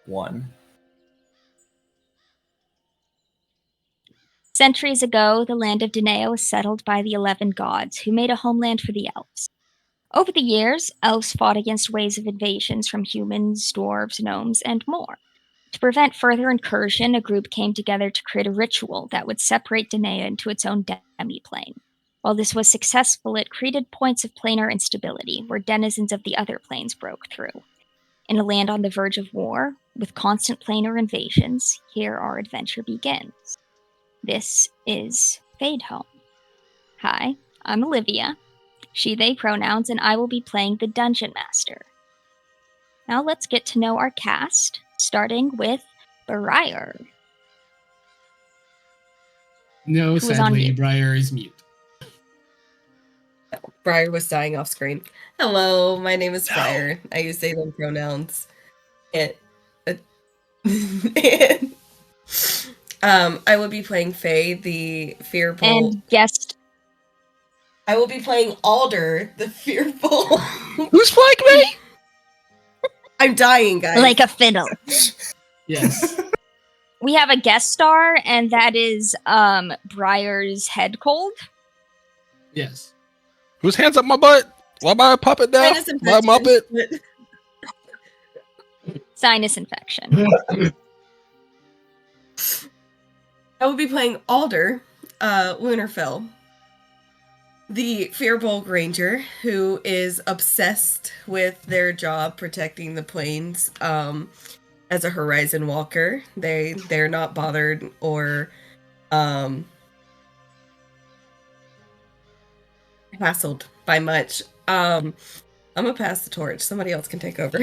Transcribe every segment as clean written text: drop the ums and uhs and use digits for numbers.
1. Centuries ago, the land of Danae was settled by the 11 gods, who made a homeland for the elves. Over the years, elves fought against waves of invasions from humans, dwarves, gnomes, and more. To prevent further incursion, a group came together to create a ritual that would separate Danae into its own demi-plane. While this was successful, it created points of planar instability, where denizens of the other planes broke through. In a land on the verge of war, with constant planar invasions, here our adventure begins. This is Fadehome. Hi, I'm Olivia, she, they pronouns, and I will be playing the Dungeon Master. Now let's get to know our cast, starting with Briar. No, sadly, Briar is mute. Briar was dying off screen. Hello, my name is Briar. I use they, them pronouns. I will be playing Faye, the fearful. And guest. I will be playing Alder, the fearful. Who's playing me? I'm dying, guys. Like a fiddle. Yes. We have a guest star, and that is Briar's head cold. Yes. Whose hands up my butt? Why am I a puppet now? My muppet? Sinus infection. I will be playing Alder, Lunarfell, the fearful ranger who is obsessed with their job protecting the plains. As a horizon walker, they're not bothered or hassled by much. I'm gonna pass the torch. Somebody else can take over.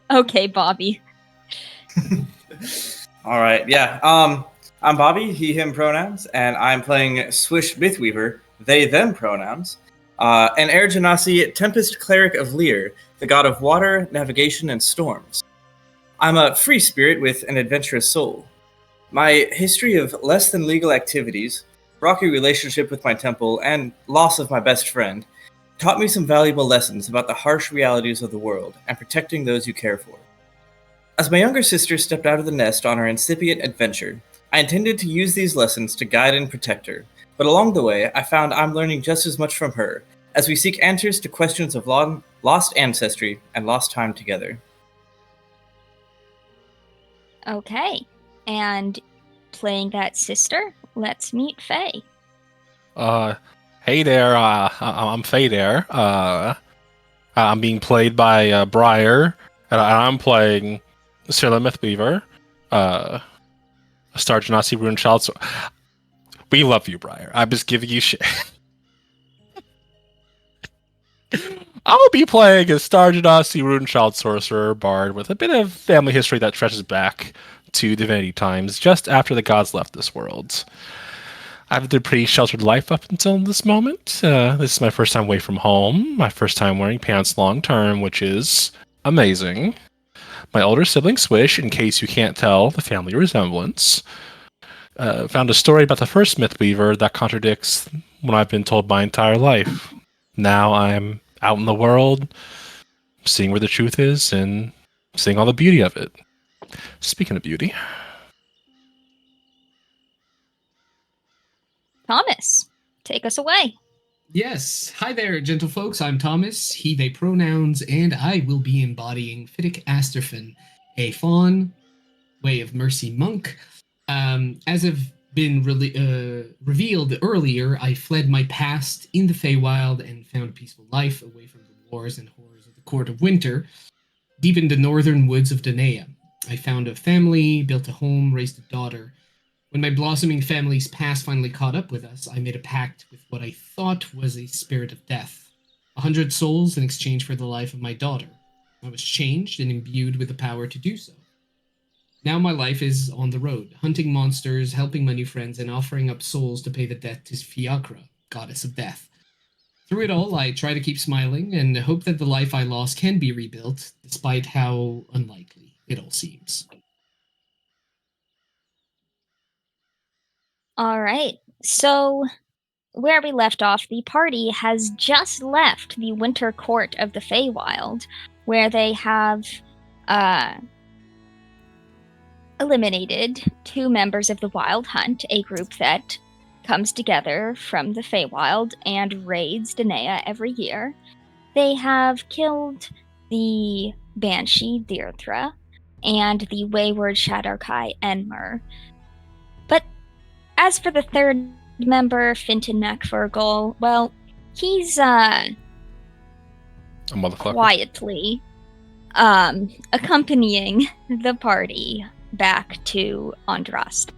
Okay, Bobby. All right, yeah. I'm Bobby, he, him pronouns, and I'm playing Swish Mythweaver, they, them pronouns, an Air Genasi Tempest Cleric of Lear, the god of water, navigation, and storms. I'm a free spirit with an adventurous soul. My history of less than legal activities, rocky relationship with my temple, and loss of my best friend taught me some valuable lessons about the harsh realities of the world and protecting those you care for. As my younger sister stepped out of the nest on her incipient adventure, I intended to use these lessons to guide and protect her, but along the way, I found I'm learning just as much from her as we seek answers to questions of lost ancestry and lost time together. Okay, and playing that sister, let's meet Faye. Hey there, I'm Faye there. I'm being played by Briar, and I'm playing Scylla Mythweaver, a Star Genasi Rune Child. So we love you, Briar. I'm just giving you shit. I'll be playing a Star Genasi Rune Child Sorcerer Bard with a bit of family history that stretches back to Divinity times, just after the gods left this world. I've lived a pretty sheltered life up until this moment. This is my first time away from home, my first time wearing pants long term, which is amazing. My older sibling Swish, in case you can't tell the family resemblance, found a story about the first Mythweaver that contradicts what I've been told my entire life. Now I'm out in the world, seeing where the truth is, and seeing all the beauty of it. Speaking of beauty. Thomas, take us away. Yes. Hi there, gentle folks. I'm Thomas, he, they pronouns, and I will be embodying Fiddick Asterfin, a fawn, Way of Mercy monk. As have been revealed earlier, I fled my past in the Feywild and found a peaceful life away from the wars and horrors of the Court of Winter, deep in the northern woods of Danae. I found a family, built a home, raised a daughter. When my blossoming family's past finally caught up with us, I made a pact with what I thought was a spirit of death. 100 souls in exchange for the life of my daughter. I was changed and imbued with the power to do so. Now my life is on the road, hunting monsters, helping my new friends, and offering up souls to pay the debt to Fiacra, goddess of death. Through it all, I try to keep smiling and hope that the life I lost can be rebuilt, despite how unlikely it all seems. All right, so where we left off, the party has just left the winter court of the Feywild, where they have eliminated 2 members of the Wild Hunt, a group that comes together from the Feywild and raids Danae every year. They have killed the Banshee Deirdre and the wayward Shadowkai Enmer. But as for the 3rd member, Finton MacFurgle, well, he's A motherfucker. quietly accompanying the party back to Andrasta,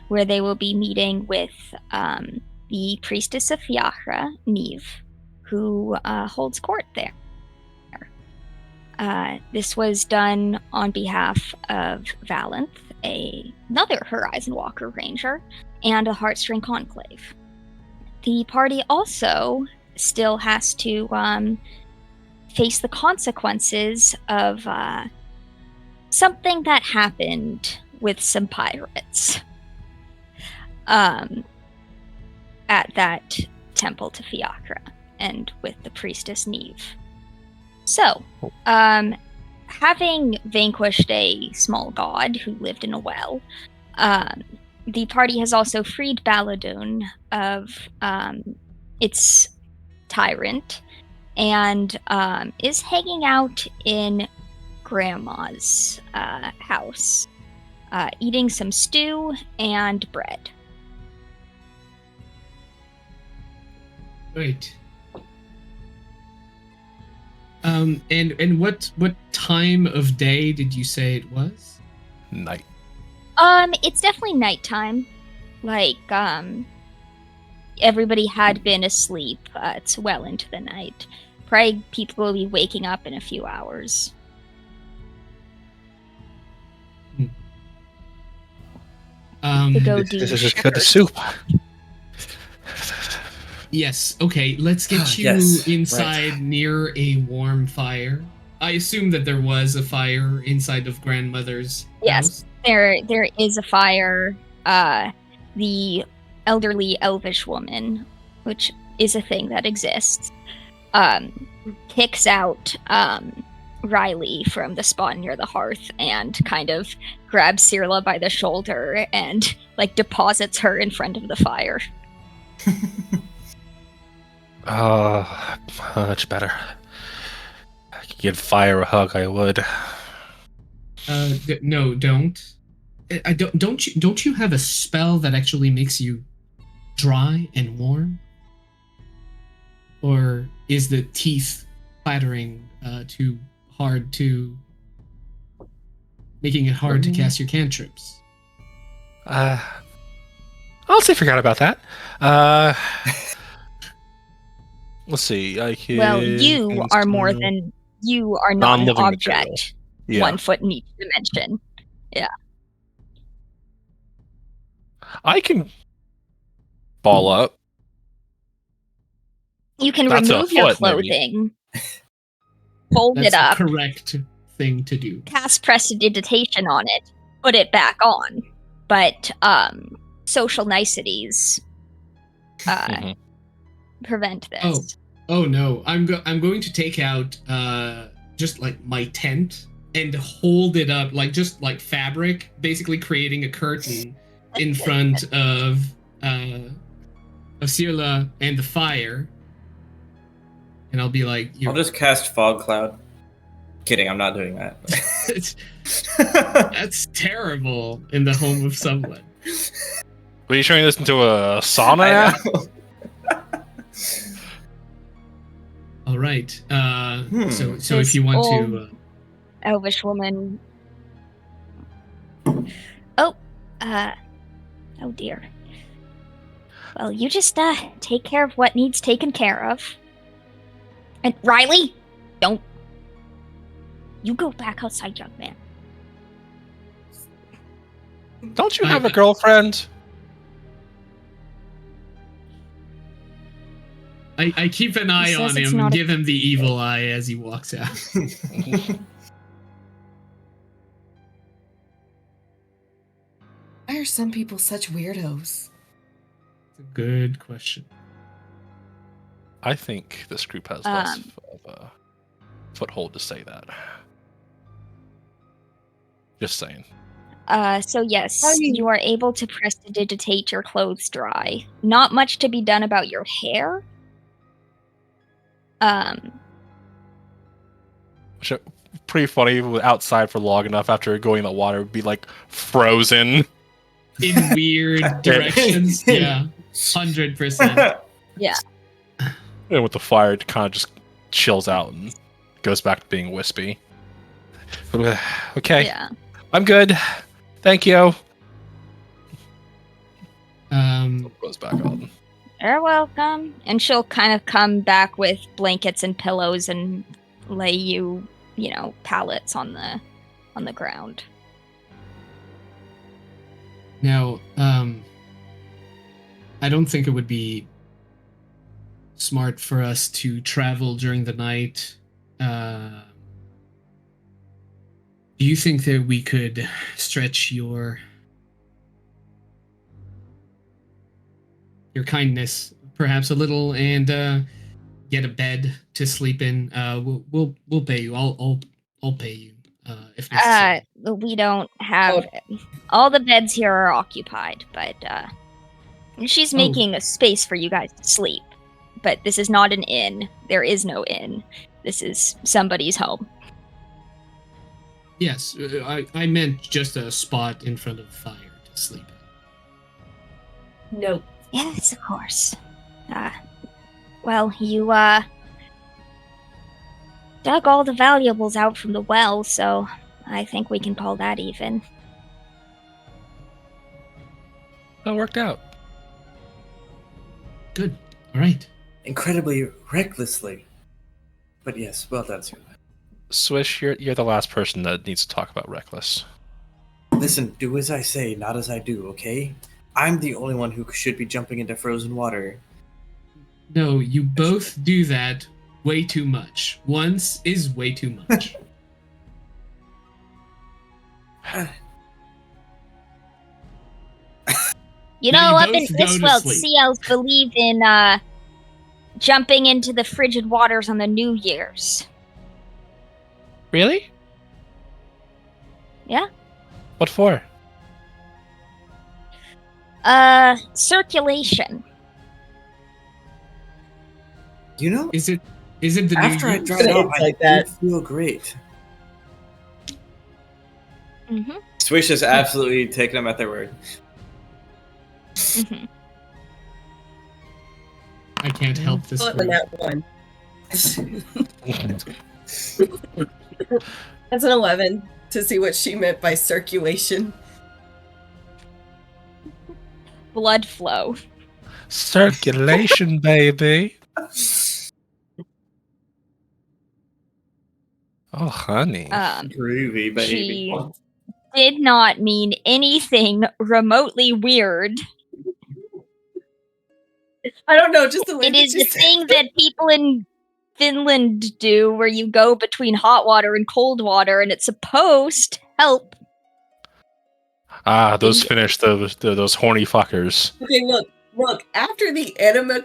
where they will be meeting with the priestess of Fiachra, Neve, who holds court there. This was done on behalf of Valanth, another Horizon Walker Ranger, and a Heartstring Conclave. The party also still has to face the consequences of something that happened with some pirates at that temple to Fiachra and with the priestess Neve. So, having vanquished a small god who lived in a well, the party has also freed Baladun of its tyrant and is hanging out in Grandma's house, eating some stew and bread. Right. And what time of day did you say it was? Night. It's definitely nighttime. Like, everybody had been asleep. It's well into the night. Probably people will be waking up in a few hours. To go do This is just shepherd. good soup. Yes, okay, let's get you Yes, inside right. near a warm fire. I assume that there was a fire inside of grandmother's Yes. house. There is a fire. The elderly elvish woman, which is a thing that exists, kicks out Riley from the spot near the hearth and kind of grabs Cyrilla by the shoulder and like deposits her in front of the fire. Oh, much better. I could give fire a hug, I would. No, don't. Don't you have a spell that actually makes you dry and warm? Or is the teeth clattering too hard to making it hard to cast your cantrips? I'll say forgot about that. Let's see. I can. Well, you are more than you are not an Non-living object. material. Yeah. 1 foot in each dimension. I can ball up. You can That's a remove your foot, maybe. clothing, fold That's it up, the correct thing to do. cast prestidigitation on it, put it back on. But social niceties prevent this. Oh no! I'm going to take out just like my tent and hold it up like just like fabric, basically creating a curtain in front of Cyrilla and the fire. And I'll be like, I'll just cast Fog Cloud. Kidding, I'm not doing that. That's terrible in the home of someone. Were you turning this into a sauna I now? know. All right. So This if you want old to, elvish woman. Oh dear. Well, you just take care of what needs taken care of. And Riley, don't. You go back outside, young man. Don't you have a girlfriend? I keep an eye says on it's him and not a- give him the evil eye as he walks out. Why are some people such weirdos? It's a good question. I think this group has less of foothold to say that. Just saying. So yes, I mean- you are able to prestidigitate your clothes dry. Not much to be done about your hair. Which are pretty funny. Outside for long enough after going in the water would be like frozen. In weird directions. Yeah. 100%. And with the fire, it kind of just chills out and goes back to being wispy. Okay, Yeah. I'm good. Thank you. Goes back on. You're welcome. And she'll kind of come back with blankets and pillows and lay you, pallets on the ground. Now, I don't think it would be smart for us to travel during the night. Do you think that we could stretch your kindness perhaps a little and get a bed to sleep in? We'll pay you. I'll pay you if necessary. We don't have all the beds here are occupied, but she's making a space for you guys to sleep. But this is not an inn. There is no inn. This is somebody's home. Yes, I meant just a spot in front of the fire to sleep in. Nope. Yes, of course. Well, you dug all the valuables out from the well, so I think we can call that even. That worked out. Good. All right. Incredibly recklessly. But yes, well done, sir. Swish, you're the last person that needs to talk about reckless. Listen, do as I say, not as I do, okay? I'm the only one who should be jumping into frozen water. No, you both do that way too much. Once is way too much. You Now know, you up in both go to Griswold, sleep. sea elves believe in jumping into the frigid waters on the New Year's. Really? Yeah. What for? Circulation. You know, Is it the after New I Year's? dried off, I like that. do feel great. Mm-hmm. Swish has absolutely taken them at their word. Mm-hmm. I can't help this. On group. that one. That's an 11 to see what she meant by circulation. Blood flow. Circulation, baby. Oh, honey. Groovy, baby. She did not mean anything remotely weird. I don't know, just the way It that is you the said thing that people in Finland do where you go between hot water and cold water, and it's supposed to help. Those Finnish, those horny fuckers. Okay, look. After the enema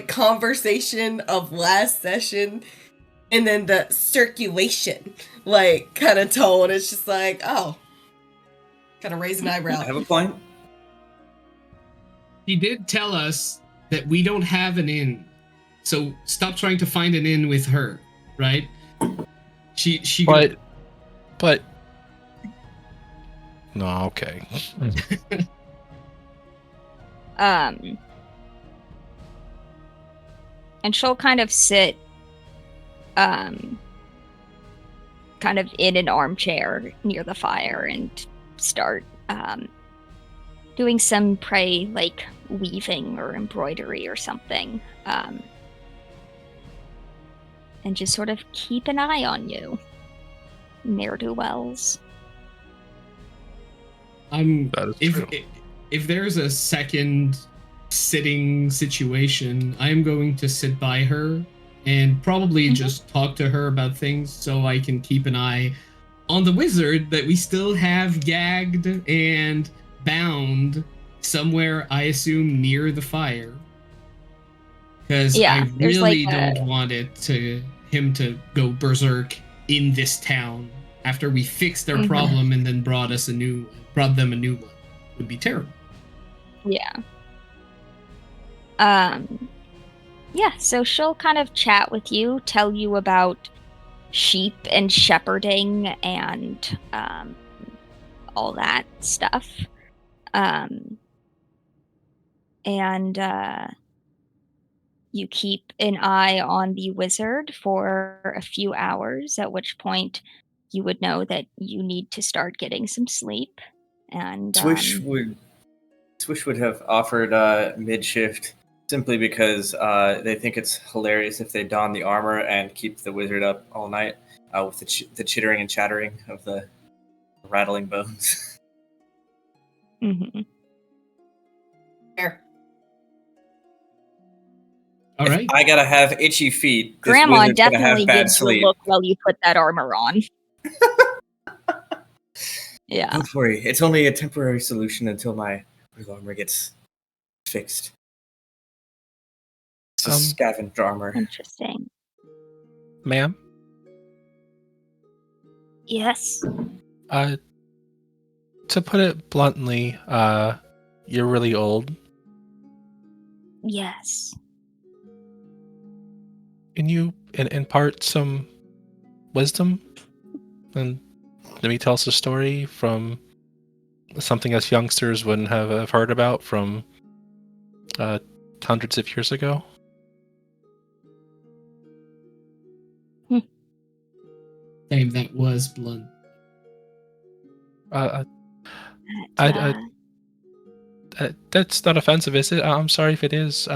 conversation of last session, and then the circulation kind of tone, it's just like, oh, kind of raise an eyebrow. I have a point. He did tell us that we don't have an inn, so stop trying to find an inn with her, right? She. But. No, okay. And she'll kind of sit kind of in an armchair near the fire and start doing some weaving or embroidery or something, and just sort of keep an eye on you, ne'er-do-wells. That is true. If there's a second sitting situation, I'm going to sit by her and probably just talk to her about things so I can keep an eye on the wizard that we still have gagged and bound somewhere, I assume, near the fire. Because I there's really don't want it to him to go berserk in this town after we fixed their problem and then brought them a new one would be terrible. Yeah. Yeah, so she'll kind of chat with you, tell you about sheep and shepherding and all that stuff. And you keep an eye on the wizard for a few hours, at which point you would know that you need to start getting some sleep. And Swish would have offered mid-shift simply because they think it's hilarious if they don the armor and keep the wizard up all night with the chittering and chattering of the rattling bones. There. All right. I gotta have itchy feet. This Grandma wizard's gonna definitely have bad gives you a sleep. look while you put that armor on. Yeah. Don't worry, it's only a temporary solution until my armor gets fixed. It's a scavenged armor. Interesting. Ma'am? Yes. To put it bluntly, you're really old. Yes. Can you impart some wisdom and maybe tell us a story from something us youngsters wouldn't have heard about from hundreds of years ago? Same, that was blunt. That's not offensive, is it? I'm sorry if it is.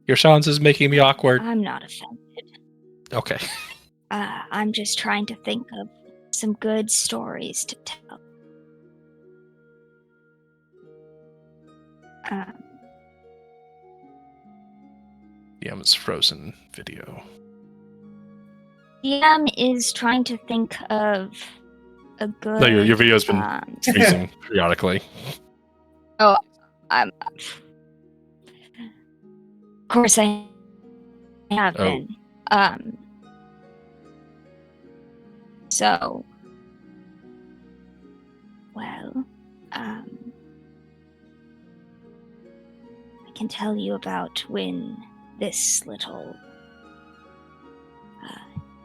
Your silence is making me awkward. I'm not offended. Okay. I'm just trying to think of some good stories to tell. DM's frozen video. DM is trying to think of a good... No, your video's been freezing periodically. Oh, of course I have been. So, well, I can tell you about when this little,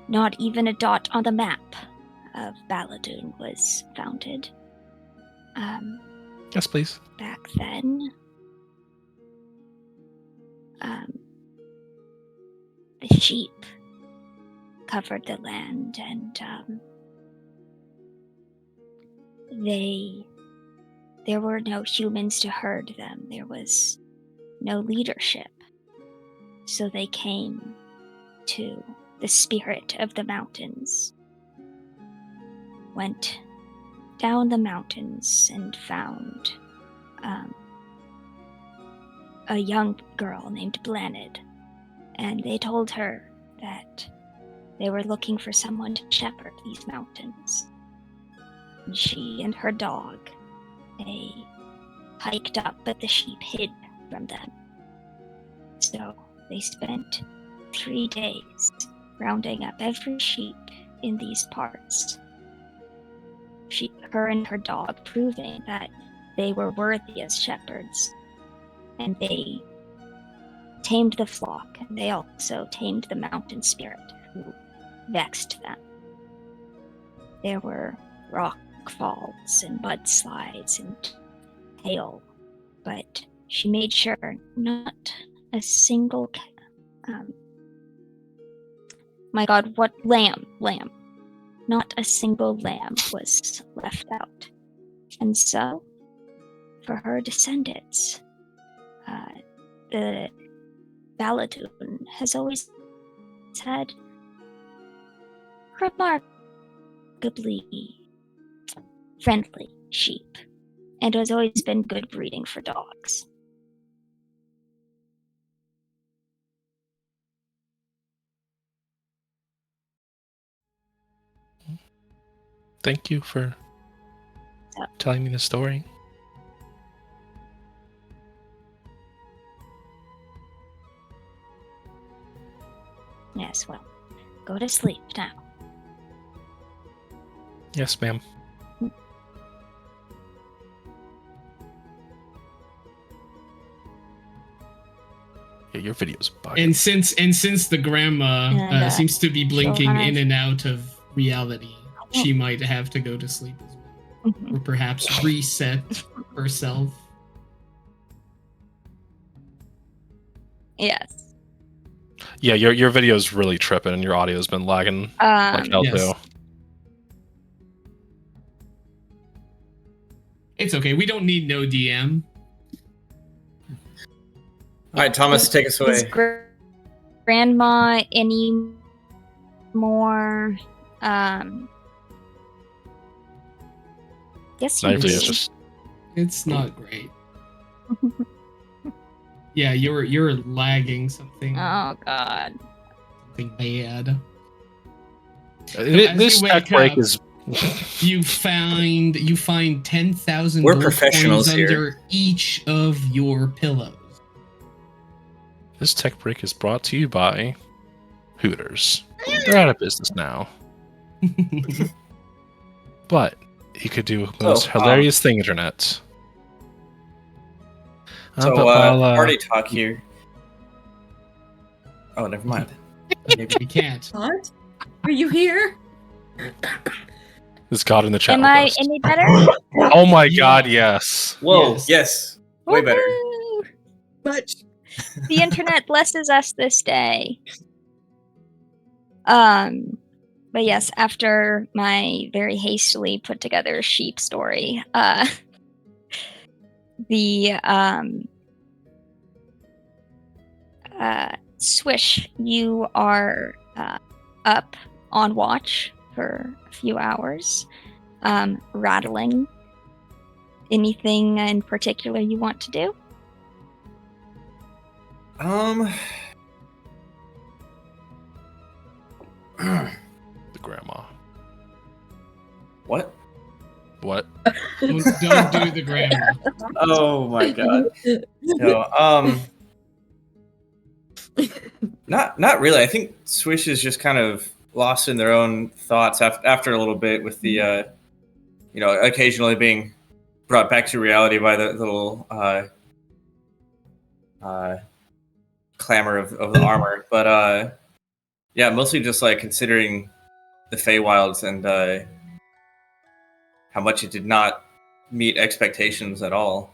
not even a dot on the map of Baladoon was founded. Yes, please. Back then, the sheep covered the land, and there were no humans to herd them. There was no leadership. So they came to the spirit of the mountains, went down the mountains and found a young girl named Blanid, and they told her that they were looking for someone to shepherd these mountains. And she and her dog, they hiked up, but the sheep hid from them. So they spent 3 days rounding up every sheep in these parts. Her and her dog proving that they were worthy as shepherds. And they tamed the flock, and they also tamed the mountain spirit who vexed them. There were rock falls and mudslides and hail, but she made sure not a single lamb. Not a single lamb was left out. And so, for her descendants, the Baladoon has always had remarkably friendly sheep, and has always been good breeding for dogs. Thank you for telling me the story. Yes, well, go to sleep now. Yes, ma'am. Yeah, your video's bugging. And since the grandma And, seems to be blinking kind in of- and out of reality, she might have to go to sleep as well, Mhm. or perhaps reset herself. Yes. Yeah, your video's really tripping, and your audio's been lagging like hell Yes. too. It's okay. We don't need no DM. All right, Thomas, take us Is away. grandma any more? Yes, Now you your do. video's just It's not great. Yeah, you're lagging something Oh God. bad. as this you tech wake break up- is. You find 10,000 We're gold professionals coins here. under each of your pillows. This tech break is brought to you by Hooters. They're out of business now, but you could do the most hilarious thing, internet. So, but while, party talk here. Oh, never mind. We can't. What? Are you here? is God in the chat Am with I us? any better? Oh my Yeah. God, yes. Whoa, Yes. yes. Way better. Woohoo! Much. The internet blesses us this day. But yes, after my very hastily put together sheep story, the Swish, you are up on watch for a few hours, rattling. Anything in particular you want to do? The grandma. What? What? Don't do the grandma. Oh my God. No, not really. I think Swish is just kind of lost in their own thoughts after a little bit with the, occasionally being brought back to reality by the little clamor of the armor. But yeah, mostly just like considering the Feywilds and how much it did not meet expectations at all.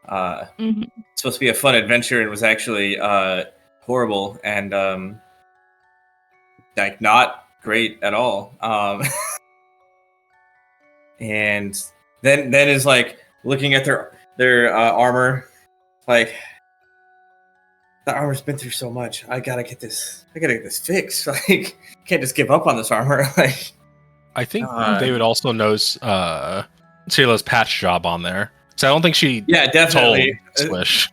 Mhm. It's supposed to be a fun adventure and was actually horrible and like not great at all. And then is like looking at their armor, like the armor's been through so much. I gotta get this fixed. Like, can't just give up on this armor. Like, I think David also knows Sheila's patch job on there. So I don't think she yeah, definitely. told Swish.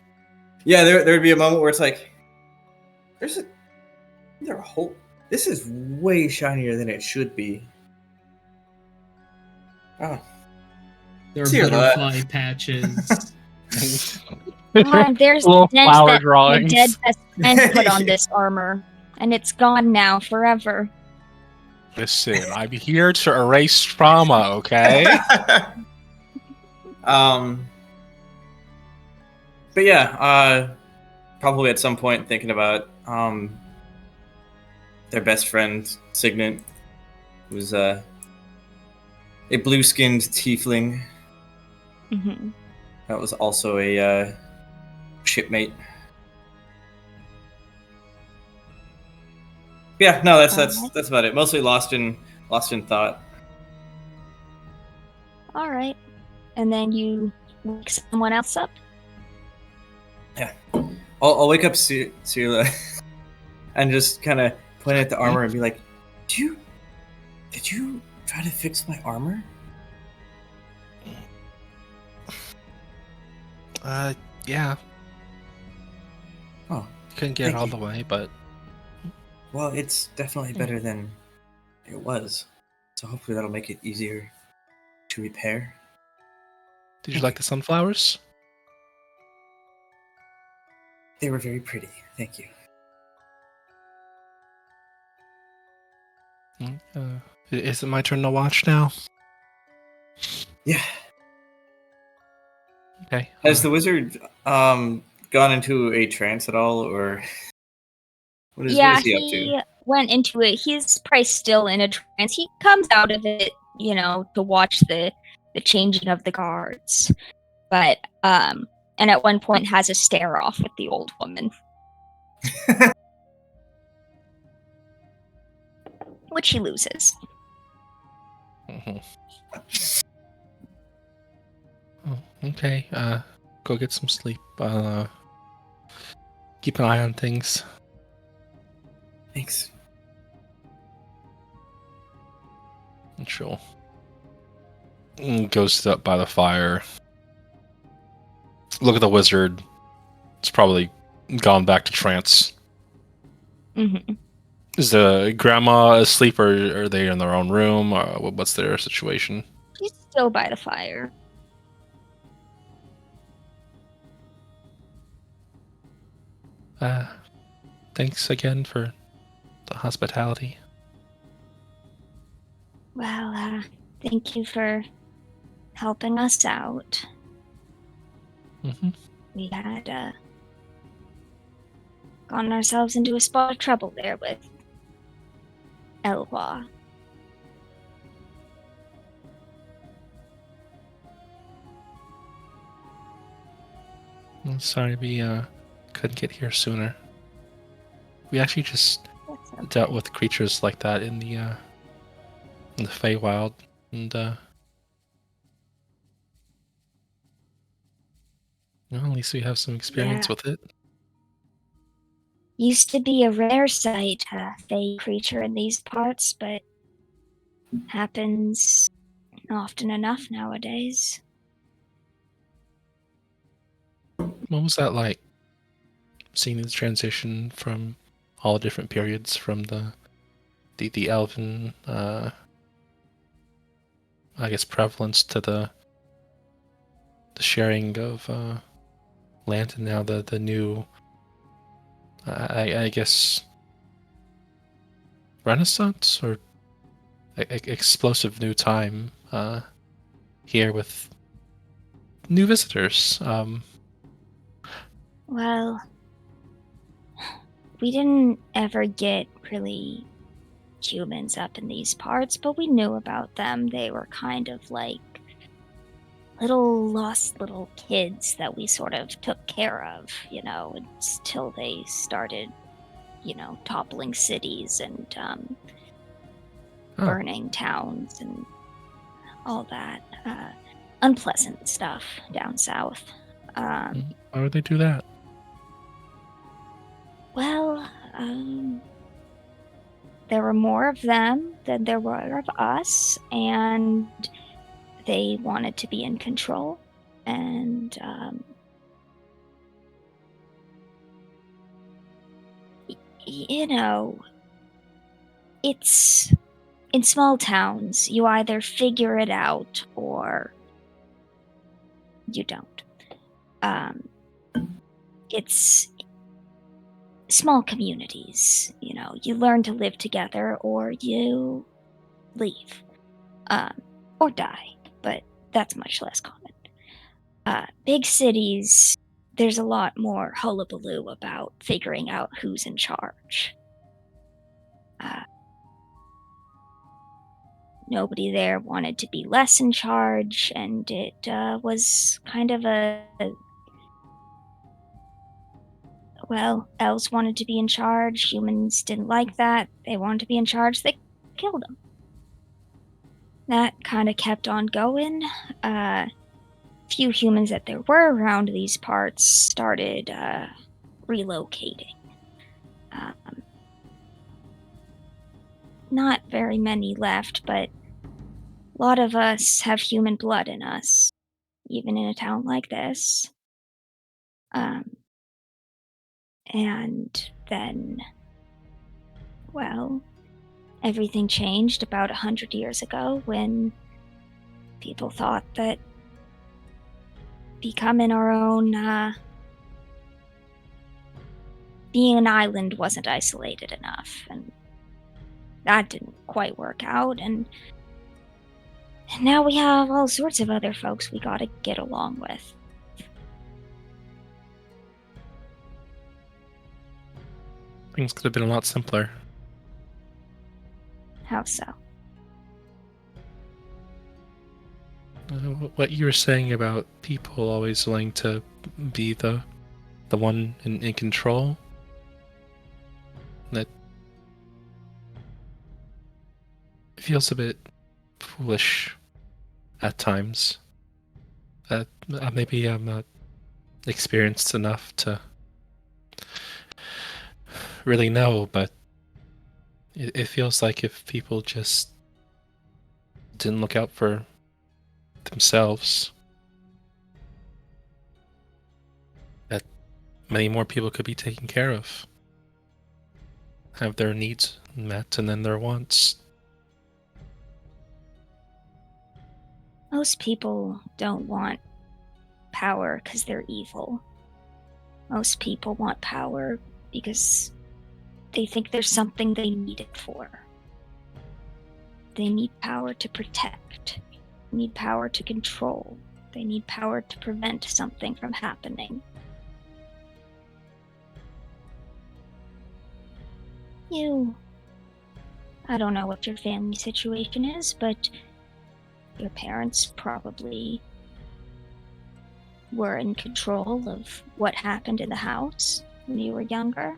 Yeah, there'd be a moment where it's like, there's a whole. This is way shinier than it should be. Oh, There are See that. butterfly patches. There's Little the dent flower that my drawings. dead best friend put on this armor, and it's gone now forever. Listen, I'm here to erase trauma, okay? But yeah, probably at some point thinking about their best friend Signet, who's a blue-skinned tiefling Mm-hmm. that was also a shipmate. Yeah, no, that's about it. Mostly lost in thought. All right, and then you wake someone else up. I'll wake up Sula and just kind of point at the armor and be like, Did you try to fix my armor? Yeah. Oh, Couldn't get it thank all you. the way, but Well, it's definitely better than it was. So hopefully that'll make it easier to repair. did you like the sunflowers? They were very pretty. Thank you. Is it my turn to watch now? Yeah. Okay. Has the wizard gone into a trance at all, or what is he up to? He went into it. He's probably still in a trance. He comes out of it, to watch the changing of the guards. But and at one point has a stare off with the old woman. Which he loses. Okay. Go get some sleep. Keep an eye on things. Thanks. Sure. Goes up by the fire. Look at the wizard. It's probably gone back to trance. Mm-hmm. Is the grandma asleep, or are they in their own room? Or what's their situation? She's still by the fire. Thanks again for the hospitality. Well, thank you for helping us out. Mm-hmm. We had gotten ourselves into a spot of trouble there with Elwa. I'm sorry we couldn't get here sooner. We actually just dealt with creatures like that in the Feywild, and well, at least we have some experience with it. Used to be a rare sight, a fey creature in these parts, but happens often enough nowadays. What was that like? Seeing the transition from all the different periods, from the elven, I guess, prevalence to the sharing of land, and now the new, I guess, renaissance or explosive new time here with new visitors. Well, we didn't ever get really humans up in these parts, but we knew about them. They were kind of like lost little kids that we sort of took care of, until they started, toppling cities and burning towns and all that unpleasant stuff down south. Why would they do that? Well, there were more of them than there were of us, and they wanted to be in control. And, it's in small towns, you either figure it out or you don't. It's small communities, you learn to live together or you leave, or die, but that's much less common. Big cities, there's a lot more hullabaloo about figuring out who's in charge. Nobody there wanted to be less in charge, and it was kind of elves wanted to be in charge, humans didn't like that, they wanted to be in charge, they killed them. That kind of kept on going. Few humans that there were around these parts started relocating. Not very many left, but a lot of us have human blood in us, even in a town like this. And then, everything changed about 100 years ago when people thought that becoming our own, being an island wasn't isolated enough, and that didn't quite work out, and now we have all sorts of other folks we gotta get along with. Things could have been a lot simpler. How so? What you were saying about people always willing to be the one in control. That feels a bit foolish at times. Maybe I'm not experienced enough to really know, but it feels like if people just didn't look out for themselves, that many more people could be taken care of, have their needs met, and then their wants. Most people don't want power because they're evil. Most people want power because they think there's something they need it for. They need power to protect. They need power to control. They need power to prevent something from happening. I don't know what your family situation is, but your parents probably were in control of what happened in the house when you were younger,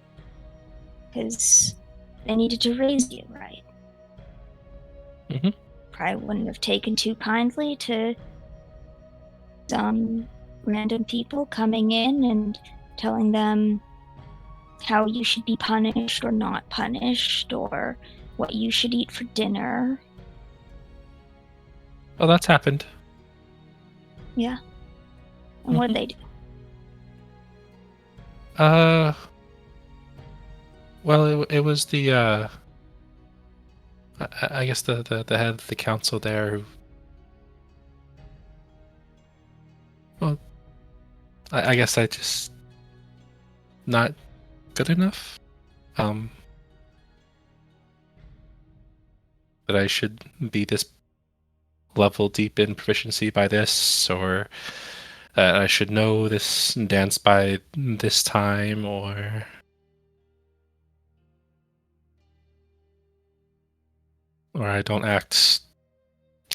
because they needed to raise you, right? Mm-hmm. Probably wouldn't have taken too kindly to some random people coming in and telling them how you should be punished or not punished, or what you should eat for dinner. Well, that's happened. Yeah. And what'd they do? Well, it was the I guess the head of the council there who, well, I guess I just not good enough. That I should be this level deep in proficiency by this, or I should know this dance by this time, or I don't act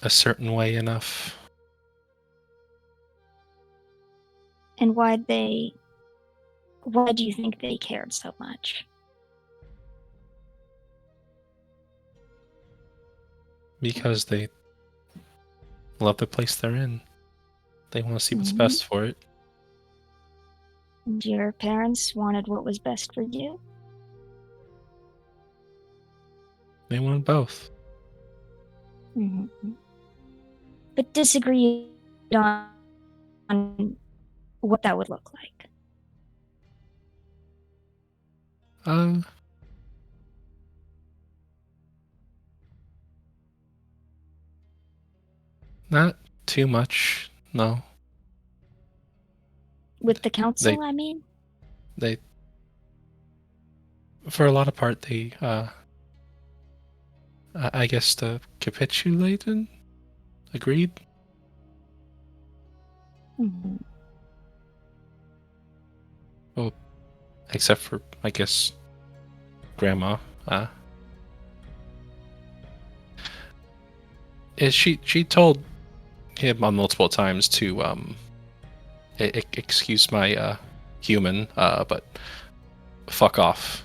a certain way enough. And why do you think they cared so much? Because they love the place they're in. They want to see what's Mhm. best for it. And your parents wanted what was best for you? They wanted both. Mm-hmm. But disagreed on what that would look like. Not too much, no. With the council, I mean? They, for a lot of part, they, I guess, capitulated, agreed. Mm-hmm. Well, except for, I guess, Grandma. She told him on multiple times to excuse my human, but fuck off,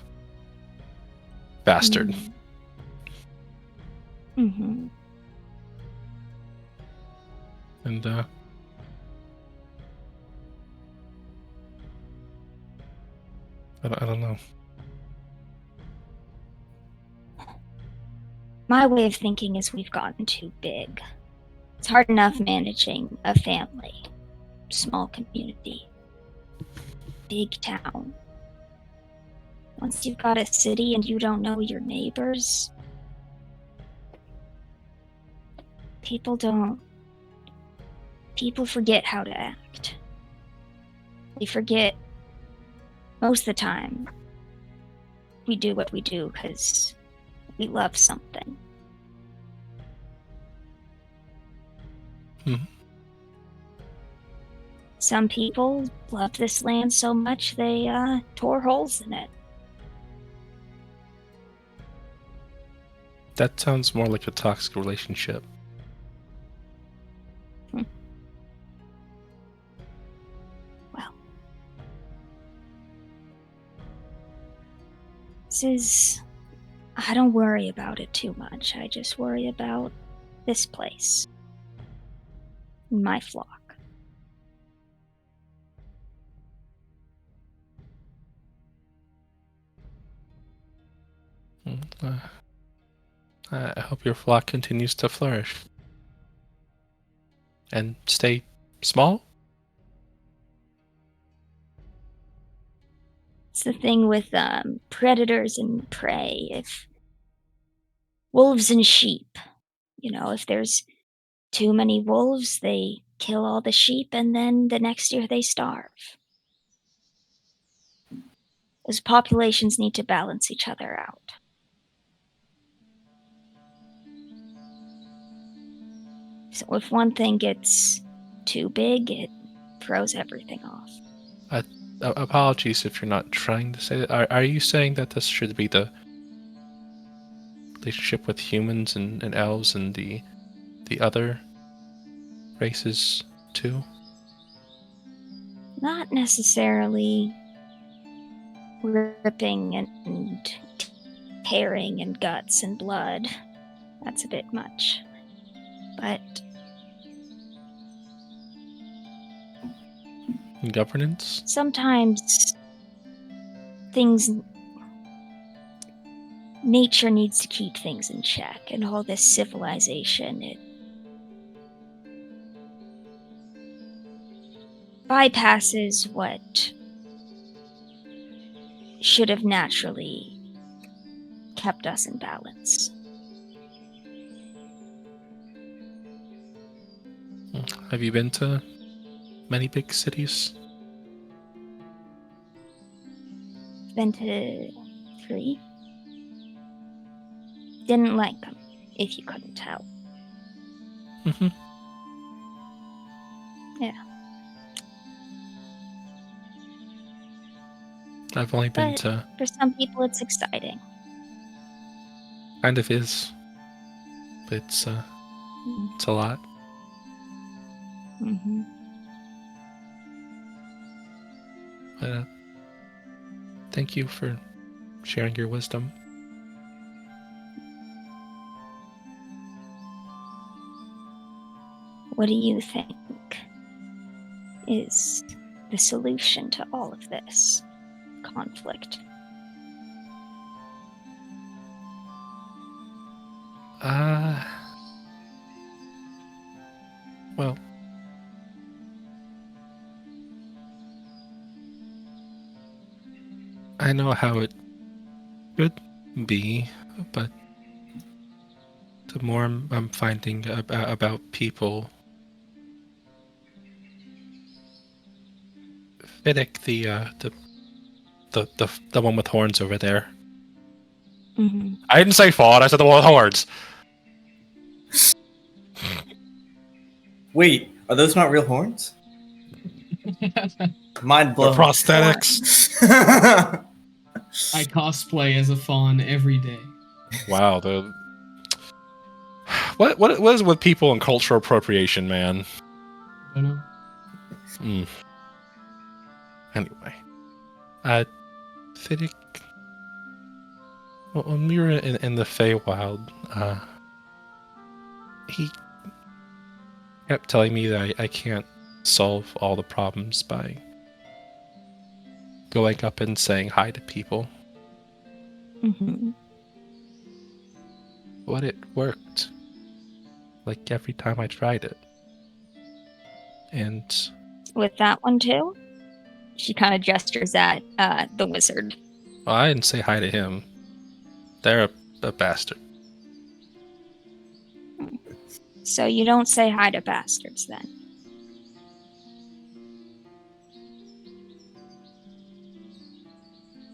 bastard. Mm-hmm. And I don't know. My way of thinking is we've gotten too big. It's hard enough managing a family, small community, big town. Once you've got a city and you don't know your neighbors, people forget how to act. They forget, most of the time, we do what we do because we love something. Hmm. Some people love this land so much they tore holes in it. That sounds more like a toxic relationship. Well, I don't worry about it too much. I just worry about this place. My flock. I hope your flock continues to flourish. And stay small? It's the thing with predators and prey. If wolves and sheep, if there's too many wolves, they kill all the sheep, and then the next year they starve. Those populations need to balance each other out. So if one thing gets too big, it throws everything off. Apologies if you're not trying to say that. Are you saying that this should be the relationship with humans and elves and the other races too? Not necessarily ripping and tearing and guts and blood. That's a bit much. But Governance? sometimes nature needs to keep things in check, and all this civilization, it bypasses what should have naturally kept us in balance. Have you been to many big cities? Been to 3. Didn't like them, if you couldn't tell. Mm-hmm. Yeah. I've only been But to... for some people, it's exciting. Kind of is. But it's a lot. Mm-hmm. But, thank you for sharing your wisdom. What do you think is the solution to all of this conflict? Well, I know how it could be, but the more I'm finding about people, Fiddick, the one with horns over there. Mm-hmm. I didn't say fawn. I said the one with horns. Wait, are those not real horns? Mind The blown. prosthetics. I cosplay as a fawn every day. Wow. What is with people and cultural appropriation, man? I don't know. Anyway, Fiddick. When we were in the Feywild, he kept telling me that I can't solve all the problems by going up and saying hi to people. Mm-hmm. But it worked. Like every time I tried it. And With that one too? She kind of gestures at the wizard. well, I didn't say hi to him. They're a bastard. So you don't say hi to bastards then?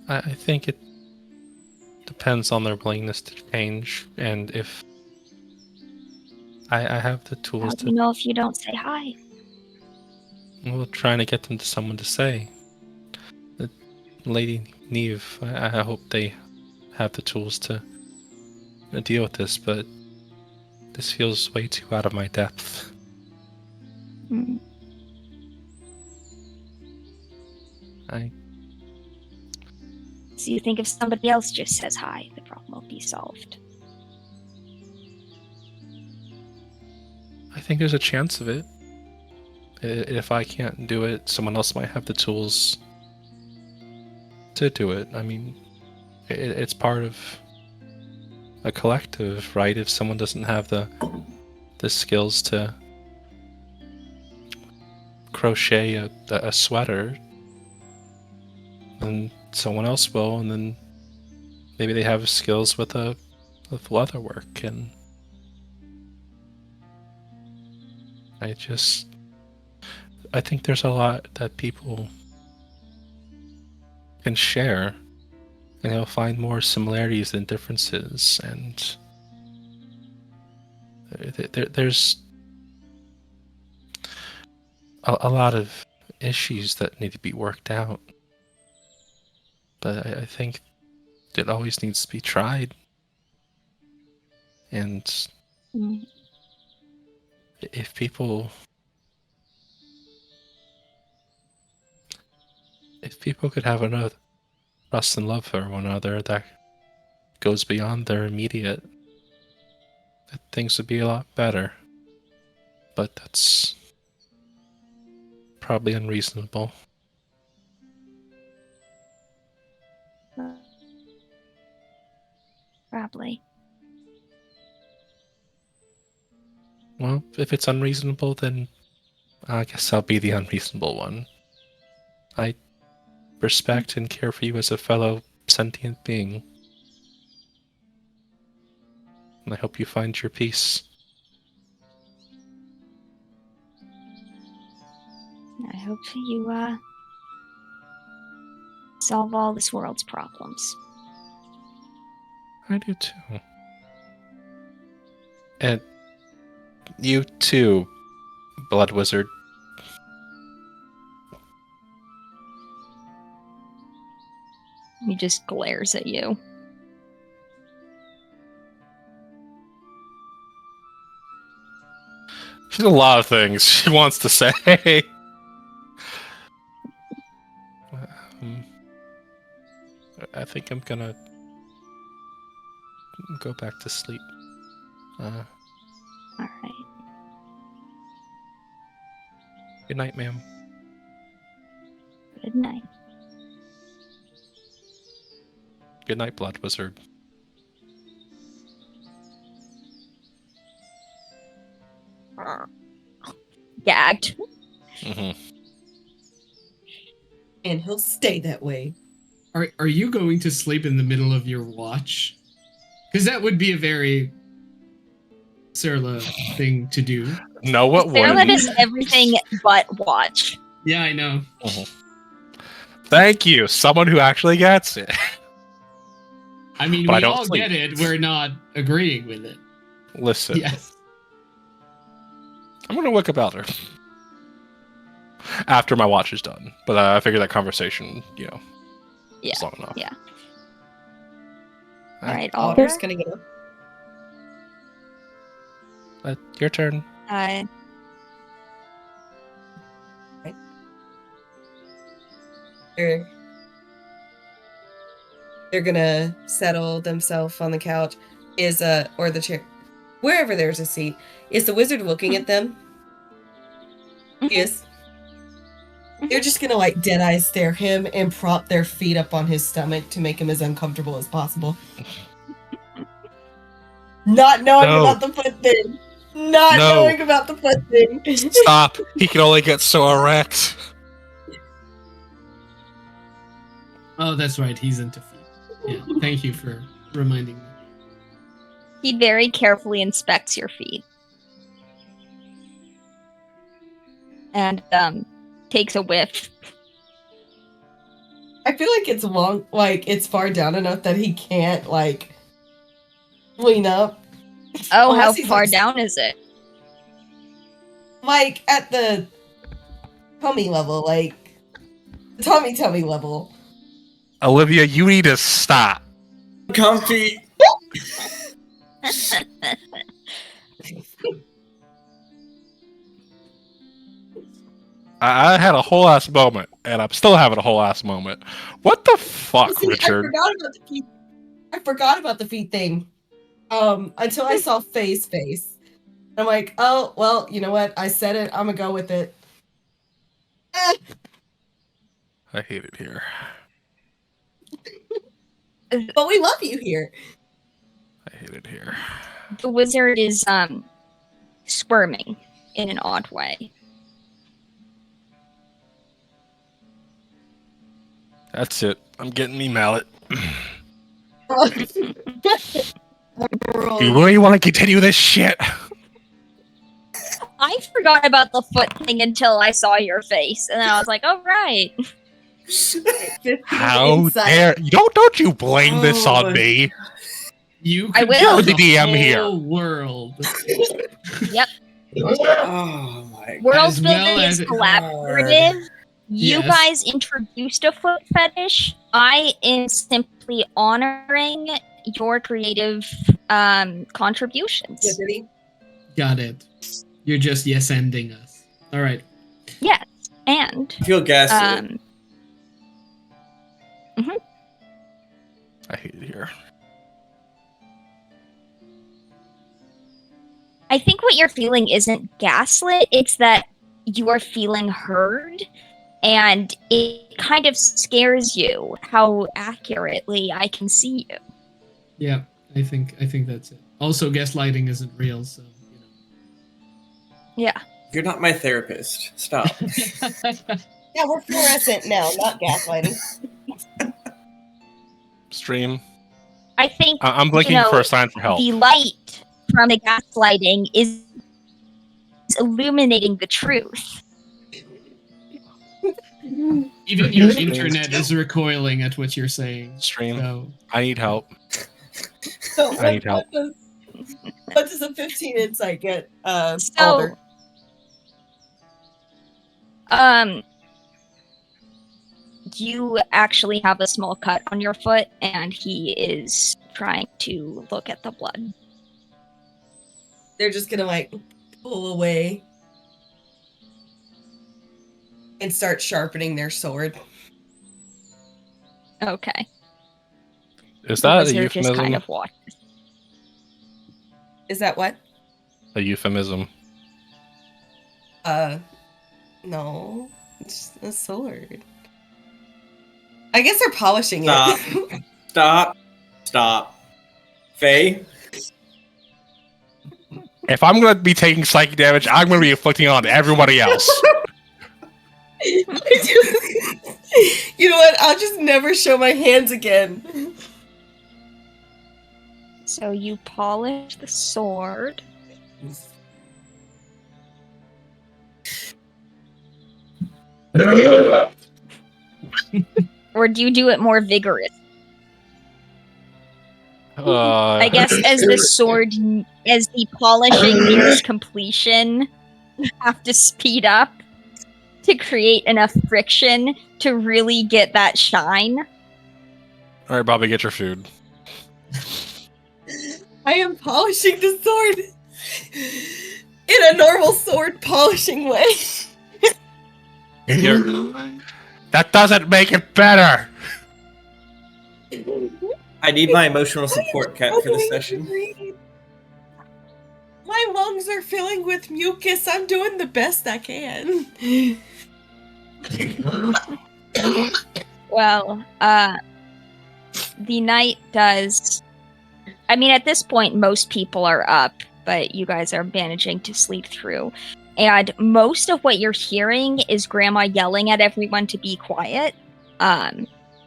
I think it depends on their willingness to change, and if I have the How tools do you know if you don't say hi? well, trying to get them to someone to say. Lady Neve, I hope they have the tools to deal with this, but this feels way too out of my depth. Hmm. So you think if somebody else just says hi, the problem will be solved? I think there's a chance of it. If I can't do it, someone else might have the tools to do it. I mean, it's part of a collective, right? If someone doesn't have the skills to crochet a sweater, then someone else will, and then maybe they have skills with leather work, and I think there's a lot that people can share, and they'll find more similarities than differences, and there's a lot of issues that need to be worked out. But I think it always needs to be tried, and Hmm. if people could have enough trust and love for one another that goes beyond their immediate, that things would be a lot better. But that's probably unreasonable. Probably. Well, if it's unreasonable, then I guess I'll be the unreasonable one. I respect and care for you as a fellow sentient being. And I hope you find your peace. I hope you solve all this world's problems. I do too. And you too, Blood Wizard. He just glares at you. There's a lot of things she wants to say. I think I'm gonna go back to sleep. All right. Good night, ma'am. Good night. Good night, Blood Wizard. Gagged. Mm-hmm. And he'll stay that way. Are you going to sleep in the middle of your watch? Because that would be a very Serla thing to do. No, what Sarah would? does everything but watch. Yeah, I know. Thank you, someone who actually gets it. I mean, But I we don't all sleep. get it. We're not agreeing with it. Listen, Yes. I'm gonna wake up Elder after my watch is done. But I figure that conversation, Yeah. is long enough. Yeah. Uh, All right, Alder. Alder's gonna get up. Your turn. They're gonna settle themselves on the couch. Or the chair, wherever there's a seat. Is the wizard looking at them? Yes. They're just gonna like dead eye stare him and prop their feet up on his stomach to make him as uncomfortable as possible. Not knowing No. about the foot thing. Not No. knowing about the foot thing. Stop! He can only get so erect. Oh, that's right. He's into feet. Yeah. Thank you for reminding me. He very carefully inspects your feet. And takes a whiff. I feel like it's long, like it's far down enough that he can't like lean up. Oh, Unless how he's, far like, down is it? Like at the tummy level, like the tummy level. Olivia, you need to stop. Comfy. I had a whole ass moment, and I'm still having a whole ass moment. What the fuck, See, Richard? I forgot about the feet thing. Until I saw face. I'm like, oh well, you know what? I said it. I'm gonna go with it. I hate it here. But we love you here. I hate it here. The wizard is squirming in an odd way. That's it. I'm getting me mallet. You really want to continue this shit? I forgot about the foot thing until I saw your face, and then I was like, "Oh right." How Insight. dare don't you blame this Oh on my- me? You I could will. tell The DM here. whole world. Yep. Oh my god. World As well building as is it- collaborative. You Yes. guys introduced a foot fetish. I am simply honoring your creative contributions. Liberty. Got it. You're just yes-ending us. All right. Yes, and I feel gaslit. I hate it here. I think what you're feeling isn't gaslit, it's that you are feeling heard, and it kind of scares you how accurately I can see you. Yeah, I think that's it. Also, gaslighting isn't real, so Yeah. You're not my therapist. Stop. Yeah, we're fluorescent now, not gaslighting. Stream. I think I'm looking for a sign for help. the light from the gaslighting is illuminating the truth. even your internet is recoiling at what you're saying. Stream. So I need help. So I need help. what does a 15 insight get, So, Alder? you actually have a small cut on your foot, and he is trying to look at the blood. They're just gonna like pull away and start sharpening their sword. Okay. Is The that a wizard just euphemism? kind of watches. Is that what? A euphemism. No. It's a sword. I guess they're polishing Stop. it. Stop. Faye? If I'm gonna be taking psychic damage, I'm gonna be inflicting it on everybody else. You know what? I'll just never show my hands again. So you polish the sword. Or do you do it more vigorous? I guess as the polishing nears completion, you have to speed up to create enough friction to really get that shine. All right, Bobby, get your food. I am polishing the sword in a normal sword polishing way. That doesn't make it better. I need my emotional support cat for the session. My lungs are filling with mucus. I'm doing the best I can. Well, the night does. I mean, at this point, most people are up, but you guys are managing to sleep through. And most of what you're hearing is Grandma yelling at everyone to be quiet,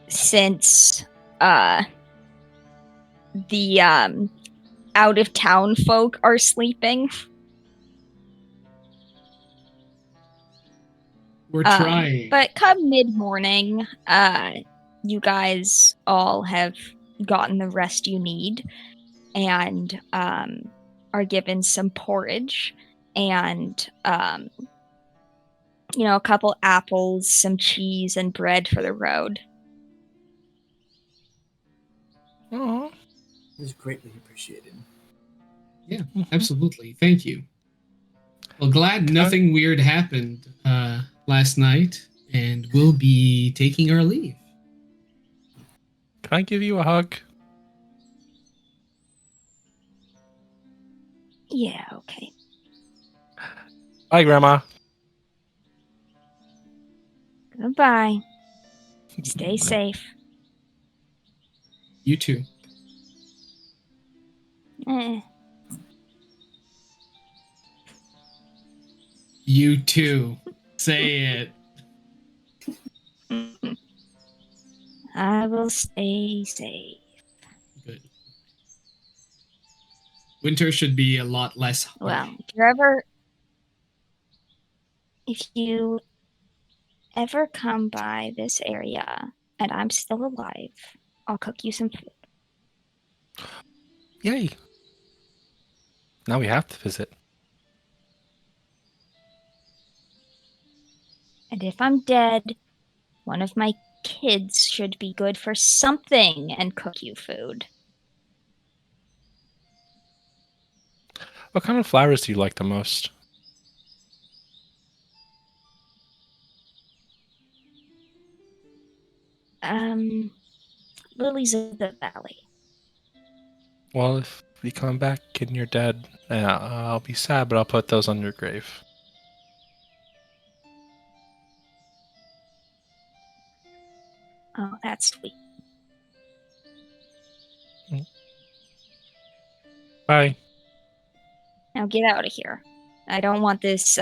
since the out-of-town folk are sleeping. we're trying. But come mid-morning, you guys all have gotten the rest you need and are given some porridge and a couple apples, some cheese, and bread for the road. Aw. It was greatly appreciated. Yeah, absolutely. Thank you. Well, glad nothing weird happened last night, and we'll be taking our leave. Can I give you a hug? Yeah, okay. Bye, Grandma. Goodbye. Stay safe. You too. You too. Say it. I will stay safe. Good. Winter should be a lot less harsh. Well, if you ever come by this area and I'm still alive, I'll cook you some food. Yay. Now we have to visit. And if I'm dead, one of my kids should be good for something and cook you food. What kind of flowers do you like the most? Lilies of the valley. Well, if we come back and you're dead, I'll be sad, but I'll put those on your grave. Oh, that's sweet. Bye. Now get out of here. I don't want this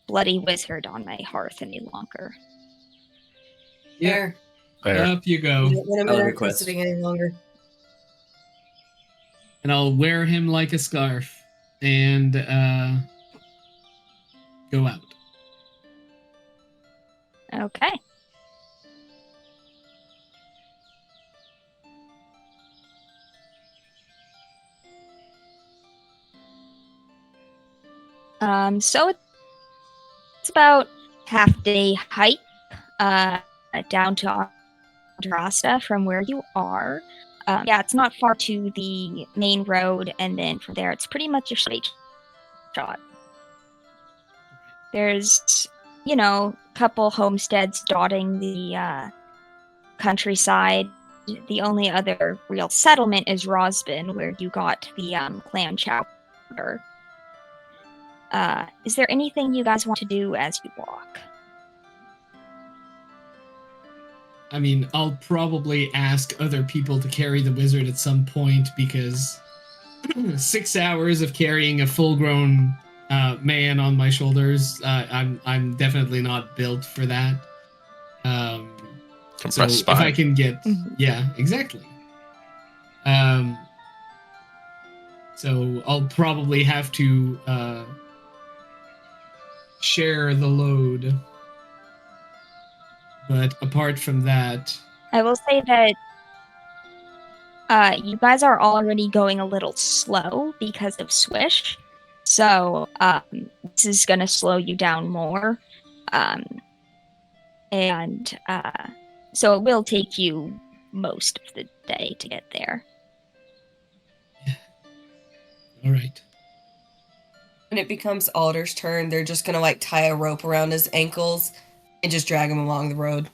bloody wizard on my hearth any longer. There. There. Up you go. I don't want him I'll in our request. custody any longer. And I'll wear him like a scarf and go out. Okay. So it's about half-day hike down to Andrasta from where you are. Yeah, it's not far to the main road, and then from there, it's pretty much a straight shot. There's, a couple homesteads dotting the countryside. The only other real settlement is Rosbin, where you got the clam chowder. Is there anything you guys want to do as you walk? I mean, I'll probably ask other people to carry the wizard at some point because 6 hours of carrying a full-grown man on my shoulders, I'm definitely not built for that. So if I can get, yeah, exactly. So I'll probably have to share the load. But apart from that, I will say that you guys are already going a little slow because of Swish. So this is going to slow you down more. And so it will take you most of the day to get there. all right. When it becomes Alder's turn, they're just gonna tie a rope around his ankles and just drag him along the road.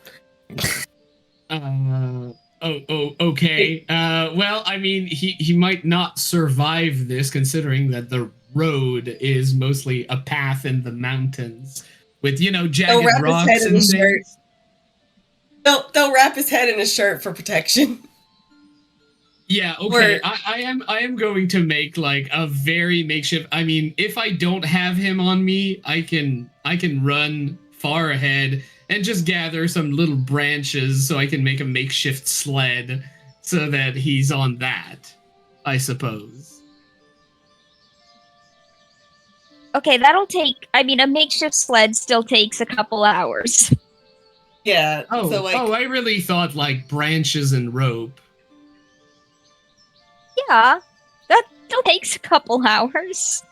Okay. Well, I mean, he might not survive this, considering that the road is mostly a path in the mountains with, jagged rocks and things. They'll wrap his head in a shirt for protection. Yeah, okay. I am going to make a very makeshift. I mean, if I don't have him on me, I can run far ahead and just gather some little branches so I can make a makeshift sled so that he's on that, I suppose. Okay, that'll take... I mean, a makeshift sled still takes a couple hours. Yeah. Oh, So like, I really thought like branches and rope. Yeah, that still takes a couple hours.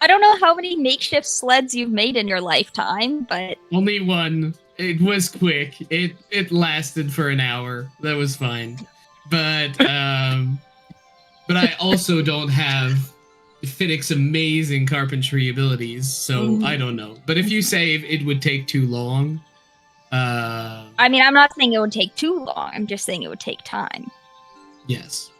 I don't know how many makeshift sleds you've made in your lifetime, but Only one. It was quick. It lasted for an hour. That was fine. But I also don't have Fiddick's amazing carpentry abilities, so I don't know. But if you say it would take too long, I mean, I'm not saying it would take too long. I'm just saying it would take time. yes.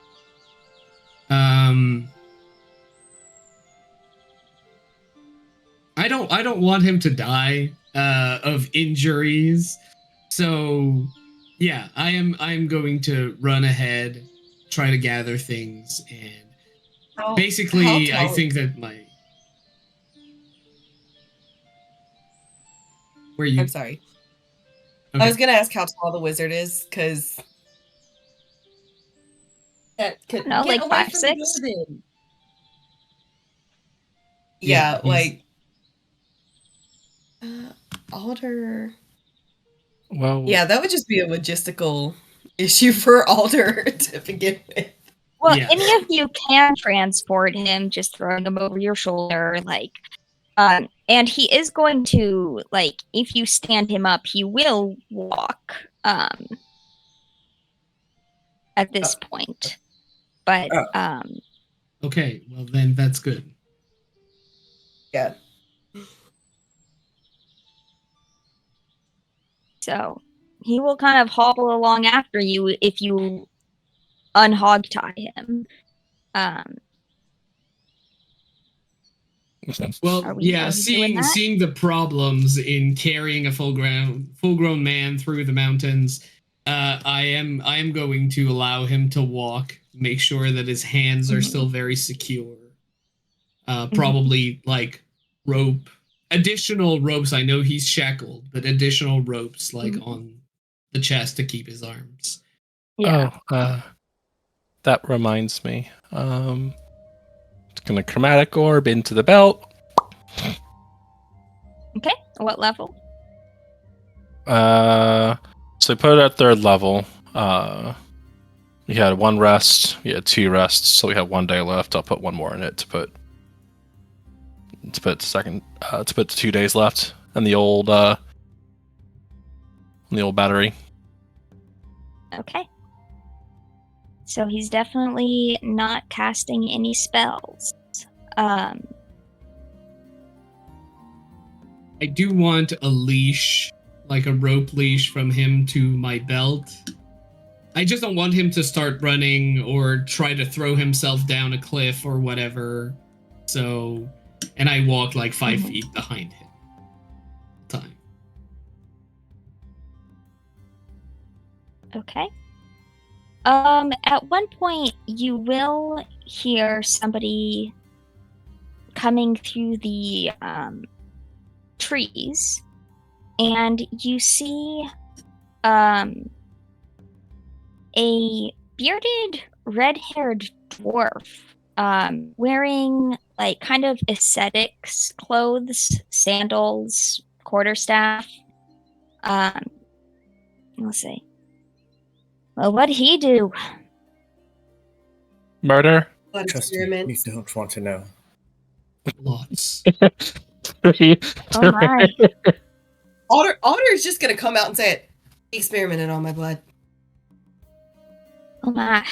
I don't want him to die of injuries. So yeah, I'm going to run ahead, try to gather things, and basically I think that I'm sorry. Okay. I was gonna ask how tall the wizard is, because that could No, get like away 5'6". from the building. Yeah, Yeah, like Alder. Well, Yeah, that would just be a logistical issue for Alder to begin with. Well, Yeah. any of you can transport him, just throwing him over your shoulder, and he is going to, like, if you stand him up, he will walk, at this point. But, Okay, well then that's good. Yeah. so he will kind of hobble along after you if you unhog tie him. Well, Are we doing seeing that? the problems in carrying a full grown man through the mountains, I am going to allow him to walk, make sure that his hands are still very secure. Probably like additional ropes. I know he's shackled, but additional ropes like on the chest to keep his arms. Yeah. that reminds me. It's gonna chromatic orb into the belt. Okay. What level? So we put it at third level. We had one rest, we had two rests, so we have 1 day left. I'll put one more in it to put 2 days left in the old battery. Okay. So he's definitely not casting any spells. I do want a leash, like a rope leash from him to my belt. I just don't want him to start running or try to throw himself down a cliff or whatever. So, and I walk like 5 feet behind him. Time. Okay. At one point, you will hear somebody coming through the trees, and you see a bearded, red-haired dwarf wearing like kind of ascetics clothes, sandals, quarterstaff. Let's see. Well, what'd he do? Murder? Blood Trust me, you experiments. don't want to know. Lots. Oh my. Alder is just gonna come out and say it. He experimented on my blood. Oh my.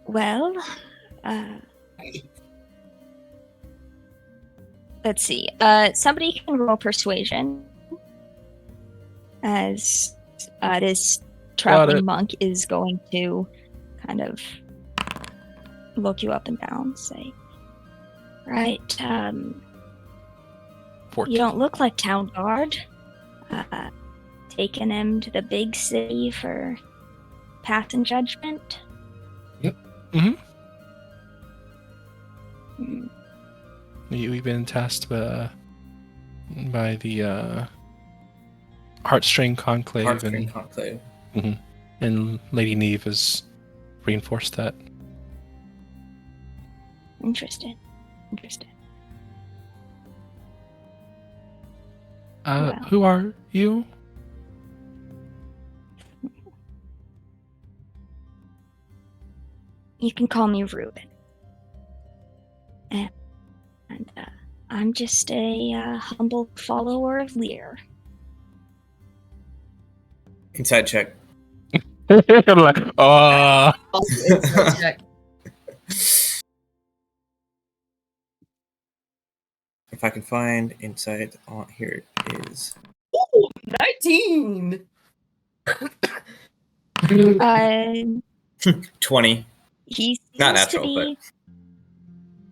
Well, let's see. Somebody can roll persuasion, as this traveling monk is going to kind of look you up and down, say, right, 14. you don't look like town guard. Taking him to the big city for passing judgment. Yep. We've been tasked by the Heartstring Conclave. And Lady Neve has reinforced that. Interesting. Well. Who are you? You can call me Ruben. And I'm just a humble follower of Lear. Inside check. I'm like, Also, insight check. If I can find insight on here, it is 19! 20. He Not seems to natural, be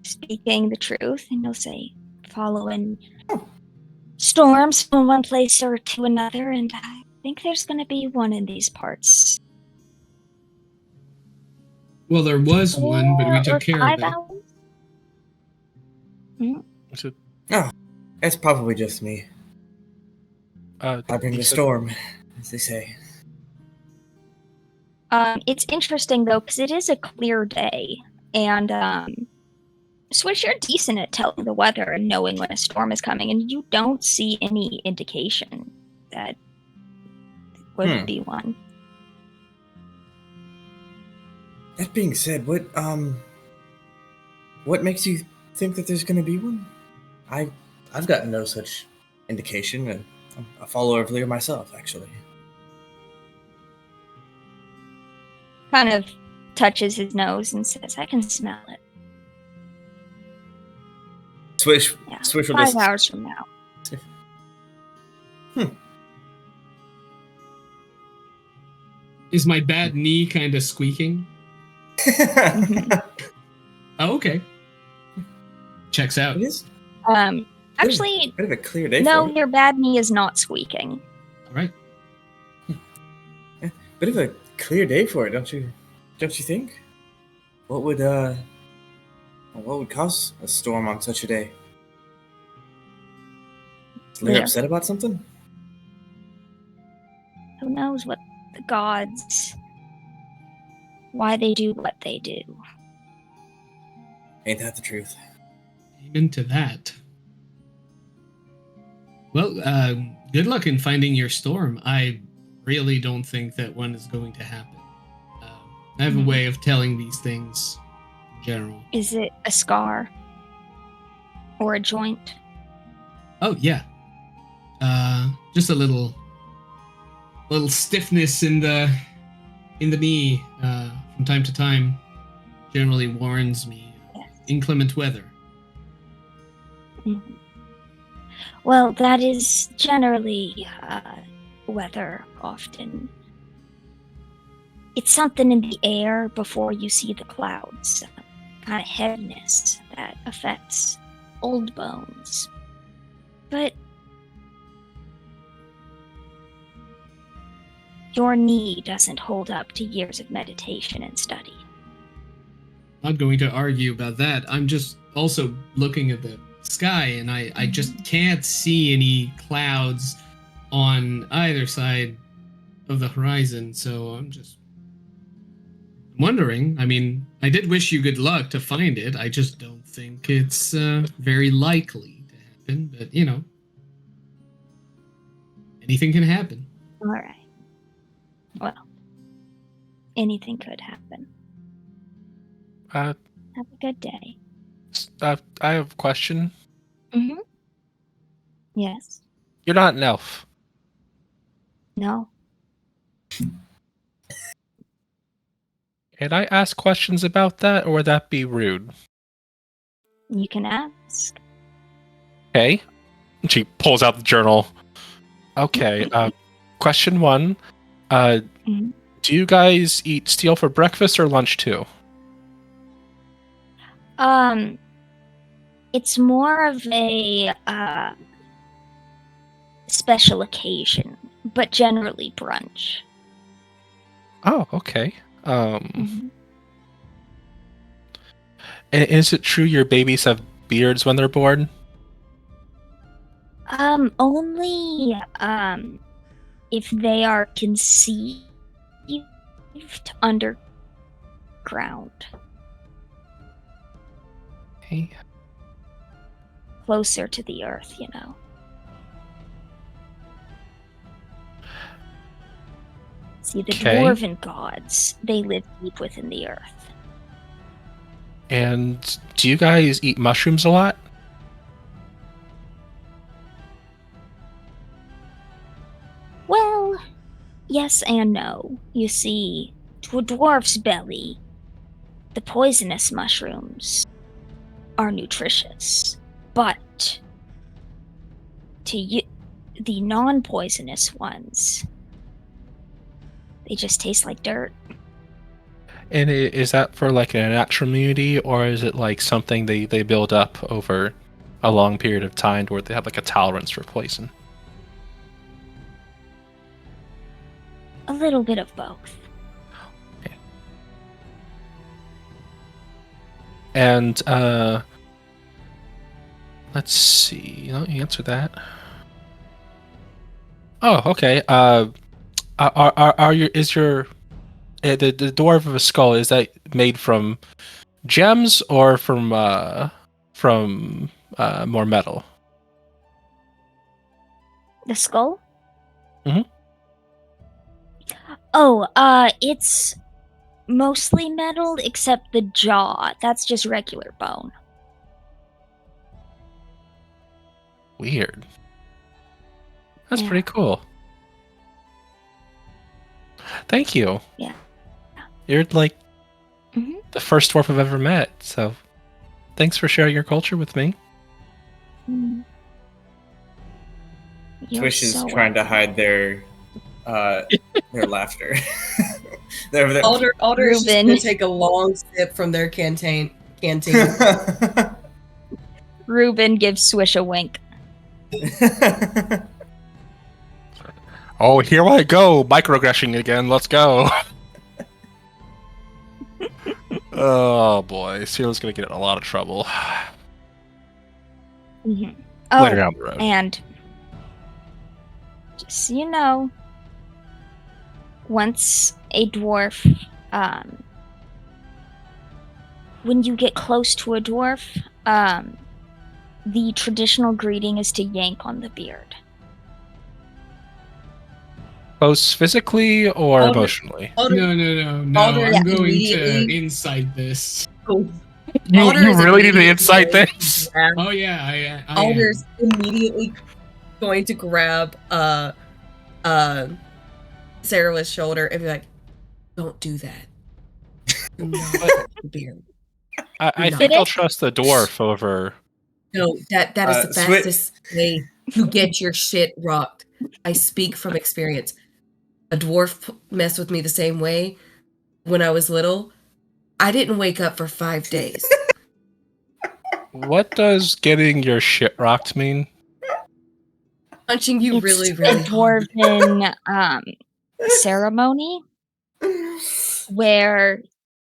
speaking the truth, and he'll say, following storms from one place or to another, and I think there's going to be one in these parts. Well, there was one, but we 4 took or care of 5 it. hours? Oh, it's probably just me. I bring the storm, as they say. It's interesting, though, because it is a clear day, and Swish, you're decent at telling the weather and knowing when a storm is coming, and you don't see any indication that would be one. That being said, what makes you think that there's going to be one? I've gotten no such indication. I'm a follower of Lear myself, actually. Kind of touches his nose and says, I can smell it. Swish will 5 just... hours from now. Is my bad knee kind of squeaking? Oh, okay. Checks out. It is Actually, bit of a clear day no, for it. your bad knee is not squeaking. All right. Bit of a clear day for it, don't you think? What would cause a storm on such a day? Is Lear Lear. upset about something? Who knows what the gods, why they do what they do. Ain't that the truth? Amen to that. Well, good luck in finding your storm. I really don't think that one is going to happen. I have a way of telling these things in general. Is it a scar? Or a joint? Oh, yeah. Just a little stiffness in the knee from time to time generally warns me of inclement weather. Mm-hmm. Well, that is generally weather often. It's something in the air before you see the clouds. Kind of heaviness that affects old bones. But your knee doesn't hold up to years of meditation and study. Not going to argue about that. I'm just also looking at the sky, and I just can't see any clouds on either side of the horizon, so I'm just wondering. I mean, I did wish you good luck to find it. I just don't think it's very likely to happen, but you know, anything can happen. All right. Well, anything could happen. Have a good day. I have a question. Mm-hmm. Yes. You're not an elf. No. Can I ask questions about that, or would that be rude? You can ask. Okay. She pulls out the journal. Okay. Question 1. Mhm. Do you guys eat steel for breakfast or lunch too? It's more of a special occasion, but generally brunch. Oh, okay. Mhm. And is it true your babies have beards when they're born? Only if they are conceived underground. Okay. Closer to the earth, you know. See, the Okay. dwarven gods, they live deep within the earth. And do you guys eat mushrooms a lot? Well, yes and no. You see, to a dwarf's belly, the poisonous mushrooms are nutritious, but to you, the non-poisonous ones, they just taste like dirt. And is that for like a natural immunity, or is it like something they build up over a long period of time where they have like a tolerance for poison? A little bit of both. And let's see. Let me answer that. Oh, okay. Is your the dwarf of a skull, is that made from gems or from more metal? The skull? Mhm. Oh, it's mostly metal except the jaw. That's just regular bone. Weird. That's Yeah. pretty cool. Thank you. Yeah. You're like Mhm. the first dwarf I've ever met, so thanks for sharing your culture with me. Mm. You're Swish is so trying to welcome. hide their laughter. They're- Alder is just Reuben. gonna take a long sip from their canteen. Reuben gives Swish a wink. Oh, here I go, microaggression again. Let's go. Oh boy, Cyril's gonna get in a lot of trouble Mhm. later Oh, down the road. and just so you know, once a dwarf, when you get close to a dwarf, the traditional greeting is to yank on the beard. Close physically or Alder- emotionally? No. Alder I'm going to immediately- inside this. Alder You is really need to immediately insight going to this? grab- Oh yeah, I Alder's am. immediately going to grab Sarah's shoulder and be like, "Don't do that. Do not touch the beard. I No. think I'll trust the dwarf over. No, that is the Swi- fastest way to get your shit rocked. I speak from experience. A dwarf messed with me the same way when I was little. I didn't wake up for 5 days. What does getting your shit rocked mean? Punching you It's really, a really hard. dwarven ceremony where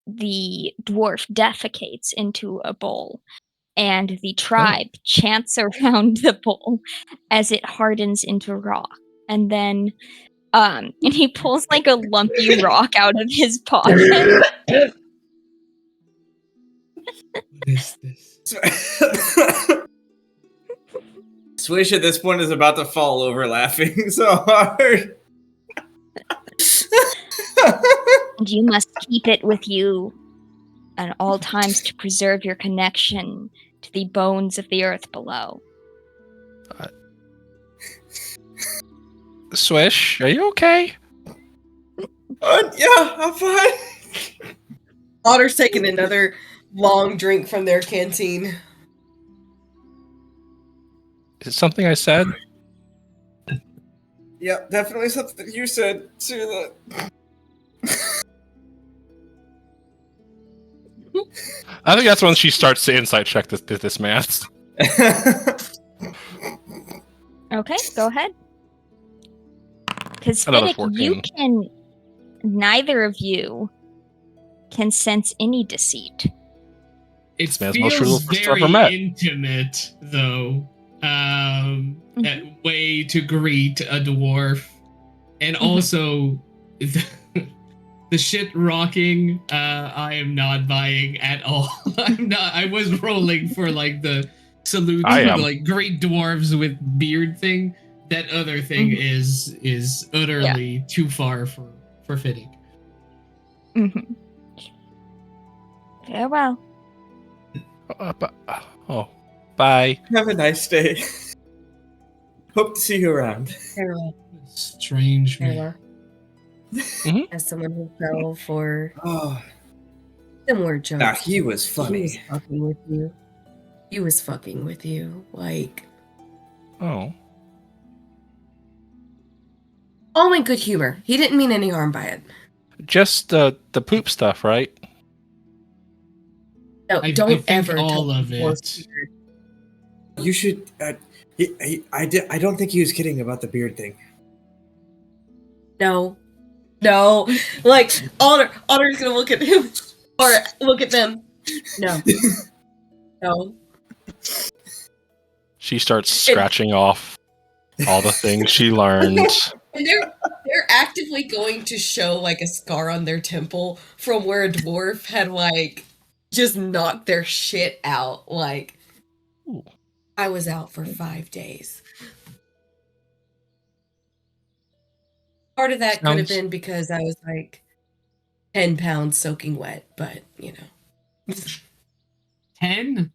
the dwarf defecates into a bowl, and the tribe chants around the bowl as it hardens into rock. And then, and he pulls like a lumpy rock out of his pocket. What is this? Swish at this point is about to fall over laughing so hard. And you must keep it with you at all times to preserve your connection to the bones of the earth below. Swish, are you okay? Yeah, I'm fine. Otter's taking another long drink from their canteen. Is it something I said? Yep, definitely something you said to the. I think that's when she starts to insight check this math. Okay, go ahead. Because Another Fiddick, 14. you can. Neither of you can sense any deceit. It Smells most real feels first I've ever very met. intimate, though. Mhm. That way to greet a dwarf, and also the shit rocking. I am not buying at all. I'm not. I was rolling for like the salute, I am. like great dwarves with beard thing. That other thing Mhm. is utterly too far for fitting. Mm-hmm. Farewell. Bye. Have a nice day. Hope to see you around. Farewell. Strange man. Farewell. As someone who fell for Oh, similar jokes. nah, he was He was funny. fucking with you. He was fucking with you. Like, Oh. all in good humor. He didn't mean any harm by it. Just the poop stuff, right? No, I don't think ever all touch of the poor it. spirit. You should. I don't think he was kidding about the beard thing. No. Like, Otter's gonna look at him. Or look at them. No. No. She starts scratching off all the things she learned. And they're actively going to show like a scar on their temple from where a dwarf had like just knocked their shit out. Like, Ooh. I was out for 5 days. Part of that could have been because I was like 10 pounds soaking wet, but you know. 10?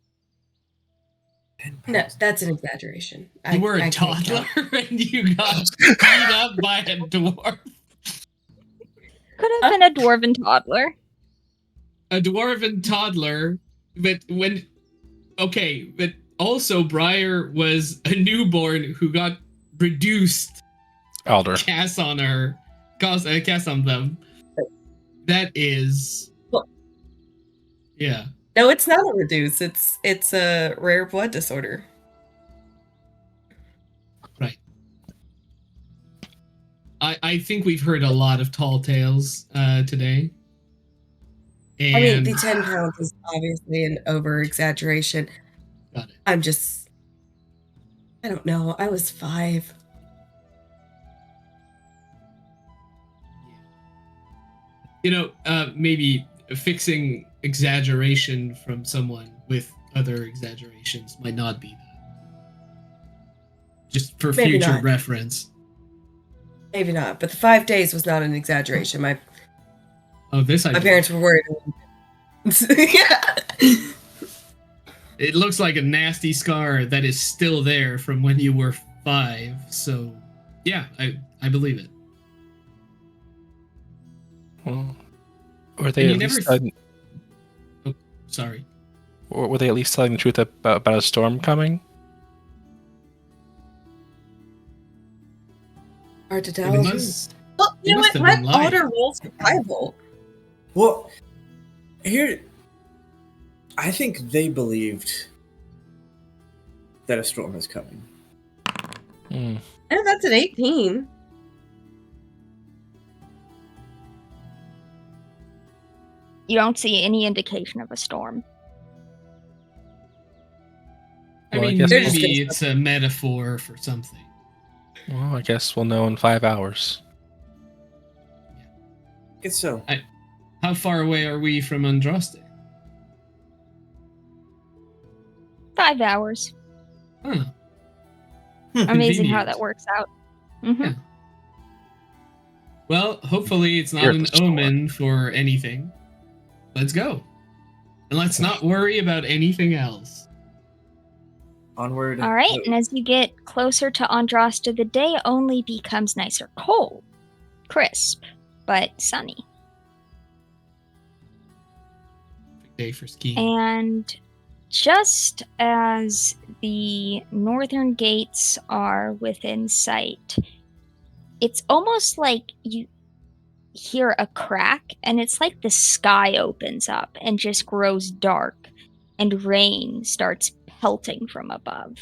No, that's an exaggeration. You were a I can't toddler count. and you got beat up by a dwarf. Could have been a dwarven toddler. A dwarven toddler, but also Briar was a newborn who got reduced. Elder. Cast on them. That is, yeah. No, it's not a reduce. It's a rare blood disorder. Right. I think we've heard a lot of tall tales today. And I mean, the 10 pounds is obviously an over-exaggeration. Got it. I don't know. I was 5. You know, maybe fixing exaggeration from someone with other exaggerations might not be that. Just for Maybe future not. reference. Maybe not, but the 5 days was not an exaggeration. My parents were worried. Yeah. It looks like a nasty scar that is still there from when you were 5. So, yeah, I believe it. Well, were they And at you least never Oh, sorry. or were they at least telling the truth about a storm coming? Hard to It tell. must- Well, you know must what? have been Let light. Otter roll survival. Well, here, I think they believed that a storm was coming. Hmm. And that's an 18. You don't see any indication of a storm. I Well, I mean, guess maybe it's a metaphor for something. Well, I guess we'll know in 5 hours. I guess so. How far away are we from Andraste? 5 hours. Huh. Amazing how Convenient. that works out. Mm-hmm. Yeah. Well, hopefully it's not Here at an the store. omen for anything. Let's go. And let's not worry about anything else. Onward. All right, and as you get closer to Andrasta, the day only becomes nicer. Cold, crisp, but sunny. Day for skiing. And just as the northern gates are within sight, it's almost like you hear a crack, and it's like the sky opens up and just grows dark, and rain starts pelting from above.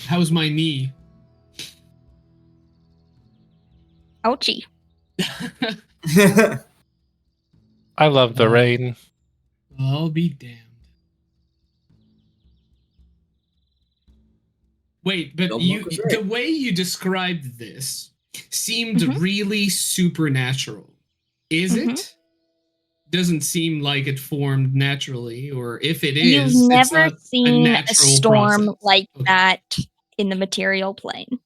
How's my knee? Ouchie. I love the rain. I'll be damned. Wait, but Don't you look the way you described this seemed Mhm. really supernatural. Is it? Doesn't seem like it formed naturally, or if it is, You've it's never not a seen a natural storm process. like Okay. that in the material plane.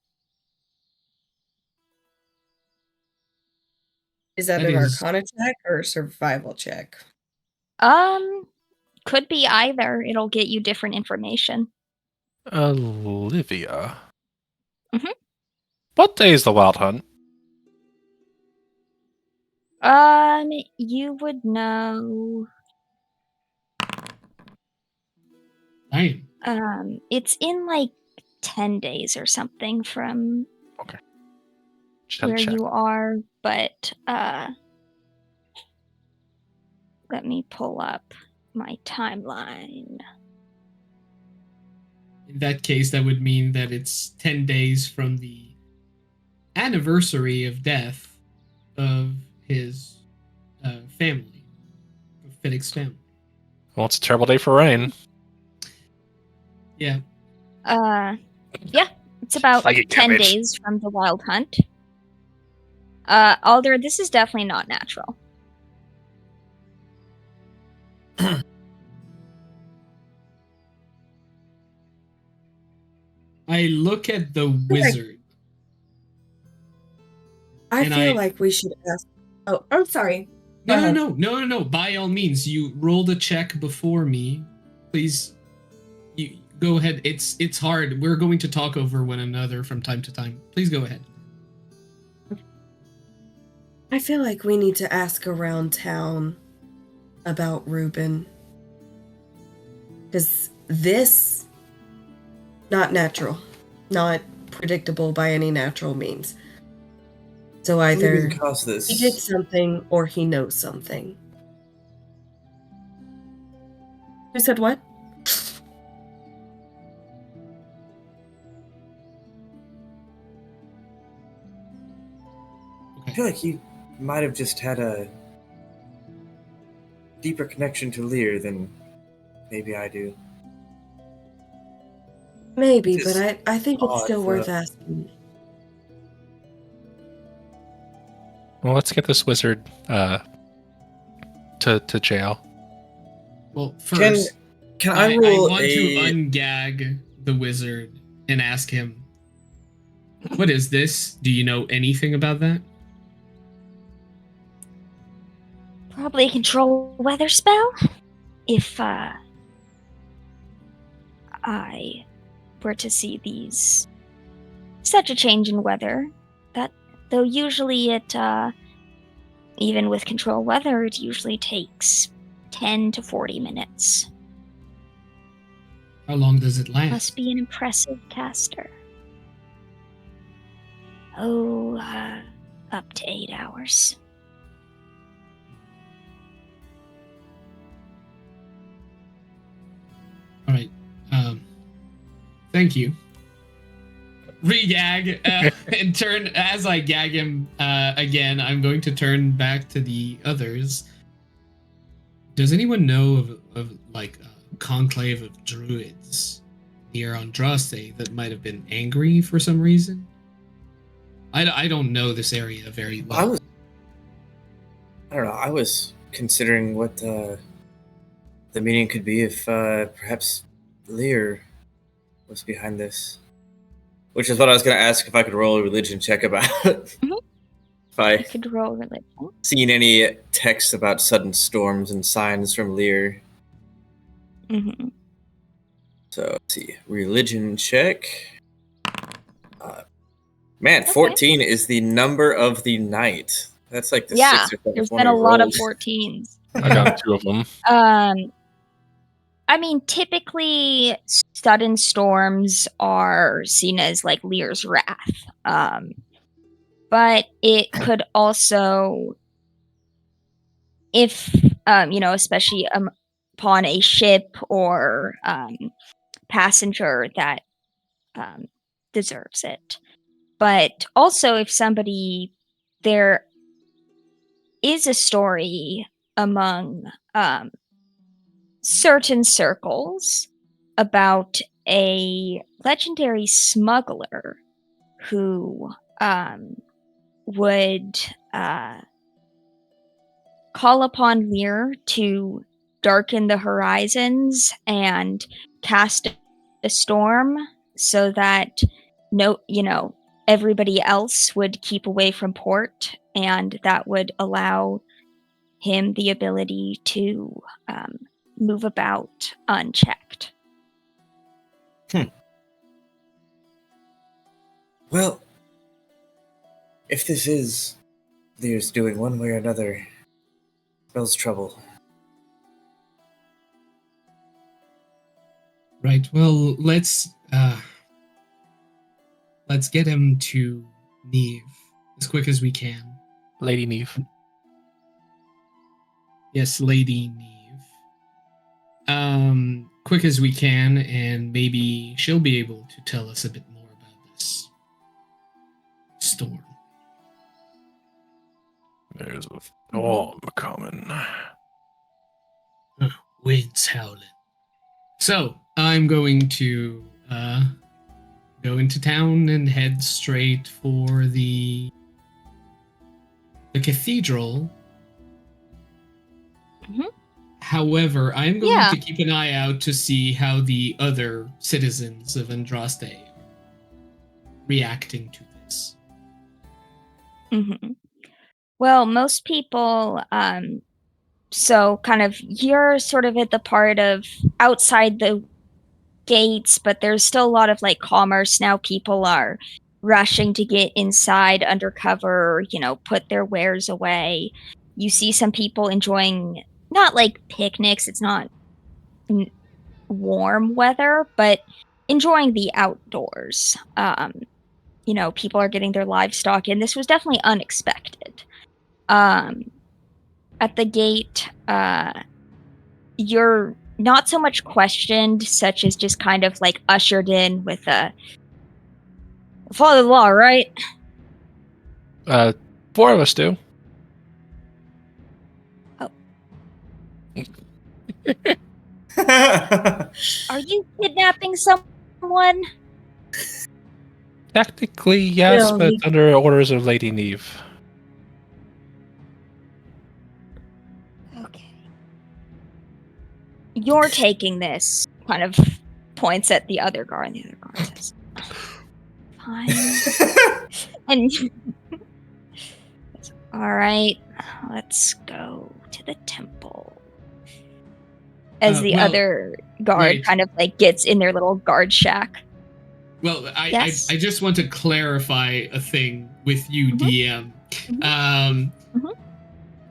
Is that That an is- Arcana check or a survival check? Could be either. It'll get you different information. Olivia. Mhm. What day is the Wild Hunt? You would know. Damn. It's in like 10 days or something from Just had to where check. you are, but let me pull up my timeline. In that case, that would mean that it's 10 days from the anniversary of death of his family, of Fiddick's family. Well, it's a terrible day for rain. Yeah. Yeah, it's about Psychic 10 damage. days from the Wild Hunt. Alder, this is definitely not natural. I look at the wizard. I And feel I- like we should ask. Oh, I'm sorry. Go ahead. No. By all means, you rolled a check before me. Please, you go ahead. It's hard. We're going to talk over one another from time to time. Please go ahead. I feel like we need to ask around town about Reuben. Because this, not natural, not predictable by any natural means. So either Reuben caused this. he did something or he knows something. Who said what? I feel like he might have just had a deeper connection to Lear than maybe I do. Maybe, It's but I think it's odd, still worth though. asking. Well, let's get this wizard to jail. Well, first, Can I I roll want a? to ungag the wizard and ask him, what is this? Do you know anything about that? Probably a control weather spell. If I were to see such a change in weather, that though usually it even with control weather, it usually takes 10 to 40 minutes. How long does it last? Must be an impressive caster. Oh, up to 8 hours. All right. Thank you. Re-gag and turn as I gag him again. I'm going to turn back to the others. Does anyone know of like a conclave of druids here on Droste that might have been angry for some reason? I don't know this area very well. I don't know. I was considering what the meaning could be if perhaps Lear was behind this. Which is what I was going to ask if I could roll a religion check about. Mhm. If I You could roll religion. seen any texts about sudden storms and signs from Lear. Mm-hmm. So let's see. Religion check. Man, Okay. 14 is the number of the night. That's like the Yeah, 6th or 7th there's one been a we lot of rolled. 14s. I got 2 of them. I mean, typically, sudden storms are seen as like Lear's wrath. But it could also, if, especially upon a ship or passenger that deserves it. But also, if there is a story among certain circles about a legendary smuggler who would call upon Lear to darken the horizons and cast a storm so that everybody else would keep away from port and that would allow him the ability to move about unchecked. Well, if this is Lear's doing one way or another, spells trouble. Right. Well, let's get him to Neve as quick as we can. Lady Neve. Yes, Lady Neve. Quick as we can, and maybe she'll be able to tell us a bit more about this storm. There's a storm coming. Winds howling. So I'm going to go into town and head straight for the cathedral. Mhm. However, I'm going Yeah. to keep an eye out to see how the other citizens of Andraste are reacting to this. Mm-hmm. Well, most people, so kind of you're sort of at the part of outside the gates, but there's still a lot of like commerce now. People are rushing to get inside undercover, put their wares away. You see some people enjoying not like picnics, it's not warm weather, but enjoying the outdoors. People are getting their livestock in. This was definitely unexpected. At the gate, you're not so much questioned, such as just kind of like ushered in with a follow the law, right? 4 of us do. Are you kidnapping someone? Technically, yes, but it's under orders of Lady Neve. Okay. You're taking this, kind of points at the other guard, and the other guard says, fine. And all right, let's go to the temple. As the other guard wait. kind of like gets in their little guard shack. Well, Yes? I just want to clarify a thing with you, DM.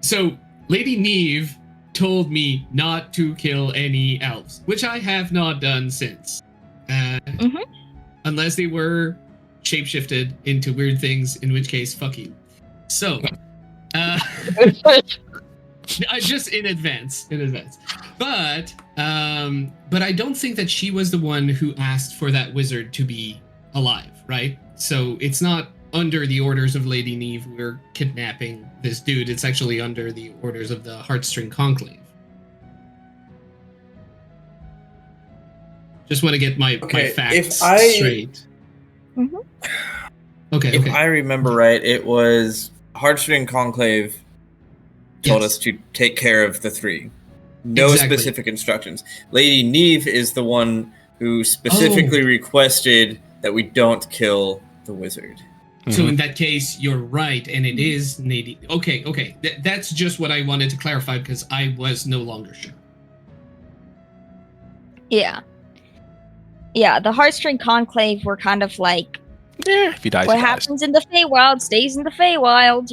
So Lady Neve told me not to kill any elves, which I have not done since. Unless they were shapeshifted into weird things, in which case, fuck you. So, just in advance. But I don't think that she was the one who asked for that wizard to be alive, right? So it's not under the orders of Lady Neve we're kidnapping this dude. It's actually under the orders of the Heartstring Conclave. Just want to get my facts straight. Okay. If I remember right, it was Heartstring Conclave told us to take care of the 3. No specific instructions. Lady Neve is the one who specifically requested that we don't kill the wizard. So in that case, you're right, and it is Lady. Okay. That's just what I wanted to clarify because I was no longer sure. Yeah. The Heartstring Conclave were kind of like, if he dies, what he happens in the Feywild stays in the Feywild,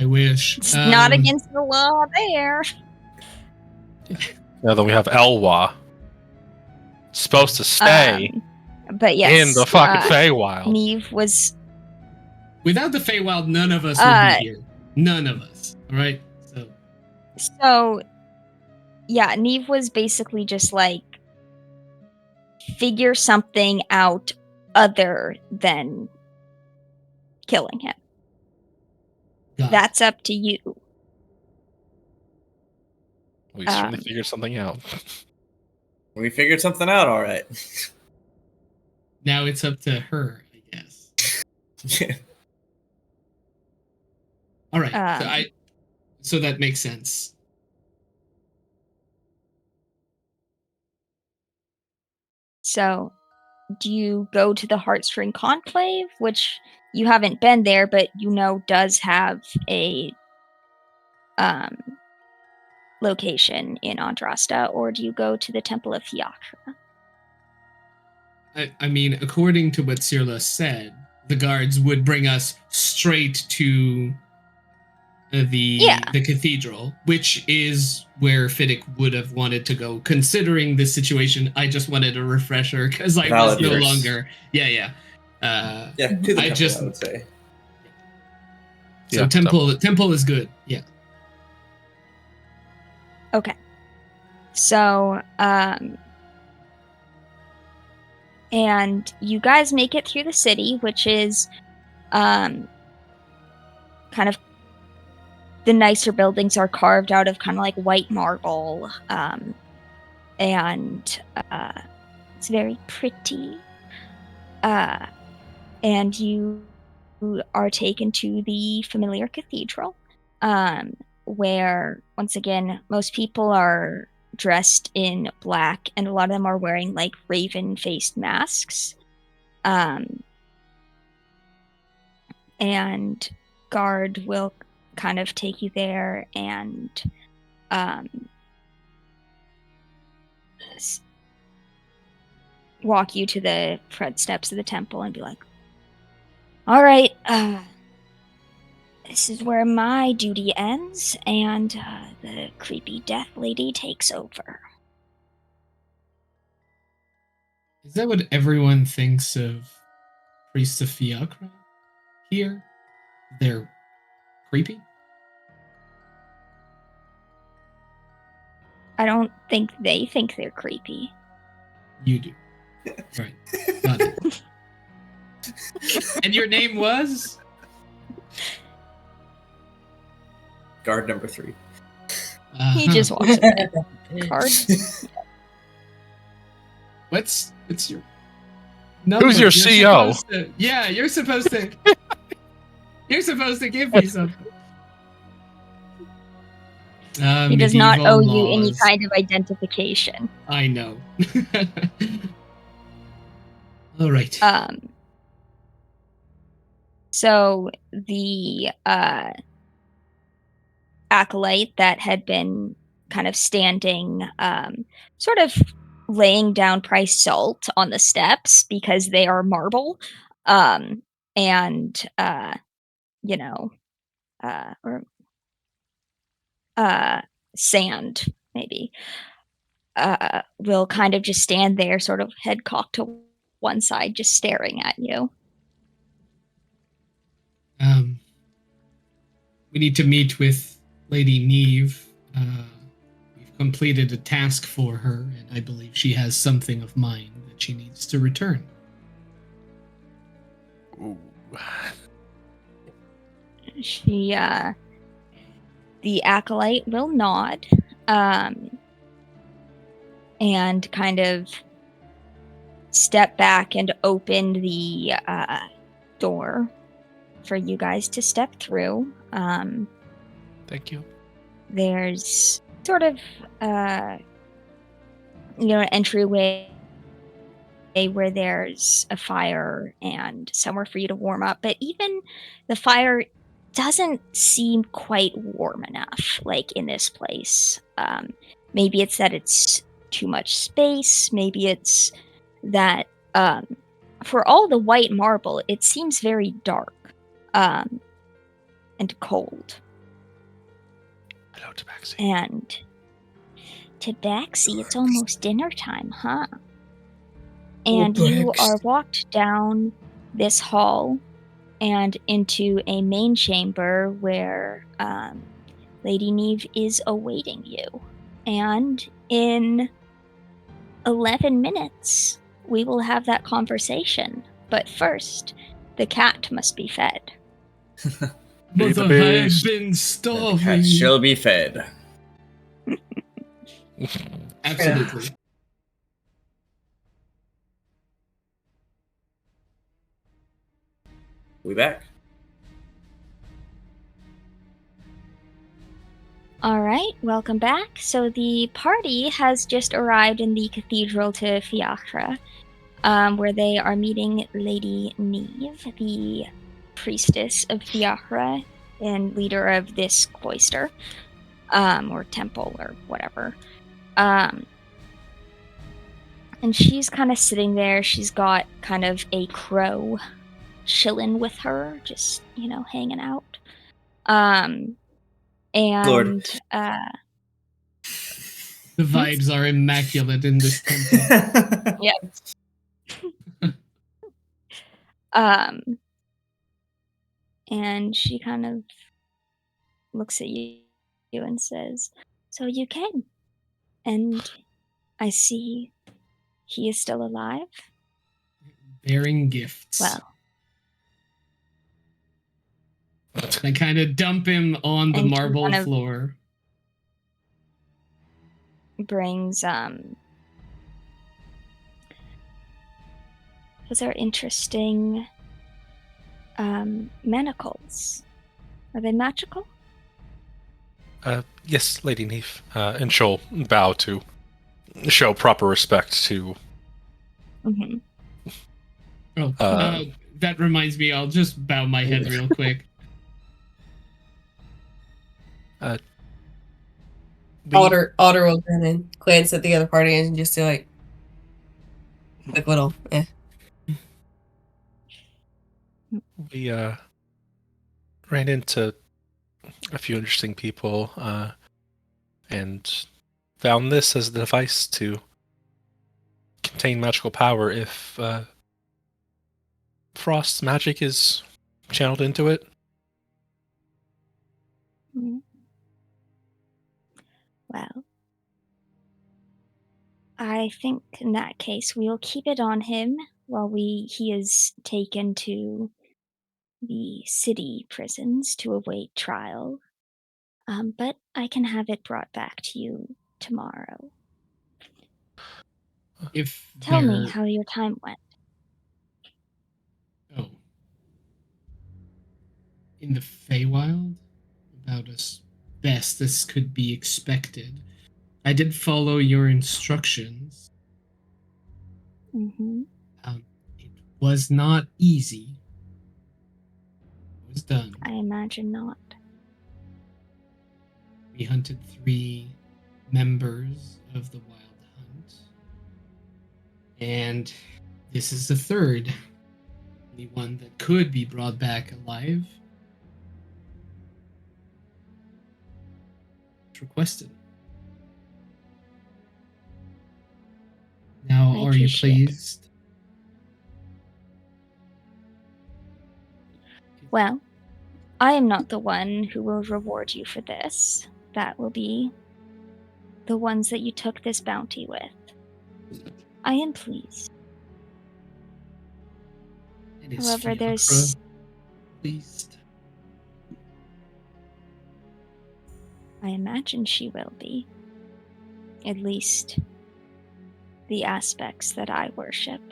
I wish. It's not against the law there. Now then we have Elwa. Supposed to stay but yes, in the fucking Feywild. Neve was... Without the Feywild, none of us would be here. None of us. All right? So, yeah, Neve was basically just like, figure something out other than killing him. That's up to you. We certainly figured something out. We figured something out, all right. Now it's up to her, I guess. Yeah. All right. So that makes sense. So, do you go to the Heartstring Conclave, which you haven't been there, but you know does have a location in Andrasta, or do you go to the Temple of Fiachra? I mean, according to what Cirla said, the guards would bring us straight to the cathedral, which is where Fiddick would have wanted to go. Considering the situation, I just wanted a refresher because I was no longer. Yeah. To the I temple, I would say. So Yeah, temple is good. Yeah. Okay. So, and you guys make it through the city, which is, kind of, the nicer buildings are carved out of kind of like white marble, and it's very pretty. And you are taken to the familiar cathedral, where, once again, most people are dressed in black, and a lot of them are wearing like raven-faced masks. And guard will kind of take you there and walk you to the front steps of the temple and be like, all right, this is where my duty ends, and the creepy death lady takes over. Is that what everyone thinks of priests of Fiachra here? They're creepy? I don't think they think they're creepy. You do. Right. Got it. And your name was? Guard number 3. He just walks away. Guard. What's your number? Who's your CO? You're supposed to. You're supposed to give me something. He does not owe you any kind of identification. I know. All right. So the acolyte that had been kind of standing, sort of laying down price salt on the steps because they are marble, and sand maybe, will kind of just stand there, sort of head cocked to one side, just staring at you. We need to meet with Lady Neve. We've completed a task for her, and I believe she has something of mine that she needs to return. Ooh. She, the acolyte will nod, and kind of step back and open the door for you guys to step through. Thank you. There's sort of, an entryway where there's a fire and somewhere for you to warm up, but even the fire doesn't seem quite warm enough, like, in this place. Maybe it's that it's too much space, maybe it's that, for all the white marble, it seems very dark, and cold. Hello, Tabaxi. And Tabaxi, it's almost dinner time, huh? And you are walked down this hall and into a main chamber where Lady Neve is awaiting you. And in 11 minutes, we will have that conversation. But first, the cat must be fed. Be the But I have beast. been The starving. cat shall be fed. Absolutely. We back. All right, welcome back. So the party has just arrived in the cathedral to Fiachra. where they are meeting Lady Neve, the priestess of Theahra and leader of this cloister, or temple, or whatever. And she's kind of sitting there. She's got kind of a crow chilling with her, just, hanging out. And Lord. The vibes are immaculate in this temple. And she kind of looks at you and says, "So you came, and I see he is still alive? Bearing gifts. Well." I kind of dump him on the And she marble kind of floor. brings, those are interesting, manacles. Are they magical? Yes, Lady Neve. And she'll bow to show proper respect to. Mm-hmm. That reminds me, I'll just bow my head real quick. Otter will turn and glance at the other party and just do like little, We ran into a few interesting people and found this as the device to contain magical power if Frost's magic is channeled into it. Mm-hmm. Well, I think in that case we'll keep it on him while he is taken to the city prisons to await trial. But I can have it brought back to you tomorrow. Tell me how your time went. Oh. In the Feywild? About as best as could be expected. I did follow your instructions. Mm-hmm. It was not easy. It was done. I imagine not. We hunted 3 members of the Wild Hunt. And this is the 3rd. The one that could be brought back alive. Requested. Now, are you pleased? Well, I am not the one who will reward you for this. That will be the ones that you took this bounty with. I am pleased. However, there's... pleased. I imagine she will be. At least the aspects that I worship.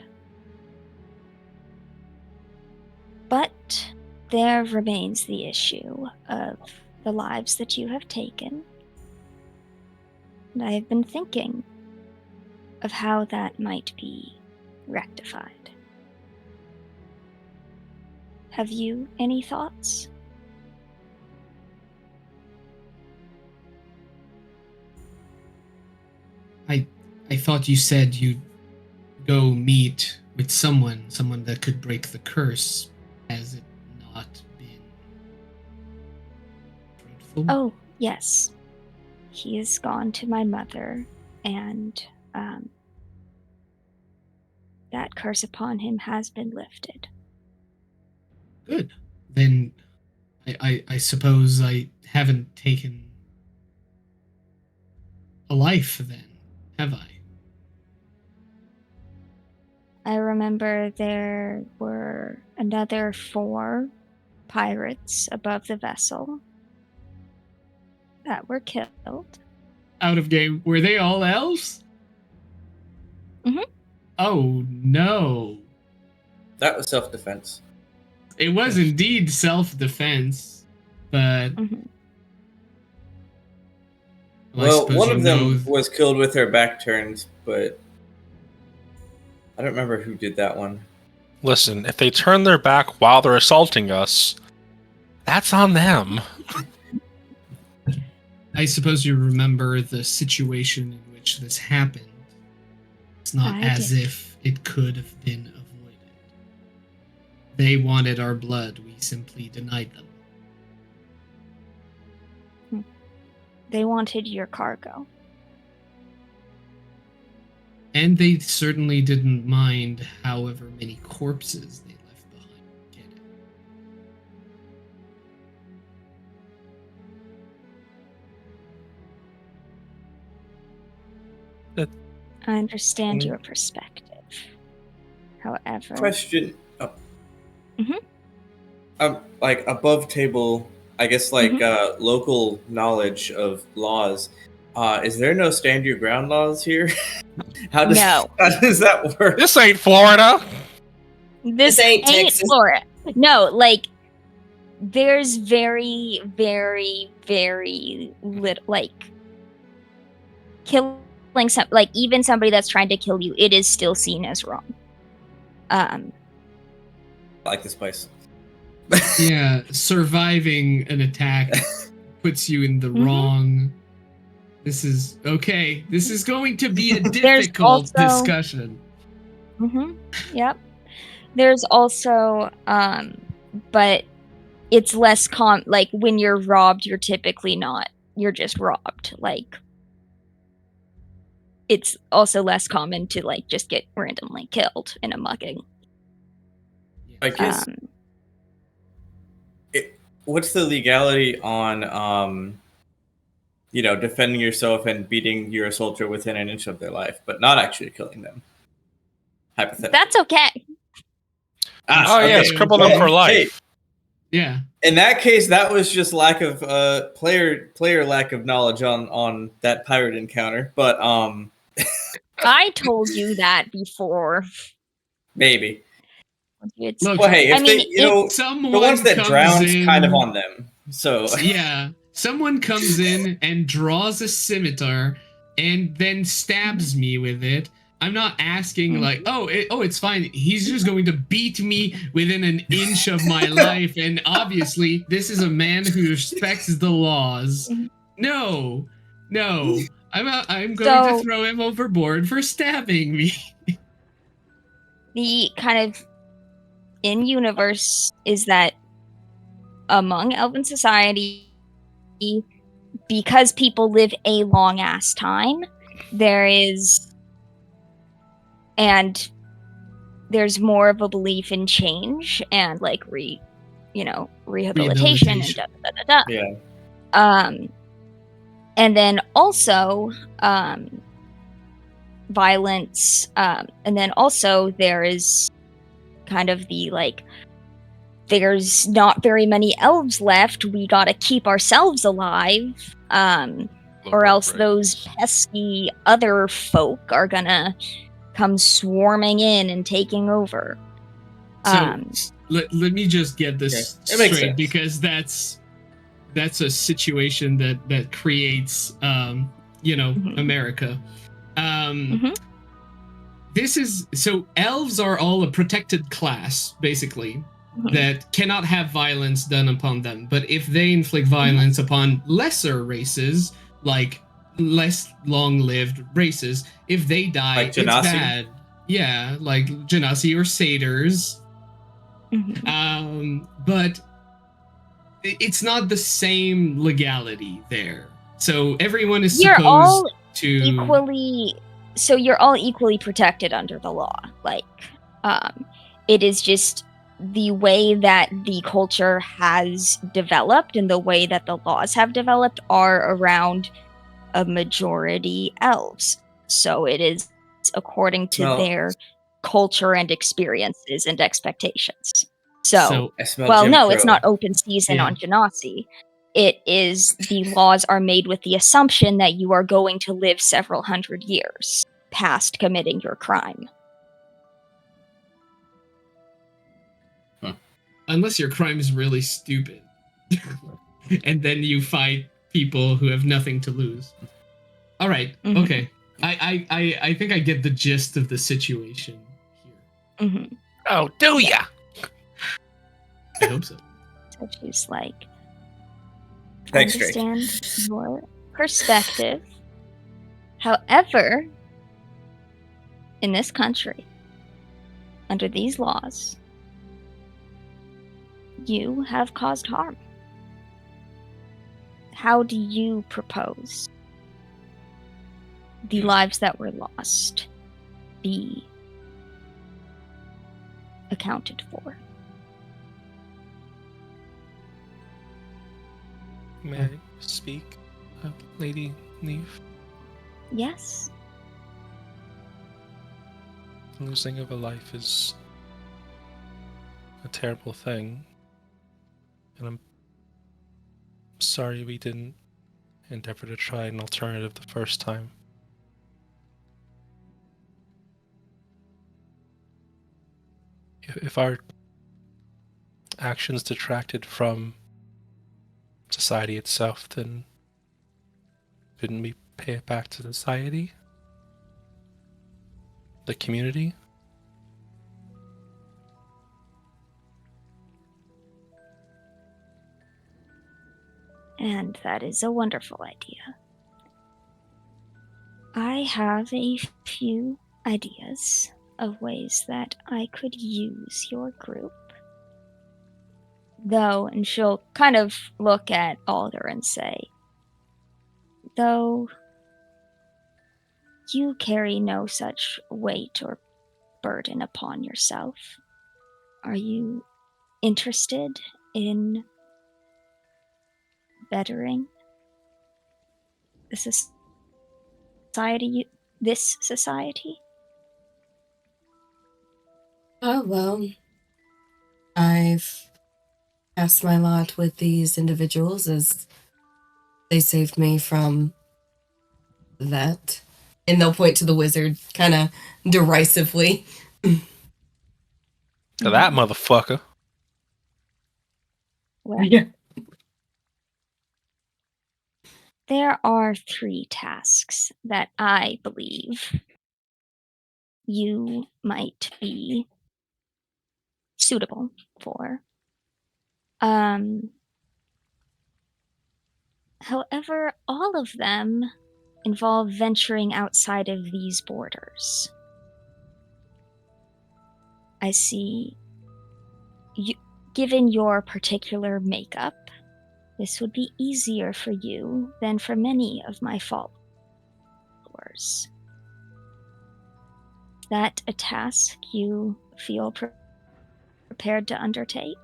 But there remains the issue of the lives that you have taken. And I have been thinking of how that might be rectified. Have you any thoughts? I thought you said you'd go meet with someone that could break the curse. Has it not been dreadful? Oh, yes. He has gone to my mother, and that curse upon him has been lifted. Good. Then I suppose I haven't taken a life then, have I? I remember there were another 4 pirates above the vessel that were killed. Out of game. Were they all elves? Mm-hmm. Oh, no. That was self-defense. It was indeed self-defense, but... Mm-hmm. Well, one of them was killed with her back turned, but I don't remember who did that one. Listen, if they turn their back while they're assaulting us, that's on them. I suppose you remember the situation in which this happened. It's not I as did. if it could have been avoided. They wanted our blood. We simply denied them. They wanted your cargo. And they certainly didn't mind however many corpses they left behind to get it. I understand Mm. your perspective. However, Question. Oh. Mhm. Like above table, I guess like local knowledge of laws. Is there no stand your ground laws here? How does No. how does that work? This ain't Florida. this ain't ain't Texas. Florida. No, like there's very, very, very little like killing some like even somebody that's trying to kill you, it is still seen as wrong. I like this place. Yeah, surviving an attack puts you in the Mhm. wrong. This is okay. This is going to be a There's difficult also- discussion. Yep. There's also but it's less like when you're robbed, you're typically not. You're just robbed. Like it's also less common to like just get randomly killed in a mugging. I guess Um, what's the legality on defending yourself and beating your assaulter within an inch of their life, but not actually killing them? Hypothetically. that's okay. Oh yeah, it's okay. crippled them for life. Yeah. In that case, that was just lack of player lack of knowledge on that pirate encounter. But I told you that before. maybe. It's, Look, Well, hey, if I mean, the someone ones that comes drown's in, kind of on them. So Yeah, someone comes in and draws a scimitar and then stabs me with it. I'm not asking like, it's fine. He's just going to beat me within an inch of my life, and obviously, this is a man who respects the laws. No, I'm going to throw him overboard for stabbing me. the kind of in-universe is that among Elven society, because people live a long-ass time, there's more of a belief in change and like rehabilitation and da-da-da-da-da. yeah. And then also violence, and then also there is kind of the like there's not very many elves left, we gotta keep ourselves alive, or else those pesky other folk are gonna come swarming in and taking over. So let me just get this It makes straight, sense. because that's a situation that creates America. This is so elves are all a protected class, basically, that cannot have violence done upon them. But if they inflict violence upon lesser races, like less long-lived races, if they die, Like it's Genasi? bad. Yeah, like Genasi or satyrs. But it's not the same legality there. So everyone is You're all to equally, so you're all equally protected under the law. Like, it is just the way that the culture has developed and the way that the laws have developed are around a majority elves. So it is according to their culture and experiences and expectations. So well, no, it's not open season on Genasi. It is the laws are made with the assumption that you are going to live several hundred years past committing your crime. Unless your crime is really stupid. And then you fight people who have nothing to lose. All right, okay. I think I get the gist of the situation. Mm-hmm. Oh, do ya? I hope so. So she's like, Thanks, Drake. understand your perspective. However, in this country, under these laws, you have caused harm. How do you propose the lives that were lost be accounted for? May I speak, Lady Neve? Yes. Losing of a life is a terrible thing. And I'm sorry we didn't endeavor to try an alternative the first time. If our actions detracted from society itself, then didn't we pay it back to society? The community? And that is a wonderful idea. I have a few ideas of ways that I could use your group. Though, and she'll kind of look at Alder and say, though you carry no such weight or burden upon yourself, are you interested in bettering the society, this society? Oh, well, I've cast my lot with these individuals as they saved me from that. And they'll point to the wizard kind of derisively. To that motherfucker. Well, Yeah. there are 3 tasks that I believe you might be suitable for. However, all of them involve venturing outside of these borders. I see, given your particular makeup, this would be easier for you than for many of my followers. Is that a task you feel prepared to undertake?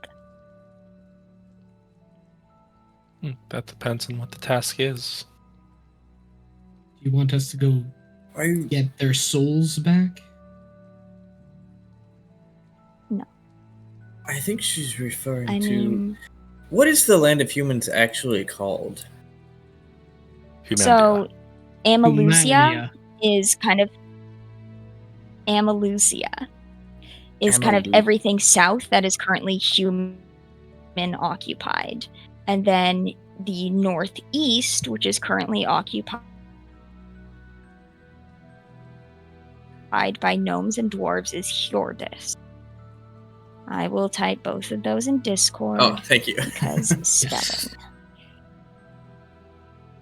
That depends on what the task is. Do you want us to go get their souls back? No. I think she's referring I to... mean... What is the land of humans actually called? So, Amalusia Humalia. is kind of... Amalusia is kind of everything south that is currently human occupied. And then the northeast, which is currently occupied by gnomes and dwarves, is Hjordis. I will type both of those in Discord. Oh, thank you. Because spelling.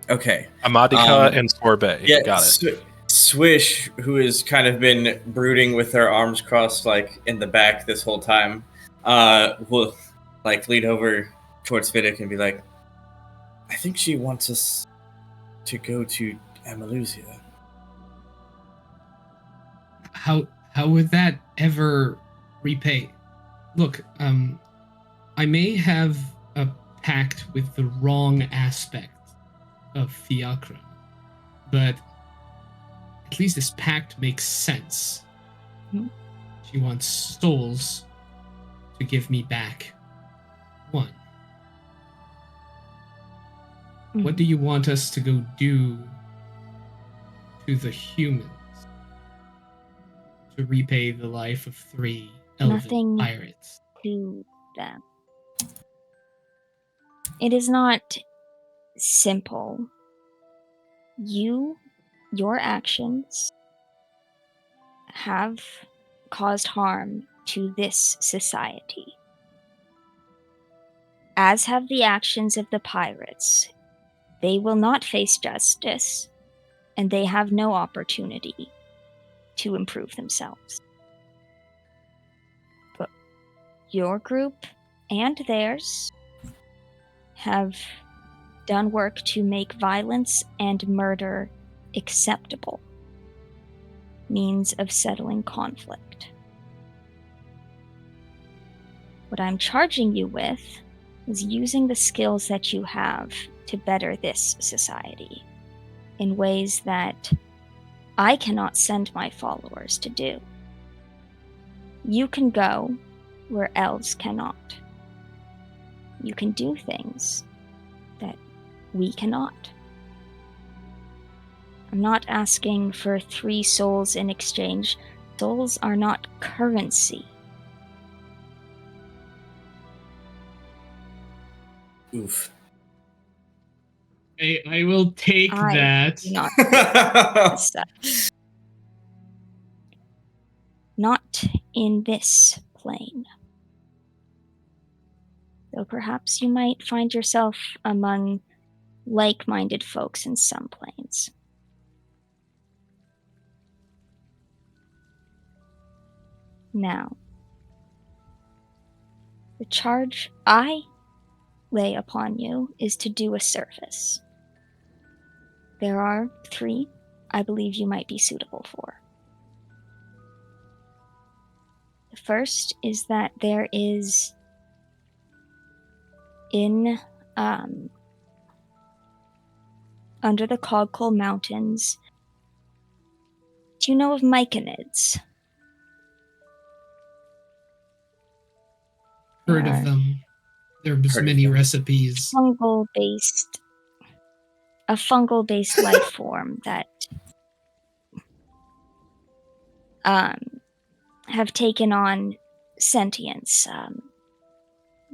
Okay. Amadika and Sorbet. Yeah, Got it. Swish, who has kind of been brooding with their arms crossed, like, in the back this whole time, will, like, lean over towards Vidic and be like, I think she wants us to go to Amalusia. How would that ever repay? Look, I may have a pact with the wrong aspect of Fiacre, but at least this pact makes sense. Mm-hmm. She wants souls to give me back one. Mm-hmm. What do you want us to go do to the humans to repay the life of 3 elven pirates? To them. It is not simple. Your actions have caused harm to this society, as have the actions of the pirates. They will not face justice, and they have no opportunity to improve themselves. But your group and theirs have done work to make violence and murder acceptable means of settling conflict. What I'm charging you with is using the skills that you have to better this society in ways that I cannot send my followers to do. You can go where elves cannot. You can do things that we cannot. I'm not asking for 3 souls in exchange. Souls are not currency. Oof. I will take that. Do not as such. Not in this plane. Though perhaps you might find yourself among like-minded folks in some planes. Now, the charge I lay upon you is to do a service. There are 3 I believe you might be suitable for. The first is that there is under the Cogcoal Mountains. Do you know of myconids? Heard of them. There's many recipes. A fungal-based life form that have taken on sentience.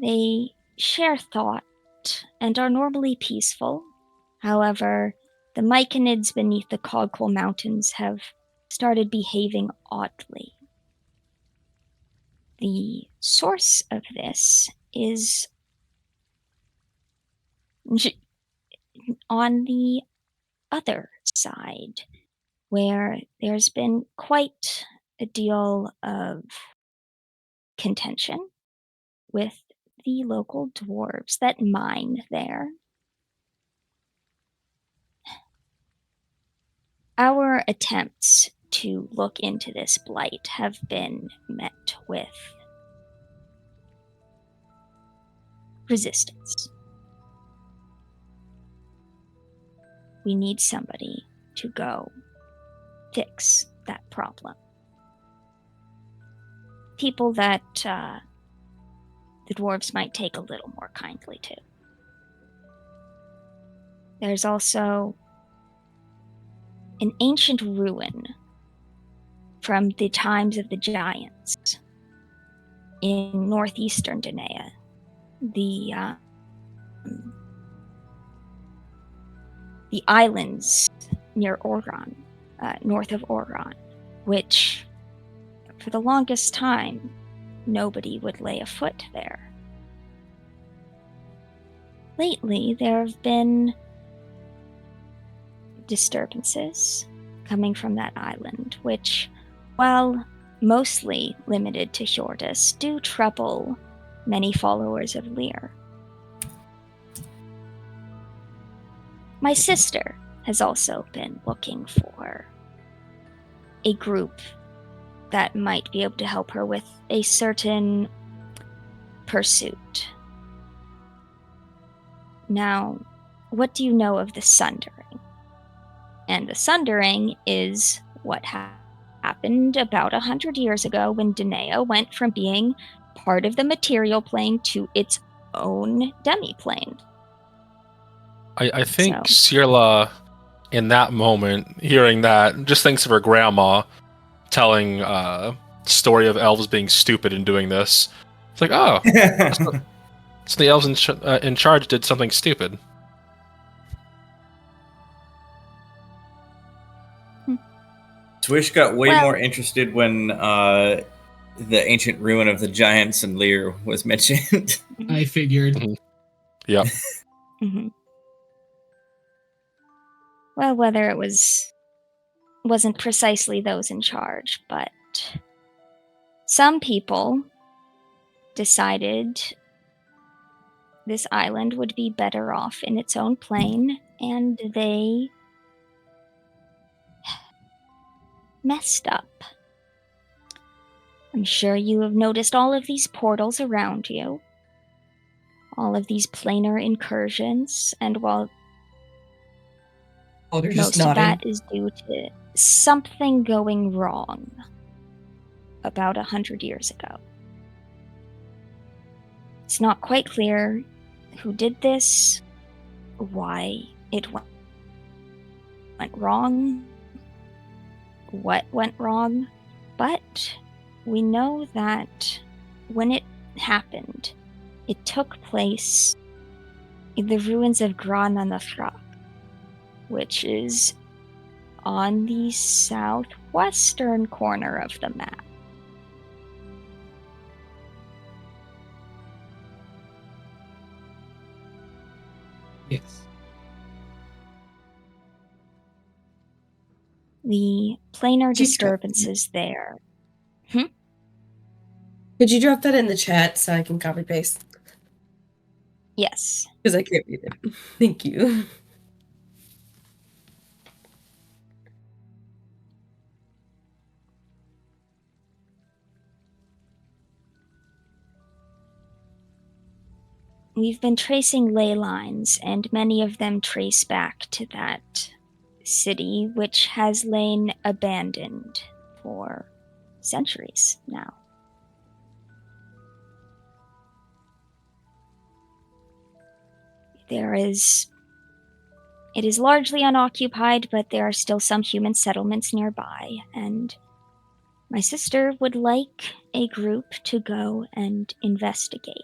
They share thought and are normally peaceful. However, the myconids beneath the Cogcoal Mountains have started behaving oddly. The source of this is on the other side, where there's been quite a deal of contention with the local dwarves that mine there. Our attempts to look into this blight have been met with resistance. We need somebody to go fix that problem. People that the dwarves might take a little more kindly to. There's also an ancient ruin from the times of the giants in northeastern Danae. The islands near Oron, north of Oron, which for the longest time nobody would lay a foot there. Lately, there have been disturbances coming from that island, which, while mostly limited to Hjordis, do trouble many followers of Lear. My sister has also been looking for a group that might be able to help her with a certain pursuit. Now, what do you know of the Sundering? And the Sundering is what happened about 100 years ago when Danae went from being part of the material plane to its own demi-plane. I think Sirla, in that moment, hearing that, just thinks of her grandma telling story of elves being stupid and doing this. It's like, oh, so the elves in charge did something stupid. Swish got way Well- more interested when the ancient ruin of the giants and Lear was mentioned. I figured. Yep. Hmm. Well, whether it wasn't precisely those in charge, but some people decided this island would be better off in its own plane, and they messed up. I'm sure you have noticed all of these portals around you, all of these planar incursions, and while Oh, they're just most of nodding. that is due to something going wrong about 100 years ago. It's not quite clear who did this, why it went wrong, what went wrong, but we know that when it happened, it took place in the ruins of Grananathra, which is on the southwestern corner of the map. Yes. The planar Did you disturbances there. Could you drop that in the chat so I can copy paste? Yes. Because I can't read it. Thank you. We've been tracing ley lines, and many of them trace back to that city, which has lain abandoned for centuries now. It is largely unoccupied, but there are still some human settlements nearby, and my sister would like a group to go and investigate.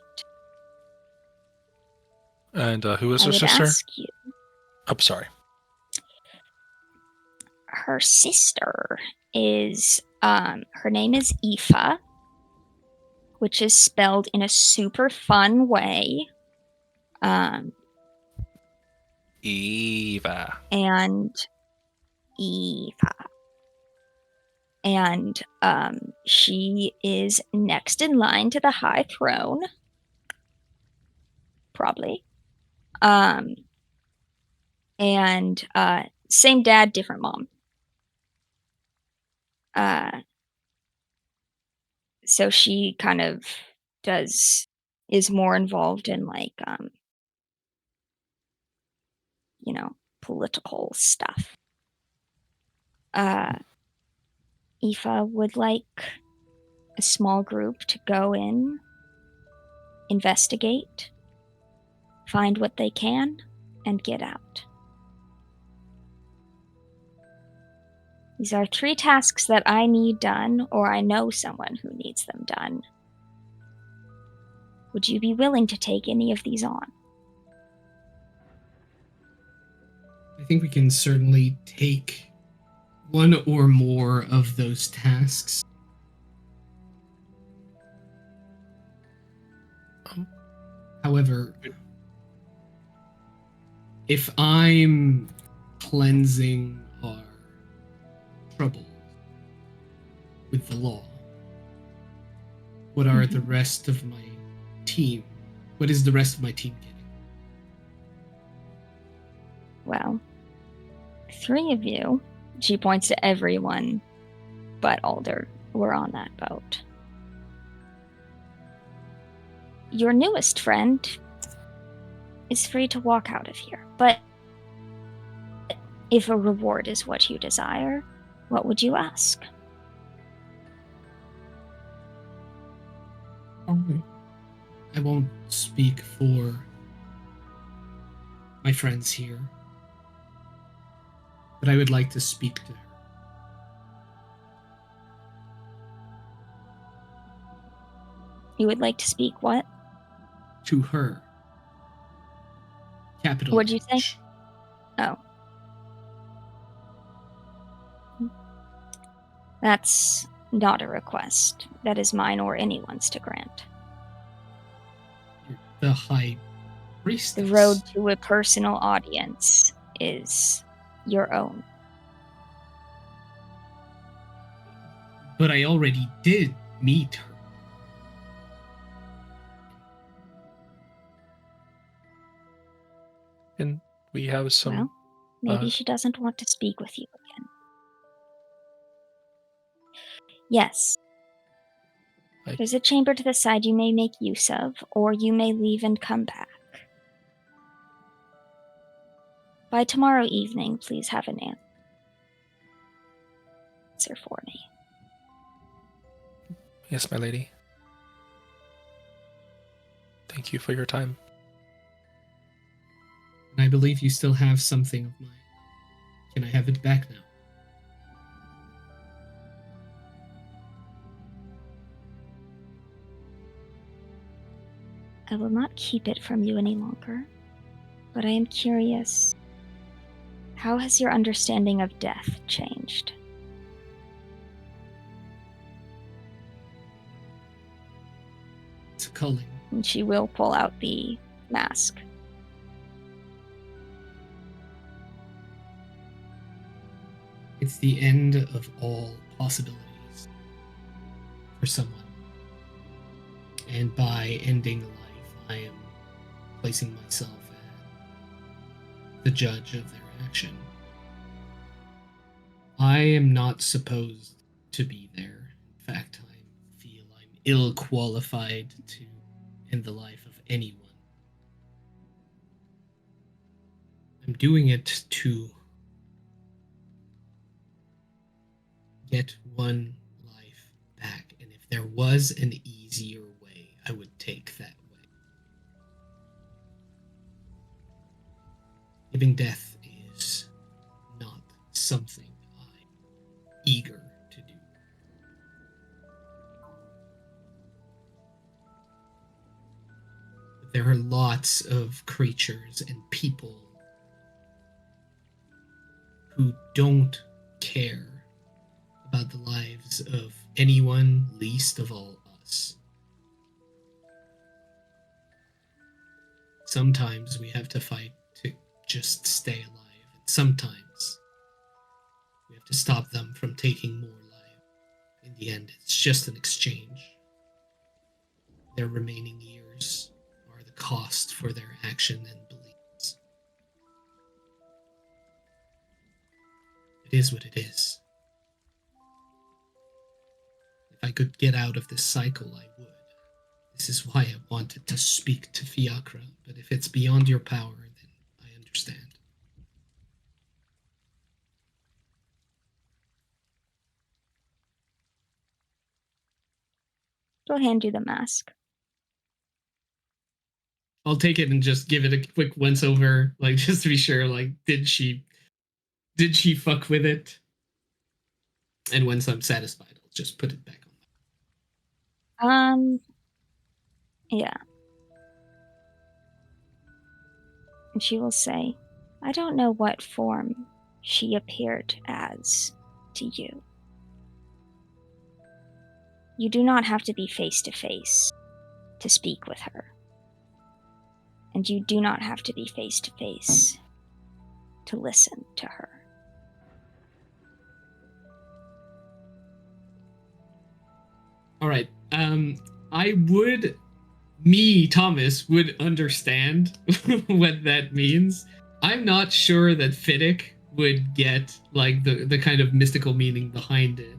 And who is I her would sister? ask you. I'm sorry. Her sister is, her name is Aoife, which is spelled in a super fun way. Eva. And Eva. And she is next in line to the high throne. Probably. And same dad, different mom. So she kind of is more involved in like political stuff. Aoife would like a small group to go in, investigate, find what they can, and get out. These are 3 tasks that I need done, or I know someone who needs them done. Would you be willing to take any of these on? I think we can certainly take one or more of those tasks. However, if I'm cleansing our trouble with the law, what are the rest of my team? What is the rest of my team getting? Well, 3 of you, she points to everyone but Alder, were on that boat. Your newest friend is free to walk out of here, but if a reward is what you desire, what would you ask? I won't speak for my friends here, but I would like to speak to her. You would like to speak what? To her. Capital What'd you say? H. Oh. That's not a request. That is mine or anyone's to grant. You're the High Priestess. The road to a personal audience is your own. But I already did meet her. And we have some. Well, maybe she doesn't want to speak with you again. Yes. There's a chamber to the side you may make use of, or you may leave and come back. By tomorrow evening, please have an answer for me. Yes, my lady. Thank you for your time. And I believe you still have something of mine. Can I have it back now? I will not keep it from you any longer, but I am curious. How has your understanding of death changed? It's a culling. And she will pull out the mask. It's the end of all possibilities for someone. And by ending a life, I am placing myself as the judge of their action. I am not supposed to be there. In fact, I feel I'm ill qualified to end the life of anyone. I'm doing it to get one life back, and if there was an easier way, I would take that way. Giving death is not something I'm eager to do. But there are lots of creatures and people who don't care about the lives of anyone, least of all us. Sometimes we have to fight to just stay alive, and sometimes we have to stop them from taking more life. In the end, it's just an exchange. Their remaining years are the cost for their action and beliefs. It is what it is. If I could get out of this cycle, I would. This is why I wanted to speak to Fiacra, but if it's beyond your power, then I understand. She'll hand you the mask. I'll take it and just give it a quick once over, like just to be sure, like did she fuck with it? And once I'm satisfied, I'll just put it back on. Yeah. And she will say, I don't know what form she appeared as to you. You do not have to be face to face to speak with her. And you do not have to be face to face to listen to her. All right. Thomas, would understand what that means. I'm not sure that Fiddick would get like the kind of mystical meaning behind it.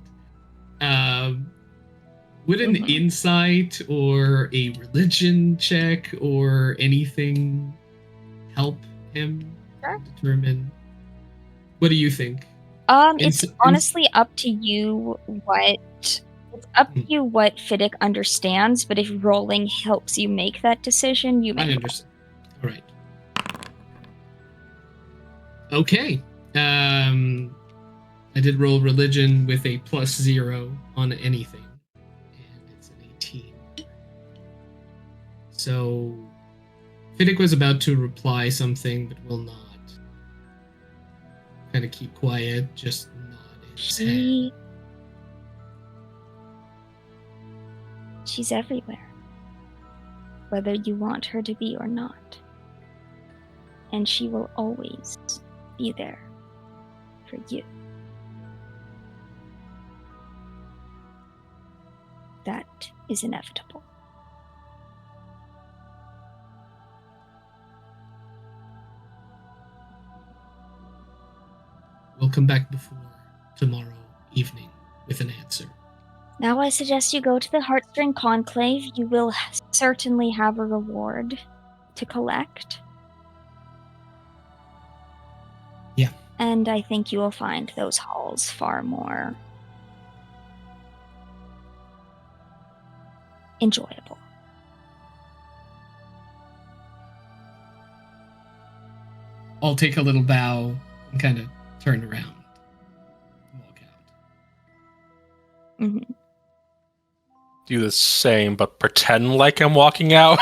Would an insight or a religion check or anything help him determine? What do you think? It's honestly up to you what Fiddick understands, but if rolling helps you make that decision, you may. I understand. All right. Okay. I did roll religion with a +0 on anything, and it's an 18. So Fiddick was about to reply something, but will not. Kind of keep quiet, just nod his head. She's everywhere, whether you want her to be or not. And she will always be there for you. That is inevitable. We'll come back before tomorrow evening with an answer. Now I suggest you go to the Heartstring Conclave. You will certainly have a reward to collect. Yeah. And I think you will find those halls far more enjoyable. I'll take a little bow and kind of turn around and walk out. Mm-hmm. Do the same, but pretend like I'm walking out,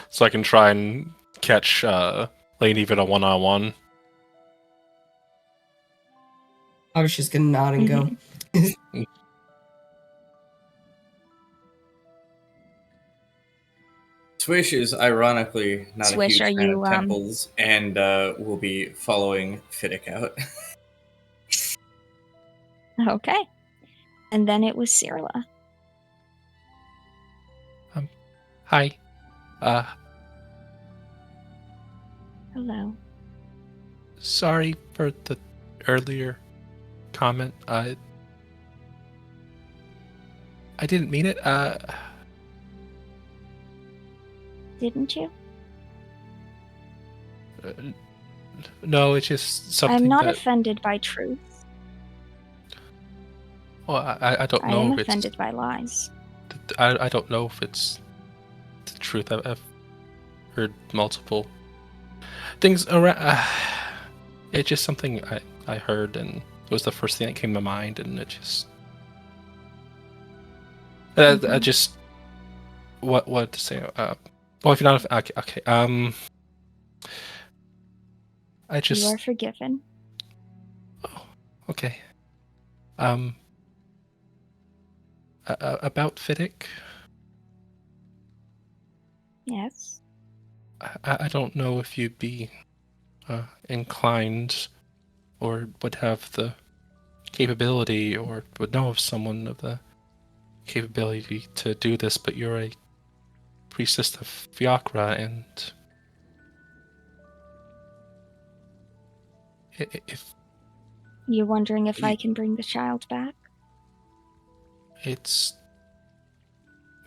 so I can try and catch Lane even a one-on-one. I was just gonna nod and go. Swish is ironically not Swish, a are huge fan you, of temples, and will be following Fiddick out. Okay. And then it was Cyrilla. Hi. Hello. Sorry for the earlier comment. I didn't mean it. Didn't you? No, it's just something I'm not that... offended by truth. Well, I don't I know am if offended by lies. I don't know if it's the truth. I've heard multiple things around. It's just something I heard, and it was the first thing that came to mind, and it just... I just... What to say? Well, if you're not... Okay. I just... You are forgiven. Oh, okay. About Fiddick? Yes. I don't know if you'd be inclined or would have the capability or would know of someone of the capability to do this, but you're a priestess of Fiacra, and if You're wondering if I can bring the child back? it's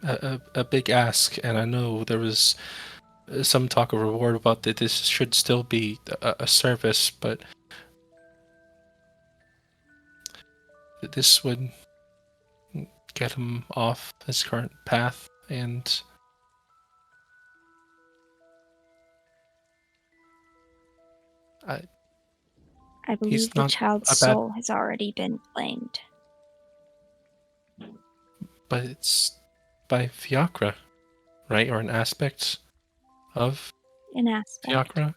a big ask, and I know there was some talk of reward about that this should still be a service, but this would get him off his current path, and I believe the child's soul has already been claimed. But it's by Fiacra, right? Or an aspect of Fiacra?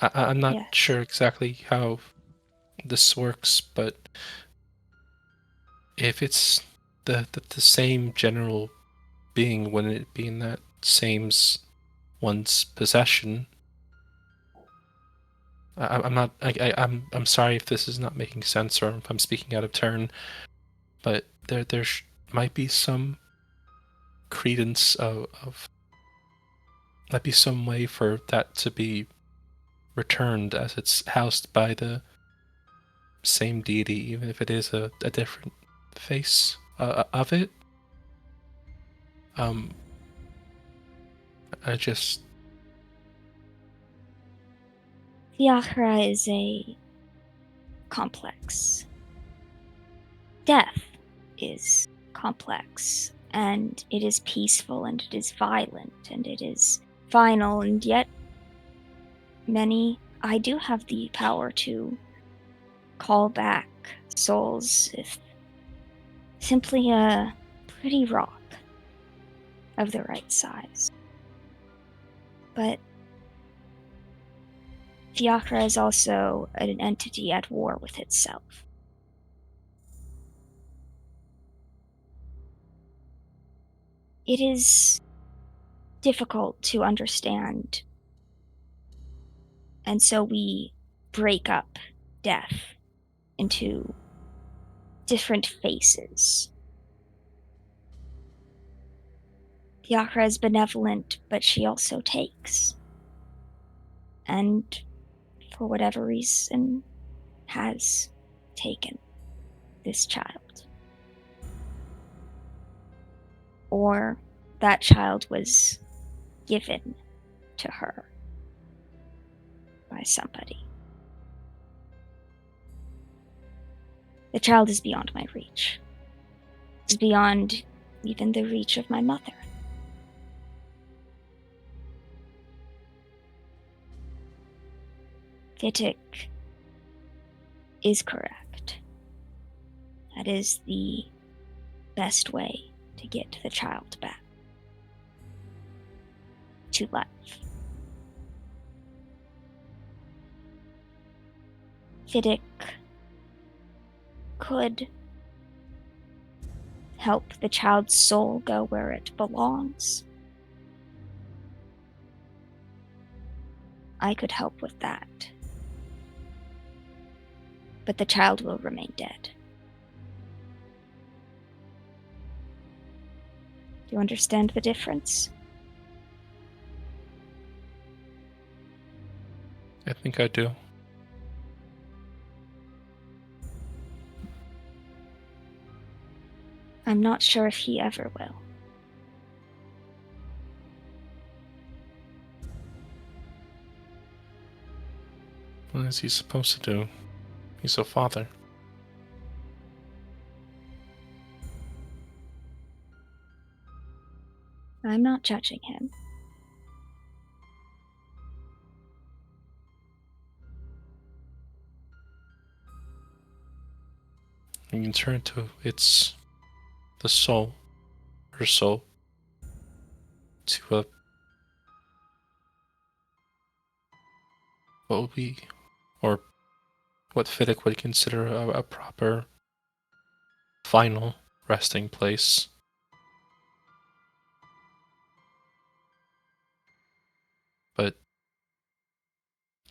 I'm not sure exactly how this works, but if it's the same general being, wouldn't it be in that same one's possession? I'm sorry if this is not making sense or if I'm speaking out of turn, but there might be some credence of might be some way for that to be returned, as it's housed by the same deity, even if it is a different face of it. I just... Fiacra is a complex. Death is complex, and it is peaceful, and it is violent, and it is final, and yet I do have the power to call back souls with simply a pretty rock of the right size. But Fiacra is also an entity at war with itself. It is difficult to understand, and so we break up death into different faces. Diakra is benevolent, but she also takes. And for whatever reason, has taken this child. Or that child was given to her by somebody. The child is beyond my reach. It's beyond even the reach of my mother. Fitik is correct. That is the best way to get the child back to life. Fitik could help the child's soul go where it belongs. I could help with that. But the child will remain dead. Do you understand the difference? I think I do. I'm not sure if he ever will. What is he supposed to do? He's a father. I'm not judging him. You can turn to the soul, her soul, to a what would be, or what Fidik would consider a proper, final resting place. But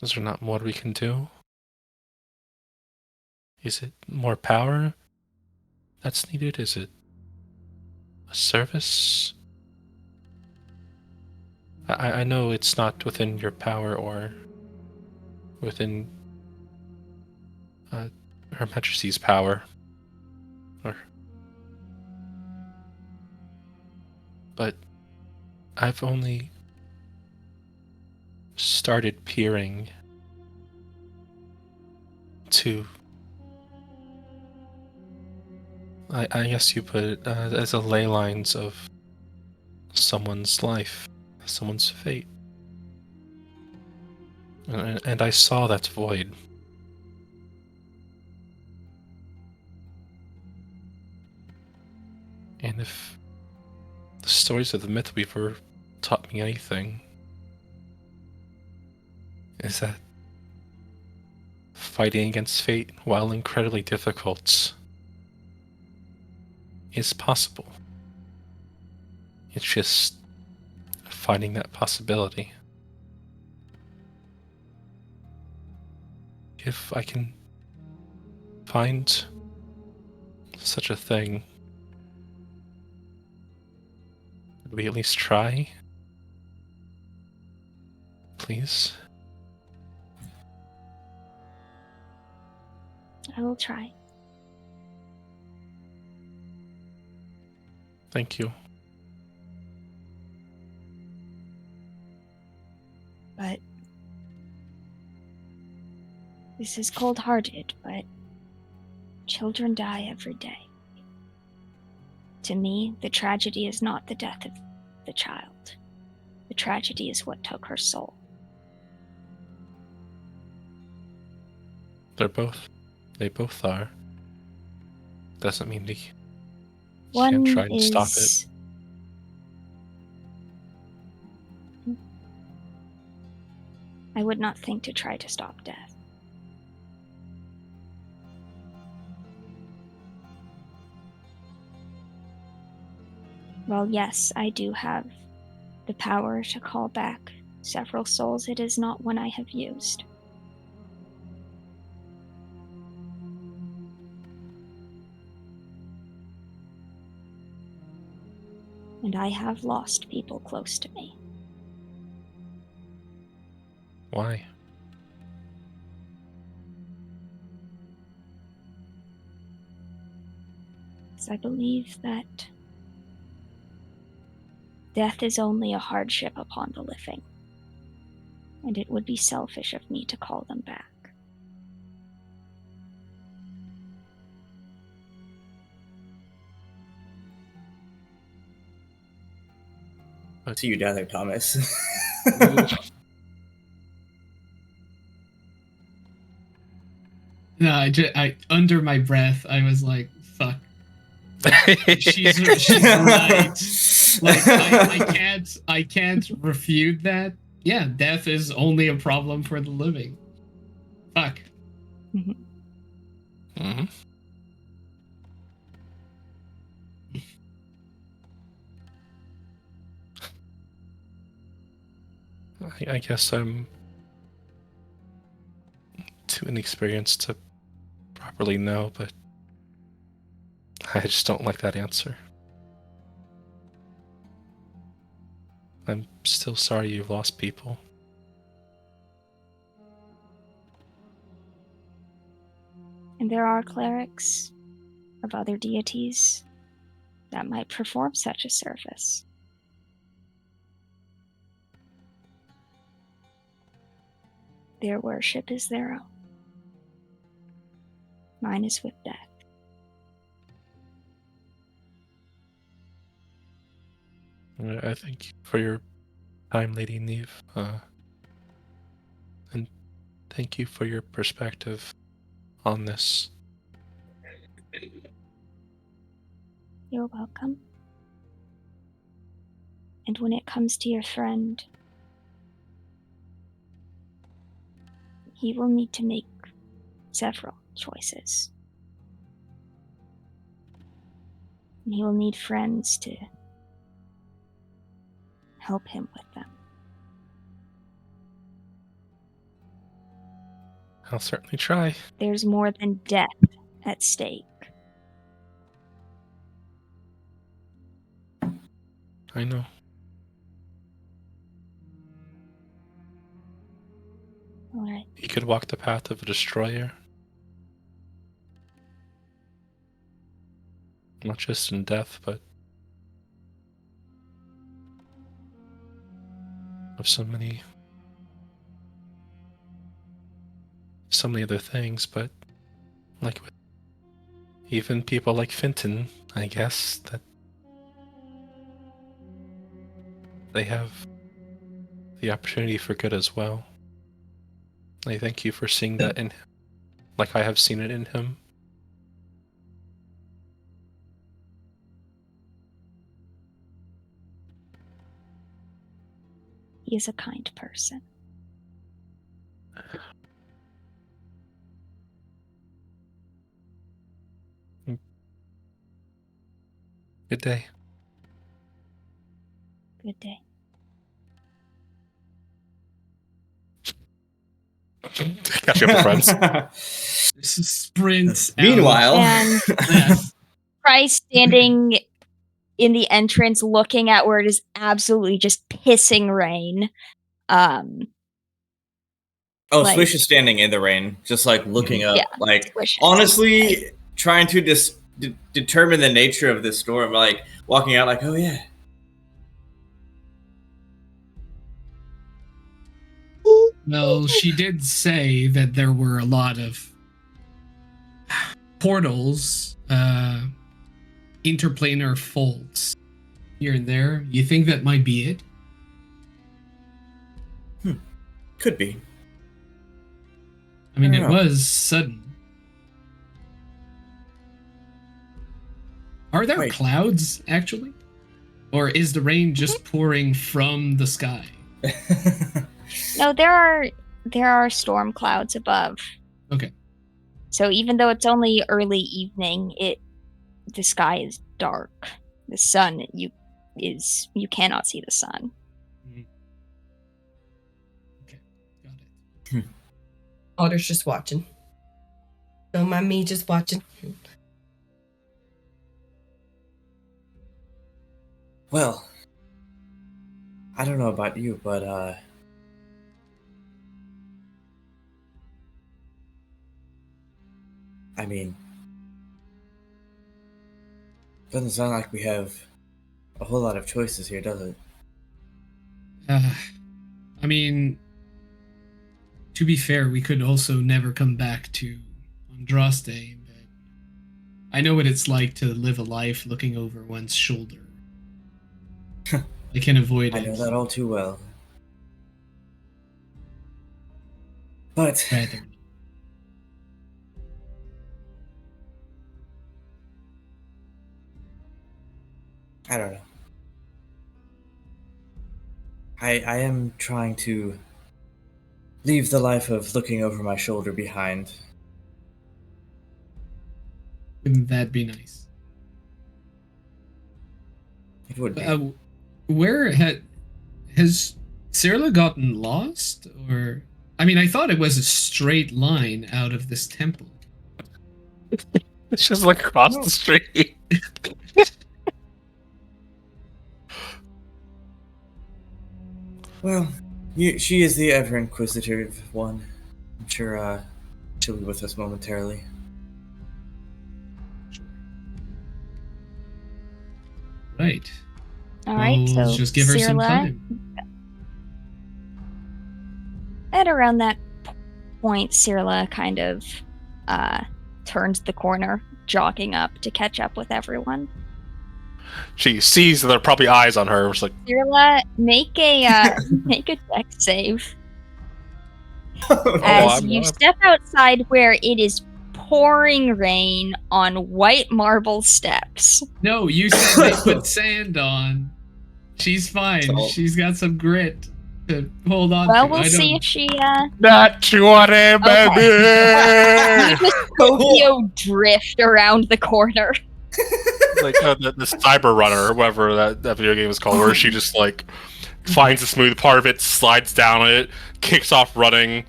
is there not more we can do? Is it more power that's needed? Is it a service? I know it's not within your power or within Her Majesty's power. But I've only started peering to, I guess you put it as a ley lines of someone's life, someone's fate. And I saw that void. And if the stories of the Mythweaver taught me anything, is that fighting against fate, while incredibly difficult, is possible. It's just finding that possibility. If I can find such a thing, would we at least try? Please? I will try. Thank you. But this is cold-hearted, but children die every day. To me, the tragedy is not the death of the child. The tragedy is what took her soul. They both are. Doesn't mean we One can't try and is... stop it. I would not think to try to stop death. Well, yes, I do have the power to call back several souls. It is not one I have used. And I have lost people close to me. Why? Because I believe that death is only a hardship upon the living, and it would be selfish of me to call them back. See you down there, Thomas. No, I under my breath, I was like, "Fuck." She's right. Like I can't refute that. Yeah, death is only a problem for the living. Fuck. Mm-hmm. I guess I'm too inexperienced to properly know, but I just don't like that answer. I'm still sorry you've lost people. And there are clerics of other deities that might perform such a service. Their worship is their own. Mine is with death. I thank you for your time, Lady Neve, and thank you for your perspective on this. You're welcome. And when it comes to your friend, he will need to make several choices. And he will need friends to help him with them. I'll certainly try. There's more than death at stake. I know. All right. He could walk the path of a destroyer. Not just in death, but of so many other things, but like with even people like Finton, I guess, that they have the opportunity for good as well. I thank you for seeing that in him, like I have seen it in him. He is a kind person. Good day. Good day. Catch up with friends. This is sprints. Meanwhile, And Yes. Price standing in the entrance looking at where it is absolutely just pissing rain. Like- Swish is standing in the rain, just like looking up, Yeah, like Swish is honestly trying to determine the nature of this storm, like walking out, like, oh yeah. Well, she did say that there were a lot of portals, interplanar folds here and there. You think that might be it? Could be. I mean, I it don't know. was sudden. Are there Wait. clouds, actually? Or is the rain just pouring from the sky? No, there are storm clouds above. Okay. So even though it's only early evening, the sky is dark. The sun, you you cannot see the sun. Okay, got it. Alder's just watching. Don't mind me just watching. Well, I don't know about you, but I mean, doesn't sound like we have a whole lot of choices here, does it? I mean, to be fair, we could also never come back to Andraste, but I know what it's like to live a life looking over one's shoulder. I can avoid I it. know that all too well. But Rather. I don't know. I am trying to leave the life of looking over my shoulder behind. Wouldn't that be nice? It would be. Where has Cyrilla gotten lost? Or I mean, I thought it was a straight line out of this temple. It's just like across the street. Well, she is the ever inquisitive one. I'm sure she'll be with us momentarily. Right. All right, We'll so just give her some Cyrilla, time. at around that point, Cyrilla kind of turns the corner, jogging up to catch up with everyone. She sees that there are probably eyes on her. It's like, Cyrilla, make a deck save as you step outside where it is pouring rain on white marble steps. No, you said they put sand on. She's fine. So- She's got some grit to hold on Well, to. we'll I see don't- if she not 20, baby! you just Tokyo drift around the corner. Like the Cyber Runner, or whatever that video game is called, where she just like finds a smooth part of it, slides down it, kicks off running,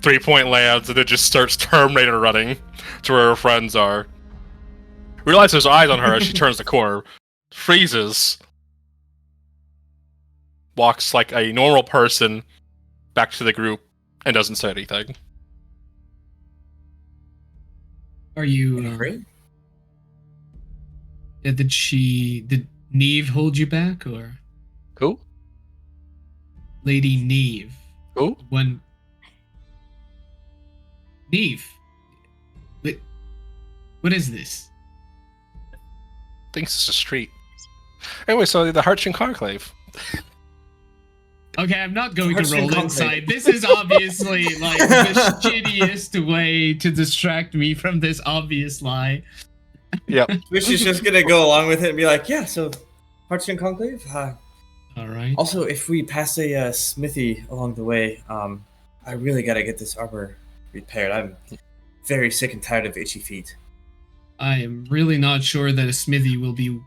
3-point lands, and then just starts Terminator running to where her friends are. Realize there's eyes on her as she turns the corner, freezes, walks like a normal person back to the group, and doesn't say anything. Are you Afraid? did Neve hold you back, or Who? Lady Neve? Who? When Neve, wait, what is this? Thinks it's a street. Anyway, so the Heartstring Conclave. Okay, I'm not going to Heartstring roll Conclave. inside. This is obviously like the shittiest way to distract me from this obvious lie. Yep. Wish is just gonna go along with it and be like, yeah, so Heartstring Conclave. All right. Also, if we pass a smithy along the way, I really gotta get this armor repaired. I'm very sick and tired of itchy feet. I am really not sure that a smithy will be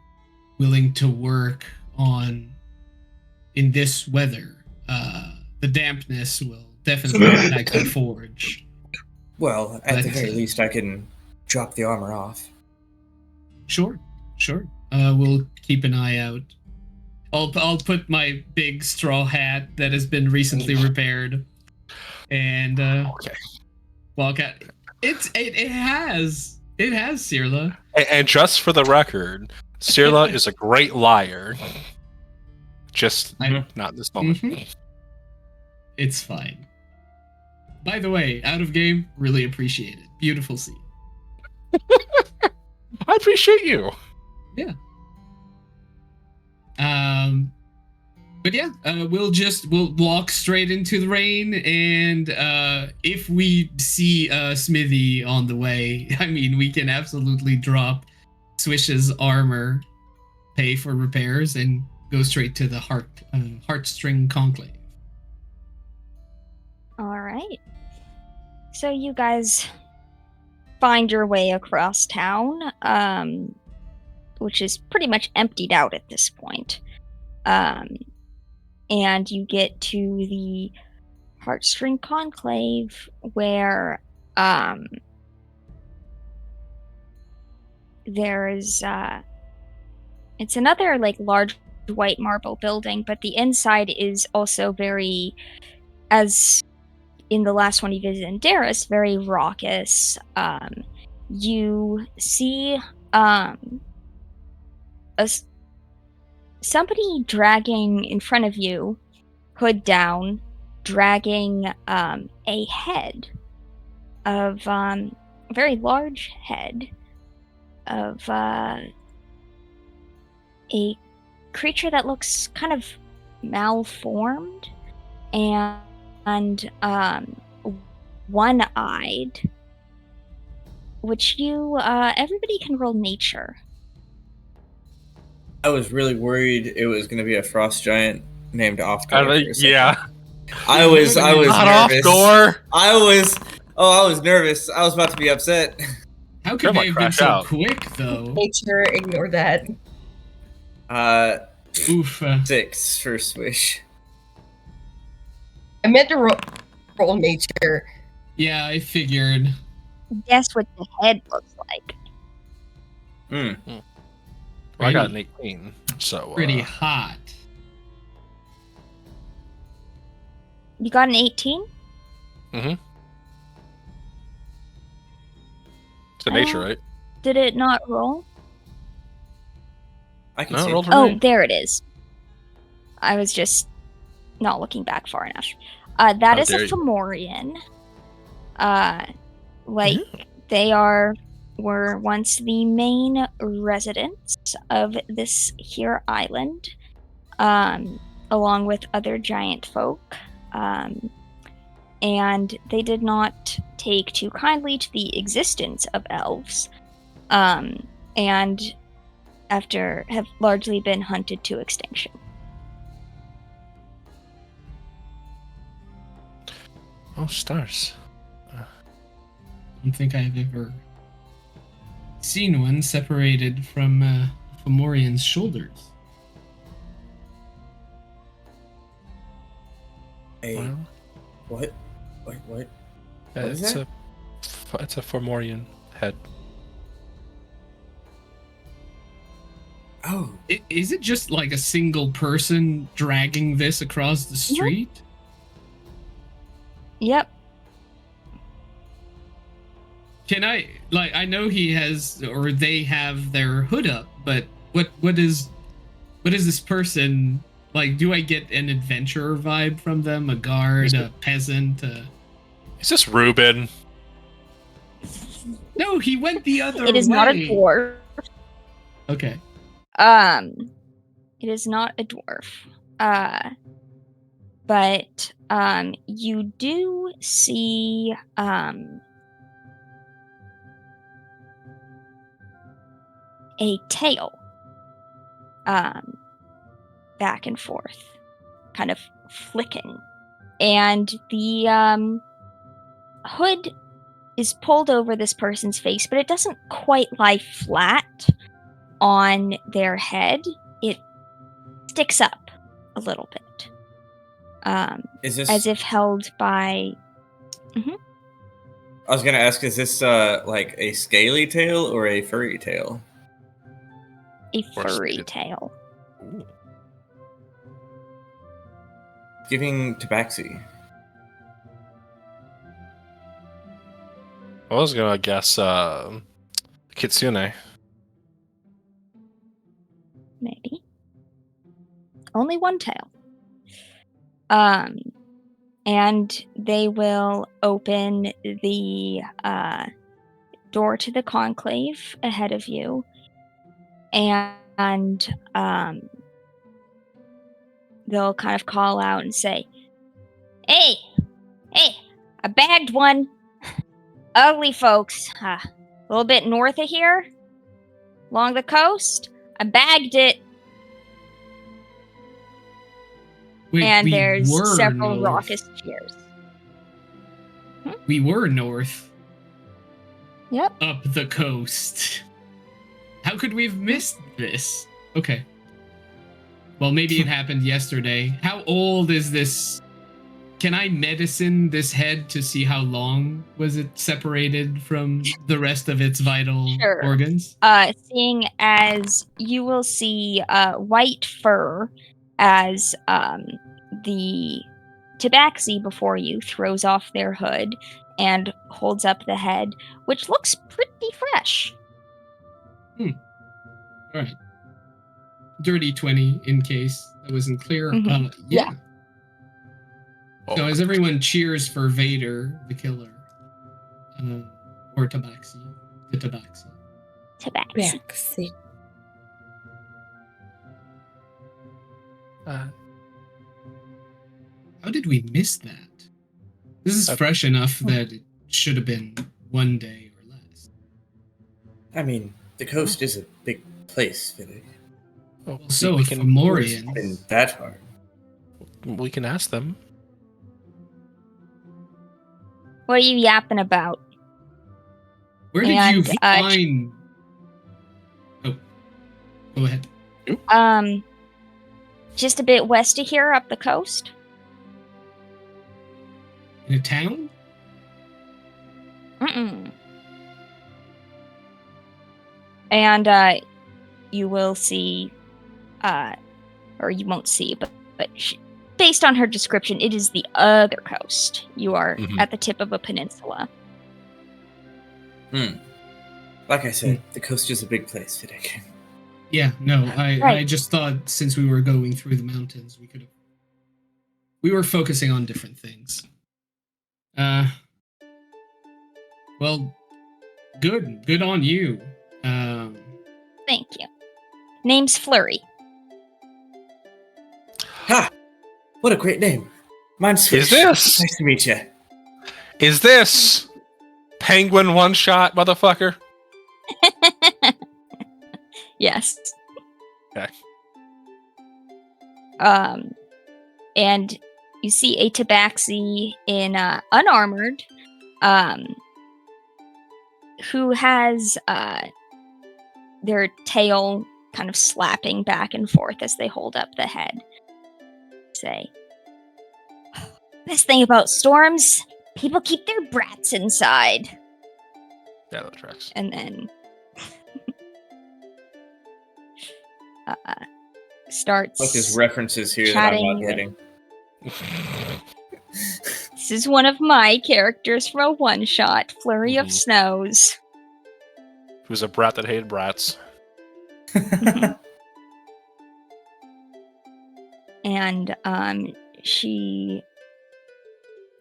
willing to work on in this weather. The dampness will definitely impact the forge. Well, at the But, very least, I can drop the armor off. Sure. We'll keep an eye out. I'll put my big straw hat that has been recently repaired, and Okay. walk out. It has Cyrilla. And just for the record, Cyrilla is a great liar. Just not in this moment. Mhm. It's fine. By the way, out of game, really appreciate it. Beautiful scene. I appreciate you. Yeah. But yeah, we'll walk straight into the rain, and if we see a smithy on the way, I mean, we can absolutely drop Swish's armor, pay for repairs, and go straight to the Heartstring Conclave. All right. So you guys find your way across town. which is pretty much emptied out at this point. And you get to the Heartstring Conclave, where there's it's another like large white marble building, but the inside is also very, as in the last one you visited in Darris, very raucous. You see somebody dragging in front of you, hood down, dragging a head of a very large head of a creature that looks kind of malformed and one-eyed, which you everybody can roll nature. I was really worried it was going to be a frost giant named Offgore. Yeah. I was Not nervous. Offgore. I was nervous. I was about to be upset. How could they have been crash so out. quick, though? Nature, ignore that. Oof. 6 for Swish. I meant to roll nature. Yeah, I figured. Guess what the head looks like. Hmm. Well, I got an 18, so Pretty hot. You got an 18? It's a nature, right? Did it not roll? I can No, see. roll for Oh, me. there it is. I was just not looking back far enough. That is a dare you. Fomorian. They were once the main residents of this here island, along with other giant folk. And they did not take too kindly to the existence of elves, and have largely been hunted to extinction. Oh, stars. I don't think I've ever seen one separated from Fomorian's shoulders. What? Wait, what? What is that? It's a Fomorian head. Oh, Is it just like a single person dragging this across the street? Yep. Can I know he has, or they have their hood up, but what is this person like? Do I get an adventurer vibe from them? A guard, a peasant? Is this Ruben? No, he went the other way. It is not a dwarf. Okay. It is not a dwarf. But you do see a tail back and forth, kind of flicking. And the hood is pulled over this person's face, but it doesn't quite lie flat on their head. It sticks up a little bit. is this? As if held by... I was gonna ask, is this like a scaly tail or a furry tail? a Or furry snated. tail. Ooh. Giving Tabaxi. I was gonna guess Kitsune. Maybe. Only one tail. And they will open the door to the conclave ahead of you, and they'll kind of call out and say, "Hey, I bagged one. Ugly folks, a little bit north of here, along the coast. I bagged it." Wait, And we there's were several north. raucous cheers. We were north. Yep. Up the coast. How How could we have missed this? Okay. Well, maybe it happened yesterday. How old is this? Can I medicine this head to see how long was it separated from the rest of its vital Sure. organs? Seeing as you will see white fur as the tabaxi before you throws off their hood and holds up the head, which looks pretty fresh. All right. Dirty 20 in case that wasn't clear. Mhm. Yeah. Oh, So as everyone cheers for Vader, the killer, or Tabaxi, the Tabaxi. Tabaxi. Tabaxi. How did we miss that? This is fresh enough that it should have been one day or less. I mean, the coast is a big place, Philip. oh, Well, so we if can It's Fomorians. been that hard. we can ask them. What are you yapping about? Where did you And, find? Oh, go ahead. Just a bit west of here, up the coast. In a town? Mm-mm. And you will see, or you won't see, but based on her description, it is the other coast. You are Mhm. at the tip of a peninsula. Like I said, the coast is a big place, Fidek. Yeah, no, I Right. just thought since we were going through the mountains, we were focusing on different things. Well, good on you. Thank you. Name's Flurry. Ha! What a great name. Mine's Swish. Is this? Nice to meet you. Is this Penguin one shot, motherfucker? Yes. Okay. And you see a tabaxi in unarmored, who has their tail kind of slapping back and forth as they hold up the head. Say, best thing about storms, people keep their brats inside. Yeah, that tracks. And then starts Look, there's references here that I'm chatting not with- getting. This is one of my characters from a one-shot, Flurry of Mhm. Snows. Who's a brat that hated brats? And she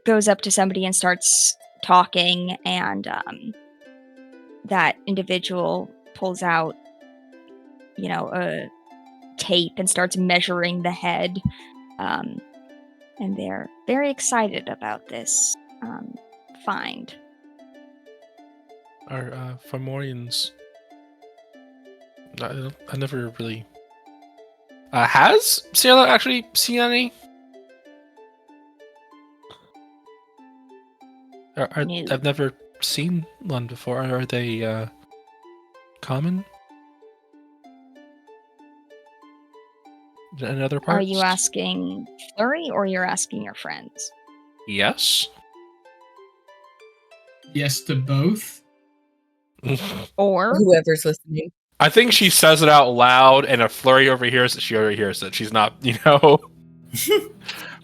goes up to somebody and starts talking, and that individual pulls out, a tape and starts measuring the head. And they're very excited about this find. Are Fomorians? I never really. Has Ciela actually seen any? No. I've never seen one before. Are they common in other parts? Are you asking Flurry, or you're asking your friends? Yes. Yes to both. Or Whoever's listening. I think she says it out loud, and if Flurry overhears it, she overhears it. She's not, Flurry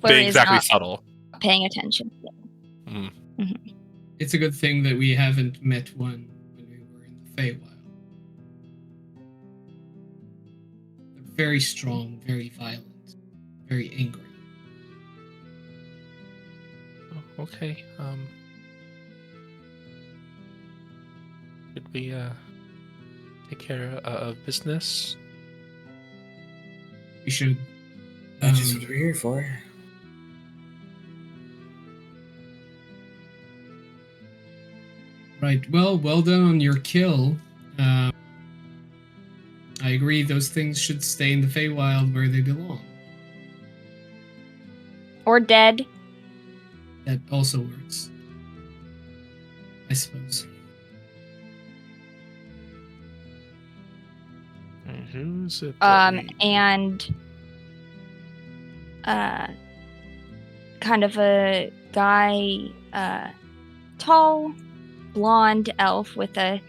being is exactly not subtle. paying attention. It's a good thing that we haven't met one when we were in the Feywild. They're very strong, very violent, very angry. Oh, okay. Should we take care of business? We should. That's just what we're here for. Right. Well done on your kill. I agree. Those things should stay in the Feywild where they belong. Or dead. That also works, I suppose. Who's it? that we- And kind of a guy, tall, blonde elf with a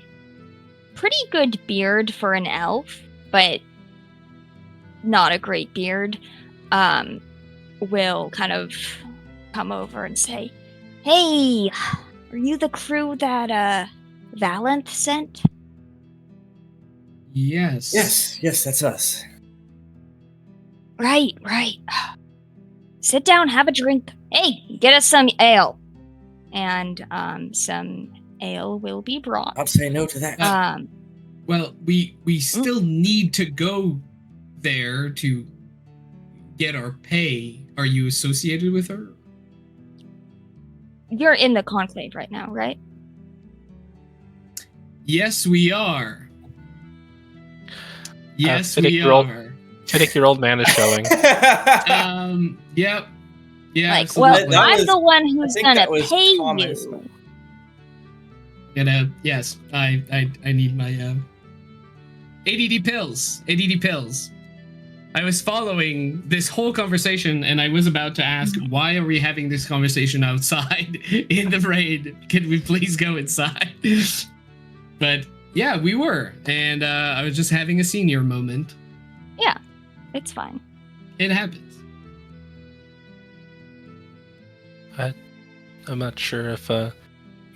pretty good beard for an elf, but not a great beard, will kind of come over and say, "Hey, are you the crew that Valanth sent?" Yes. Yes, that's us. Right. Sit down, have a drink. Hey, get us some ale. And some ale will be brought. I'll say no to that. Well, we still need to go there to get our pay. Are you associated with her? You're in the conclave right now, right? Yes, we are. Yes, Fiddick, we your old- are. Fiddick, your old man is showing. Yep. Yeah, Like, absolutely. well, I'm was- the one I who's think gonna that was pay Thomas. you. Yes, I need my ADD pills. ADD pills. I was following this whole conversation, and I was about to ask, why are we having this conversation outside in the raid? Can we please go inside? But yeah, we were, and I was just having a senior moment. Yeah, it's fine. It happens. I'm not sure if you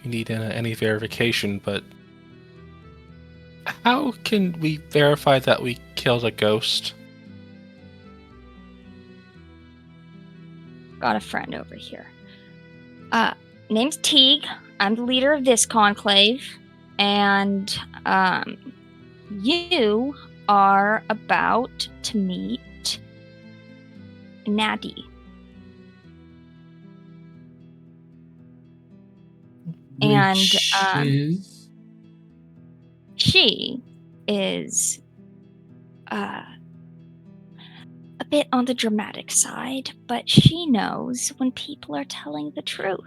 need any verification, but how can we verify that we killed a ghost? Got a friend over here. Name's Teague. I'm the leader of this conclave, and you are about to meet Natty. And, Which is She is a bit on the dramatic side, but she knows when people are telling the truth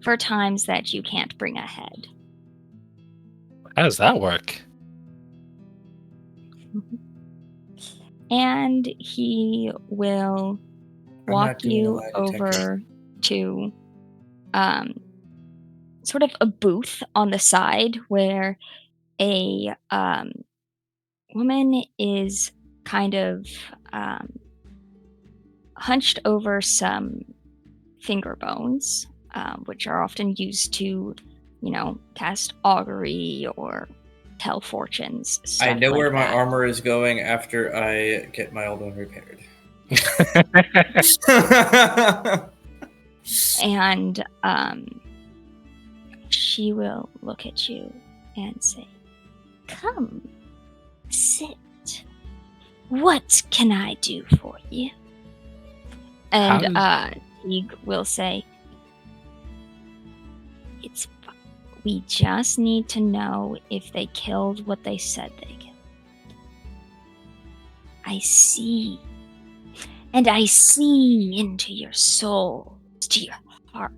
for times that you can't bring ahead. How does that work? And he will I'm walk not doing a you lie detector. over to sort of a booth on the side where a woman is kind of hunched over some finger bones, which are often used to, cast augury or tell fortunes. I stuff know like where my that. armor is going after I get my old one repaired. And she will look at you and say, "Come, sit. What can I do for you?" And Teague will say, "We just need to know if they killed what they said they killed. I see. And I see into your soul, to your heart,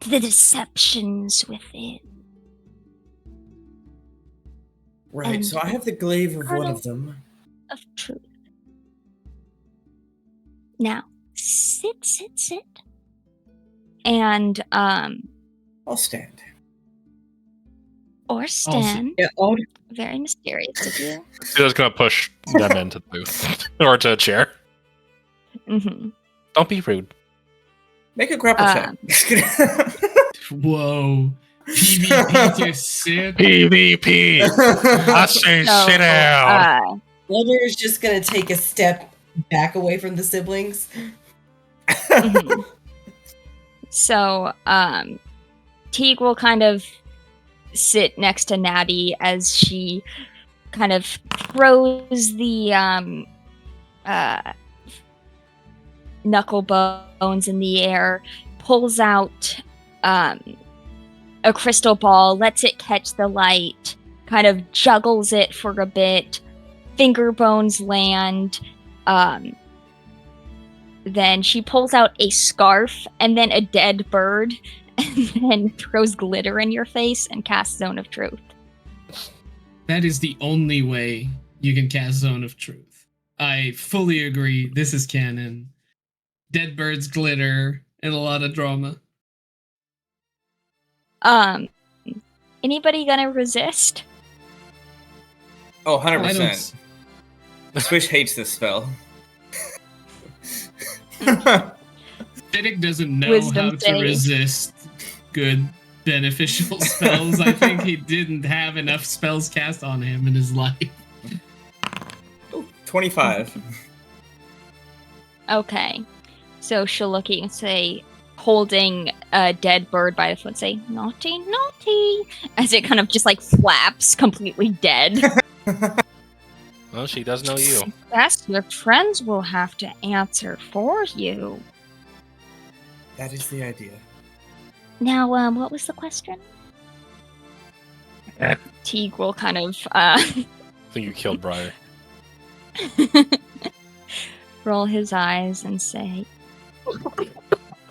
to the deceptions within." Right, And so I have the glaive of one kernel of them. of truth. Now, sit. And, I'll stand. or stand. Yeah, Alder. Very mysterious of you. She's gonna push them into the booth or to a chair. Mm-hmm. Don't be rude. Make a grapple check. whoa. PvP to sit. PvP. I say sit down. Alder is just gonna take a step back away from the siblings. Mhm. So, Teague will kind of sit next to Natty as she kind of throws the knuckle bones in the air, pulls out a crystal ball, lets it catch the light, kind of juggles it for a bit, finger bones land. Then she pulls out a scarf and then a dead bird, and then throws glitter in your face and casts Zone of Truth. That is the only way you can cast Zone of Truth. I fully agree. This is canon. Dead birds glitter and a lot of drama. Anybody gonna resist? Oh, I 100%. don't. Swish hates this spell. Fiddick doesn't know Wisdom how to save. resist good beneficial spells. I think he didn't have enough spells cast on him in his life. 25. Okay. So she'll look at you and say, holding a dead bird by the foot, say, naughty, naughty, as it kind of just like flaps, completely dead. Well, she does know you. Yes, your friends will have to answer for you. That is the idea. Now, what was the question? Teague will kind of I think you killed Briar. roll his eyes and say,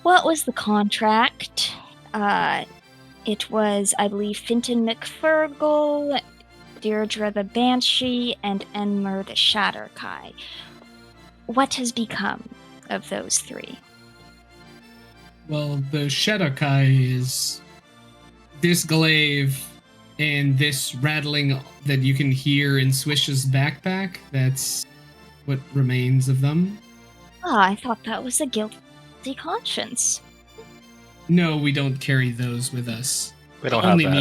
what was the contract? It was, I believe, Finton McFergal, Deirdre the Banshee, and Enmer the Shatterkai. What has become of those three? Well, the Shadowkai is this glaive and this rattling that you can hear in Swish's backpack. That's what remains of them. Ah, I thought that was a guilty conscience. No, we don't carry those with us. We don't Only have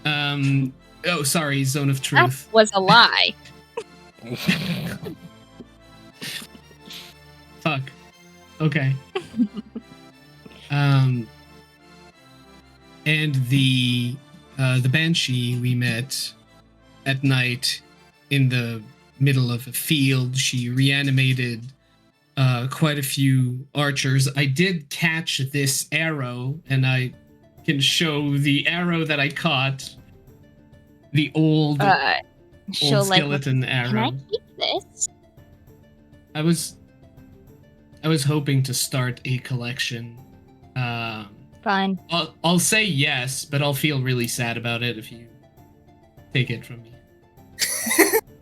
that. me. Oh, sorry, Zone of That Truth. was a lie. Fuck. Okay. And the Banshee we met at night in the middle of a field. She reanimated quite a few archers. I did catch this arrow, and I can show the arrow that I caught. The old She'll like, skeleton can I arrow. keep this? I was hoping to start a collection. Fine. I'll say yes, but I'll feel really sad about it if you take it from me.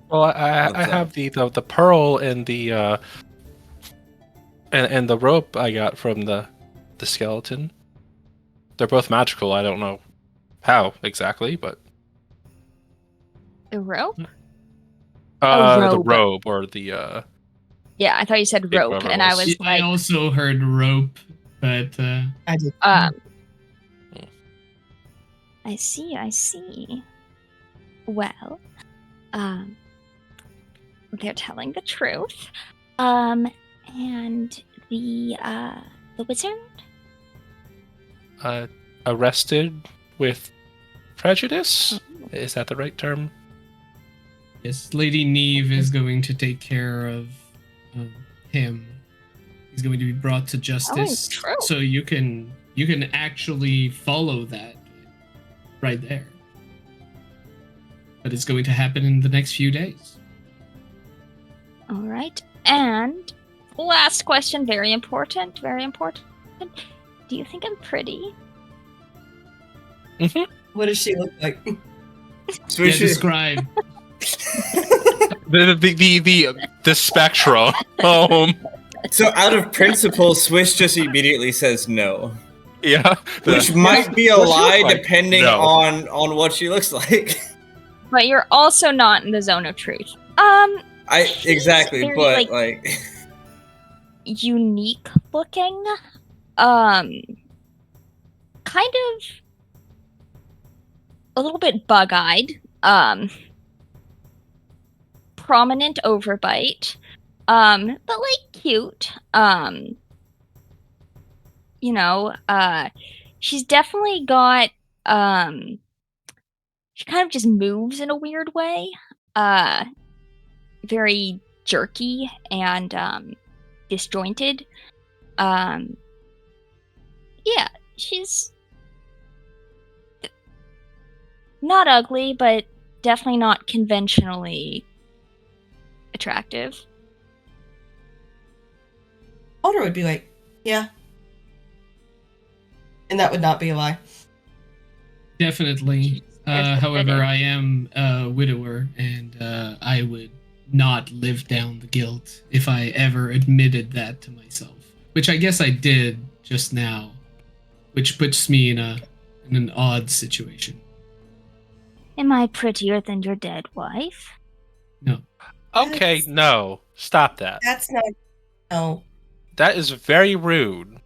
Well, I have the pearl and the and the rope I got from the skeleton. They're both magical. I don't know how exactly, but The rope? the robe. robe or the Yeah, I thought you said Yeah, rope, whatever it and I was. was I like, also heard rope, but I did. I see. Well, they're telling the truth. And the wizard? arrested with prejudice. Is that the right term? yes, Lady Neve is going to take care of him. He's going to be brought to justice. true. So you can actually follow that right there. But it's going to happen in the next few days. All right. And last question, very important, very important. Do you think I'm pretty? What does she look like? Swish Yeah, describe. The spectrum. So out of principle, Swish just immediately says no. Yeah. Which might be a What she lie look like? depending No. on what she looks like. But you're also not in the zone of truth. She's Exactly, very, but like, unique looking. Kind of a little bit bug-eyed. Prominent overbite. But like cute. She's definitely got she kind of just moves in a weird way. Very jerky and disjointed. Yeah, she's not ugly, but definitely not conventionally attractive. Alder would be like, yeah. And that would not be a lie. Definitely. However, I am a widower, and I would not live down the guilt if I ever admitted that to myself. Which I guess I did just now, which puts me in an odd situation. Am I prettier than your dead wife? No. Okay, no. Stop that. That's not. No. That is very rude.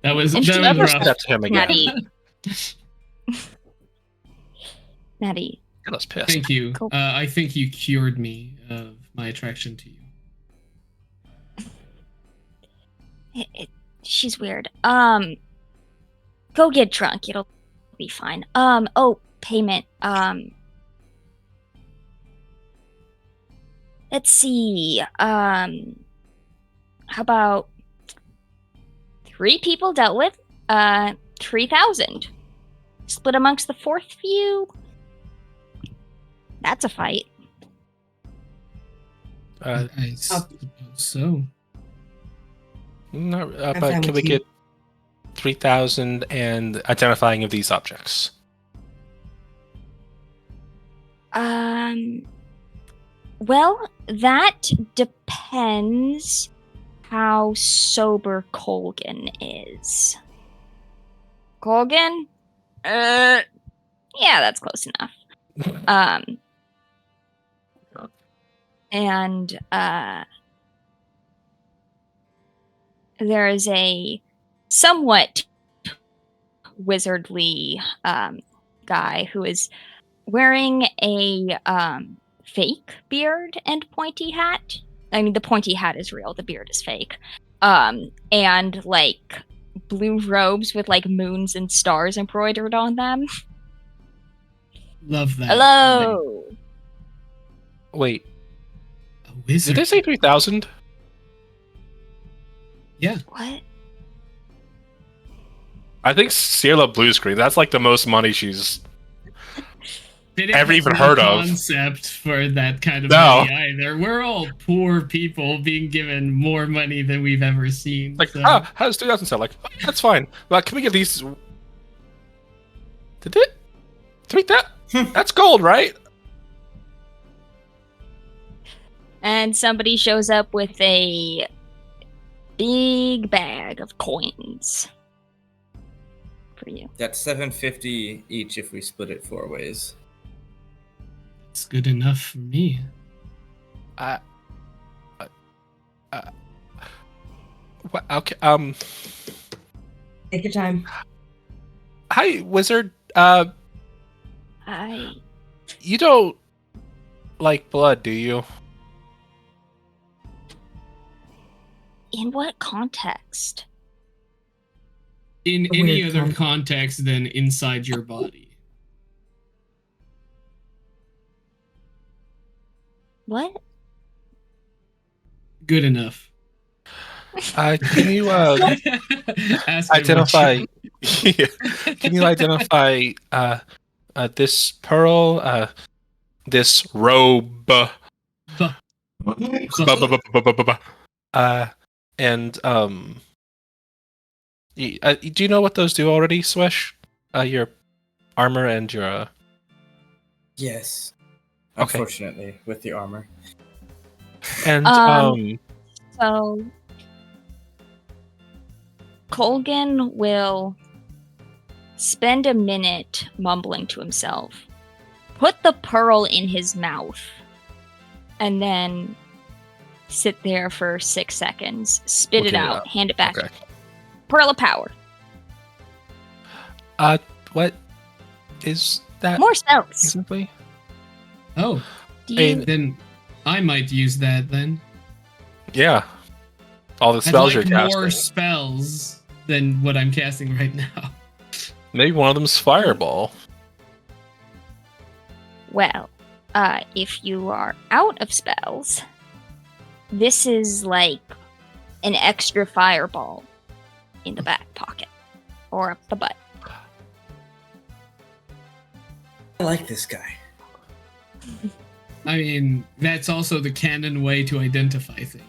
That was And You that should was never say rough. that to him again. Maddie, Get us pissed. Thank you. Cool. I think you cured me of my attraction to you. she's weird. Go get drunk. It'll be fine. Oh, payment. Let's see. How about 3 people dealt with? 3,000. Split amongst the 4th of you. That's a fight. I suppose so. No, I'm but fine can with we you. get 3,000 and identifying of these objects? Well, that depends how sober Colgan is. Colgan? Yeah, that's close enough. And there is a somewhat wizardly guy who is wearing a fake beard and pointy hat. I mean, the pointy hat is real, the beard is fake. And like blue robes with like moons and stars embroidered on them. Love that. Hello. Wait, A wizard. did they say 3,000? Yeah. What? I think Sierra blue screen. That's like the most money she's. They Ever have even no heard of. concept for that kind of No. money either. We're all poor people being given more money than we've ever seen. Like, so. how does 3,000 sound? Like, oh, yeah, that's fine. Like, can we get these? Did it? 3,000? That's gold, right? And somebody shows up with a big bag of coins for you. That's 750 each if we split it 4 ways. It's good enough for me. What, okay. Take your time. Hi, wizard. I You don't like blood, do you? in what context? In A any weird other context than inside your body. What? Uh, Good enough. Can you Ask him what identify? you- Can you identify this pearl, this robe, and do you know what those do already, Swish? Your armor and your Yes. Okay. Unfortunately, with the armor. and So Colgan will spend a minute mumbling to himself, put the pearl in his mouth, and then sit there for 6 seconds, spit Looking it it out, up. hand it back. Okay. Pearl of power. what is that More spells. exactly? Oh, Do you, then I might use that then. Yeah, all the I'd spells like you're casting. more spells than what I'm casting right now. Maybe one of them's fireball. well, if you are out of spells, this is like an extra fireball in the back pocket or up the butt. I like this guy. I mean, that's also the canon way to identify things.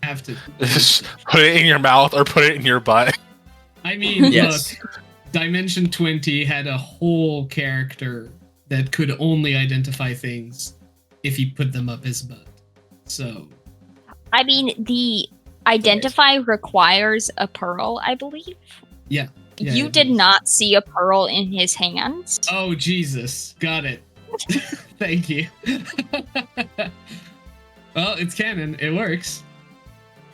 Have to. Just put it in your mouth or put it in your butt. I mean, Yes. look, Dimension 20 had a whole character that could only identify things if he put them up his butt. So, I mean, the identify requires a pearl, I believe. yeah. You it did does. not see a pearl in his hands. Oh, Jesus. Got it. Thank you. Well, it's canon. It works.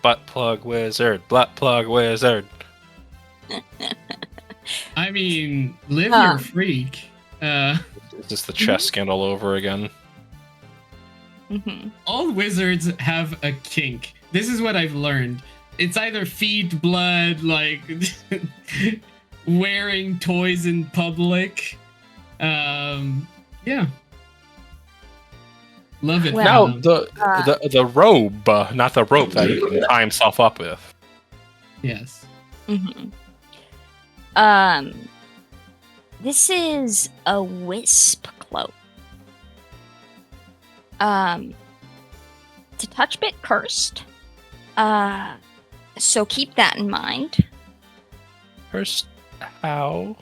Butt plug wizard. Butt plug wizard. I mean, live Huh. your freak. Is this the chess scandal over again? Mm-hmm. All wizards have a kink. This is what I've learned. It's either feet, blood, like wearing toys in public. Yeah. Love it. Well, No, the robe, not the rope that he can tie himself up with. Yes. Mm-hmm. This is a wisp cloak. It's a touch bit cursed. So keep that in mind. First, how?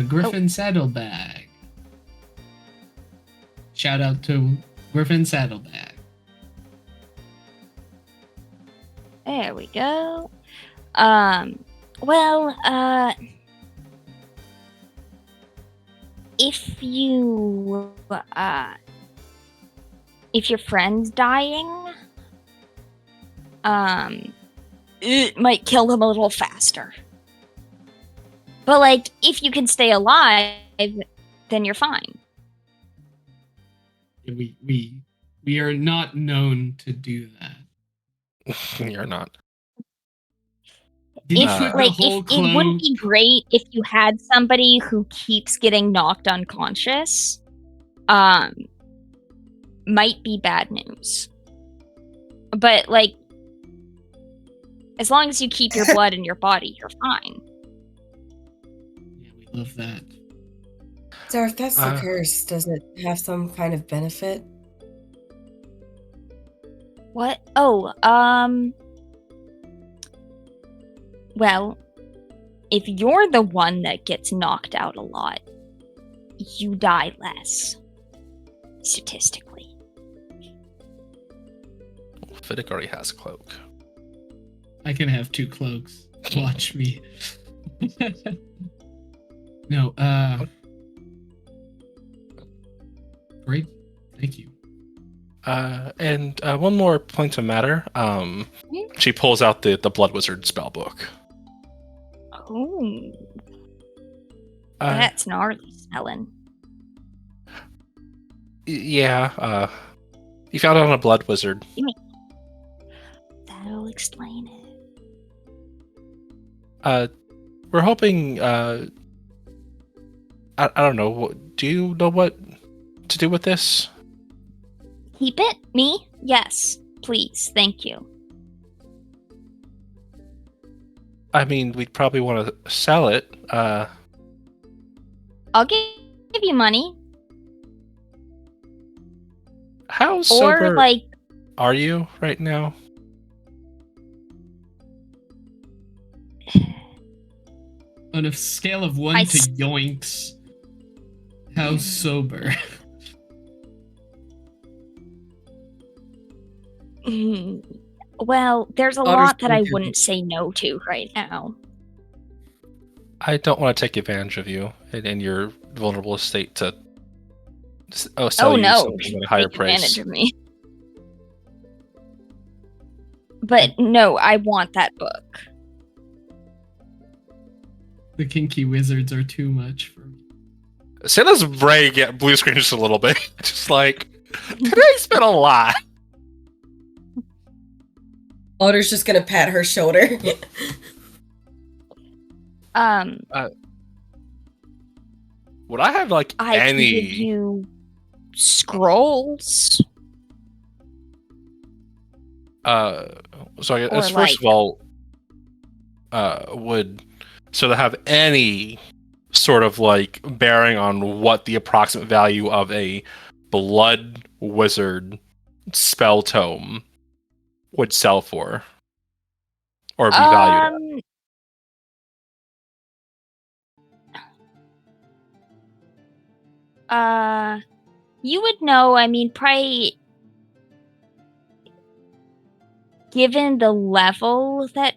Griffin Saddlebag. Shout out to Griffin Saddlebag. There we go. If your friend's dying, it might kill them a little faster. But like, if you can stay alive, then you're fine. We are not known to do that. You're not. Did you If put the like, whole if it wouldn't be cloak- great if you had somebody who keeps getting knocked unconscious. Might be bad news. But like, as long as you keep your blood in your body, you're fine. Yeah, we love that. So if that's the curse, does it have some kind of benefit? What? Oh, well, if you're the one that gets knocked out a lot, you die less. Statistically. Fiddick already has a cloak. I can have 2 cloaks. Watch me. No, great. Thank you. And one more point of matter. She pulls out the Blood Wizard spell book. Oh. That's gnarly smelling. Yeah, you found it on a Blood Wizard. That'll explain it. We're hoping, I don't know, do you know what to do with this? Keep it? Me? Yes. Please. Thank you. I mean, we'd probably want to sell it. I'll give you money. How sober Or like, are you right now? On a scale of 1 to yoinks, how sober? well, there's a lot that I wouldn't say no to right now. I don't want to take advantage of you in your vulnerable state to sell you something at a higher take price. Advantage of me. But no, I want that book. The kinky wizards are too much for me. Santa's brain get blue screen just a little bit. Just like, today's been a lot. Otter's just gonna pat her shoulder. Would I have like I can any? give you scrolls. So I guess Or, first of all, would so to have any sort of like bearing on what the approximate value of a blood wizard spell tome would sell for, or be valued at? You would know. I mean, probably given the level that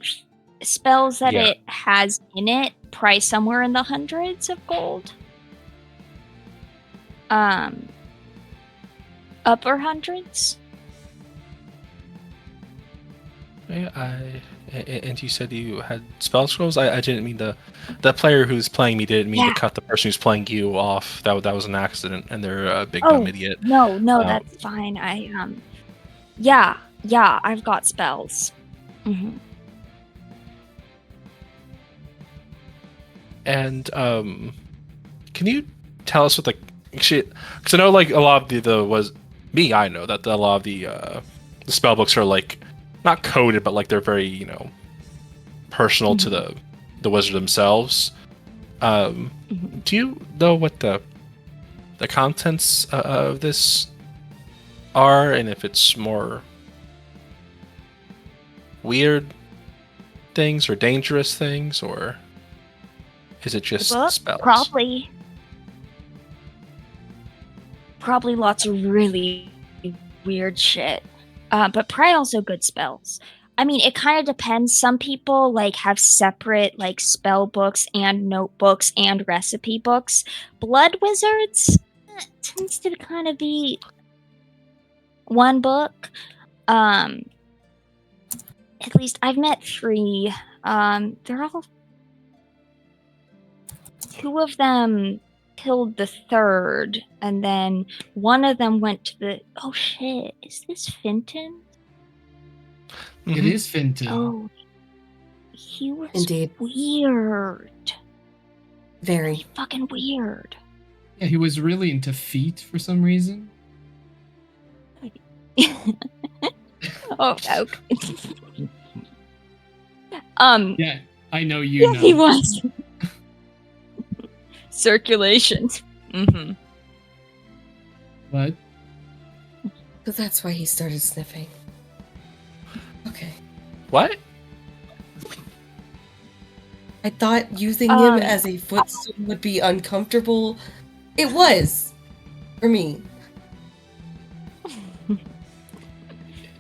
spells that Yeah. it has in it, probably somewhere in the hundreds of gold. Upper hundreds. And you said you had spell scrolls. I didn't mean the player who's playing me didn't mean to cut the person who's playing you off. That was an accident, and they're a big dumb idiot. No, that's fine. Yeah, I've got spells. Mm-hmm. And can you tell us what shit? Because I know like a lot of I know that a lot of the spell books are like not coded, but like they're very personal to the wizard themselves. Do you know what the contents of this are, and if it's more weird things or dangerous things, or is it just spells? Probably lots of really weird shit. But probably also good spells. I mean, it kind of depends. Some people like have separate like spell books and notebooks and recipe books. Blood wizards tends to kind of be one book. At least I've met 3. They're all 2 of them killed the 3rd, and then one of them went to the. Oh shit! Is this Fenton? It is Fenton. Oh, he was Indeed. weird. Very fucking weird. Yeah, he was really into feet for some reason. Oh, okay. Yeah, I know you know. He was. Circulation. Mm-hmm. What? But that's why he started sniffing. Okay. What? I thought using him as a footstool would be uncomfortable. It was. For me.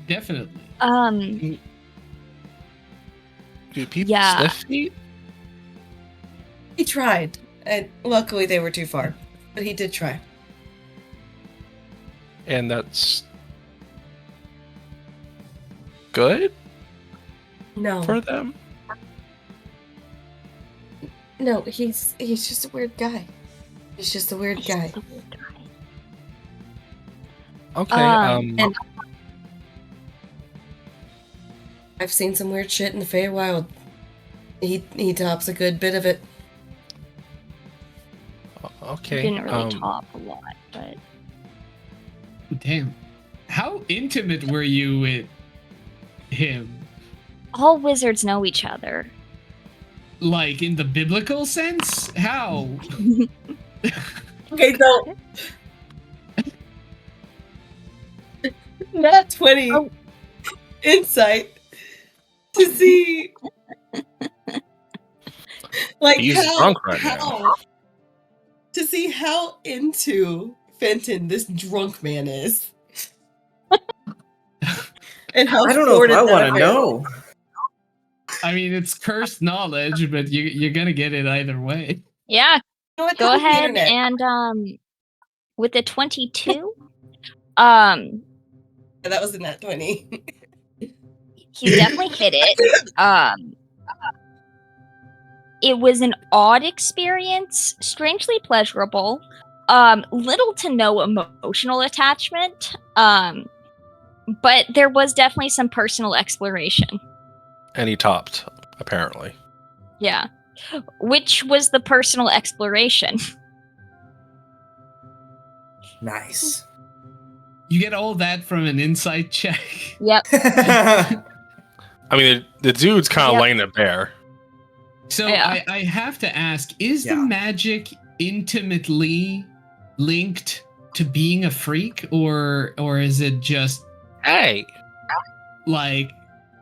Definitely. Do people sniff feet? He tried. And luckily they were too far. But he did try. And that's good No. for them? No, he's just a weird guy. He's just a weird guy. Okay. And I've seen some weird shit in the Feywild. He tops a good bit of it. Okay. Didn't really top a lot, but Damn. How intimate were you with him? all wizards know each other. Like in the biblical sense? How? Okay, so not 20 insight to see like He's drunk right now. To see how into Fenton this drunk man is. And how I don't know if I want to know. I mean, it's cursed knowledge, but you're gonna get it either way. Yeah, You know what, go that was the ahead internet. and with the 22, Yeah, that was in that 20. he definitely hit it. It was an odd experience, strangely pleasurable. Little to no emotional attachment. But there was definitely some personal exploration. And he topped, apparently. Yeah. Which was the personal exploration? Nice. You get all that from an insight check. Yep. I mean, the dude's kind of laying it bare. So Yeah. I have to ask, is the magic intimately linked to being a freak, or is it just Hey! like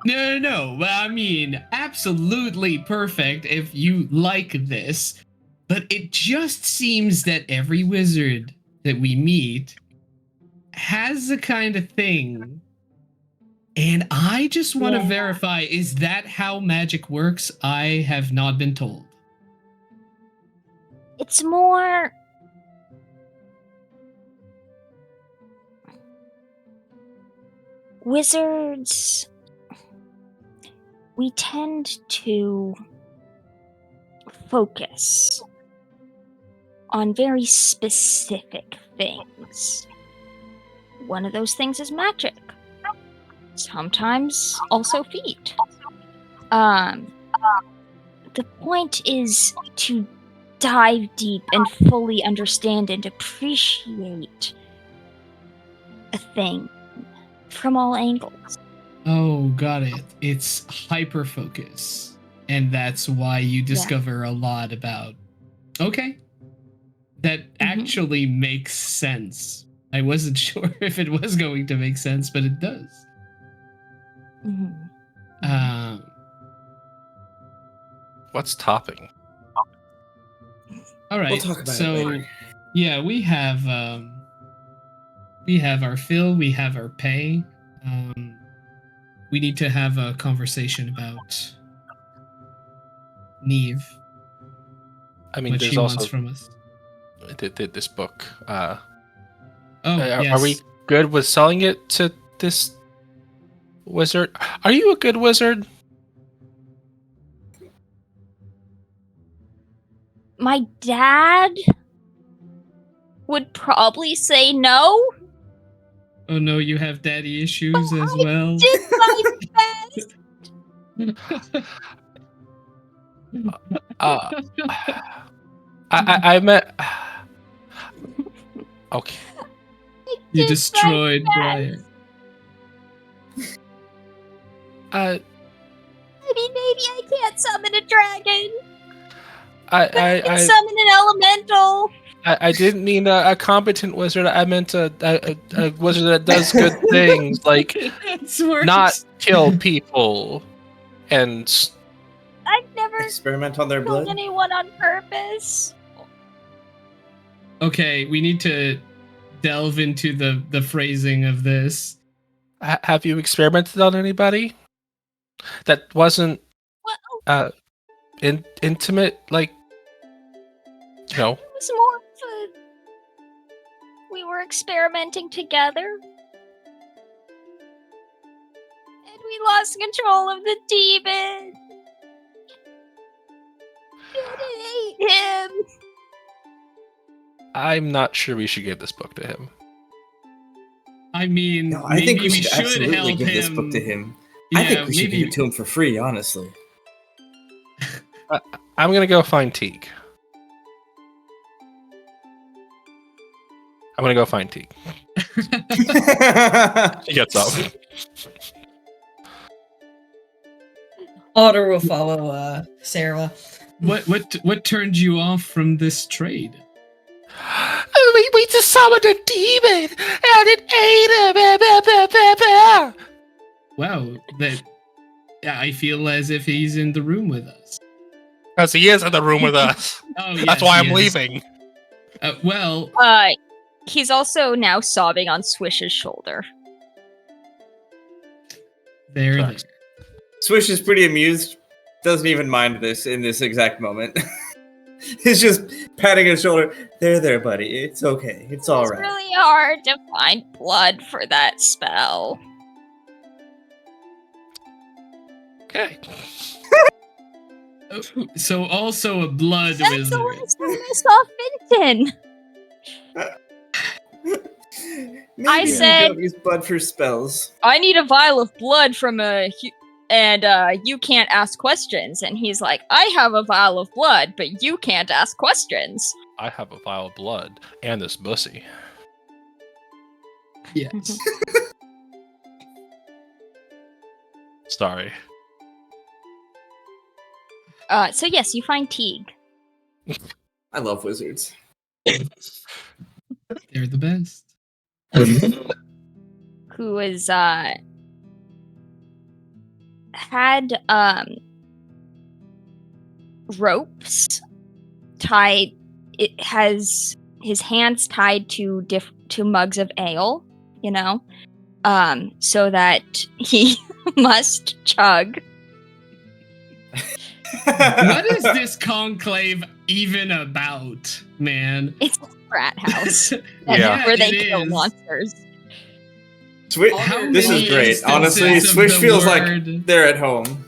no, well, I mean, absolutely perfect if you like this, but it just seems that every wizard that we meet has a kind of thing. And I just want to verify, is that how magic works? I have not been told. It's more... Wizards... We tend to focus on very specific things. One of those things is magic. Sometimes also feet. The point is to dive deep and fully understand and appreciate a thing from all angles. Oh, got it. It's hyper focus. And that's why you discover a lot about. Okay. That actually makes sense. I wasn't sure if it was going to make sense, but it does. What's topping? All right. We'll talk about it so, later. yeah, we have our fill, we have our pay. We need to have a conversation about Neve. I mean, What there's she also wants from us. this book. Yes. Are we good with selling it to this wizard? Are you a good wizard? My dad would probably say no. Oh no, you have daddy issues as well. Did my best. I meant. Okay. You destroyed Briar. I mean, maybe I can't summon a dragon. I can summon an elemental. I didn't mean a competent wizard. I meant a wizard that does good things, like not kill people and I've never Experiment on their killed blood. anyone on purpose. Okay, we need to delve into the phrasing of this. Have you experimented on anybody that wasn't intimate, like, you know? It was more of a... We were experimenting together. And we lost control of the demon. And it ate him. I'm not sure we should give this book to him. I mean, No, I think we maybe should absolutely help give this him. book to him. Yeah, I think we should maybe... give it to him for free, honestly. I'm gonna go find Teague. I'm gonna go find Teague. He gets up. Otter will follow Sarah. What turned you off from this trade? We just summoned a demon and it ate him. Wow, I feel as if he's in the room with us. Because he is in the room with us. Oh, That's why I'm leaving. He's also now sobbing on Swish's shoulder. There. Swish is pretty amused. Doesn't even mind this in this exact moment. He's just patting his shoulder. There, buddy. It's okay. It's all right. It's really hard to find blood for that spell. Okay. So also a blood That's wizard. the last time I saw Finton. Maybe I you said- don't use blood for spells. I need a vial of blood from and you can't ask questions. And he's like, I have a vial of blood, but you can't ask questions. I have a vial of blood and this pussy. Yes. Sorry. So yes, you find Teague. I love wizards. They're the best. Who is had ropes tied. It has his hands tied to mugs of ale, so that he must chug. What is this conclave even about, man? It's a frat house. Yeah. Where they it kill is. monsters. This is great. Honestly, Swish feels like they're at home.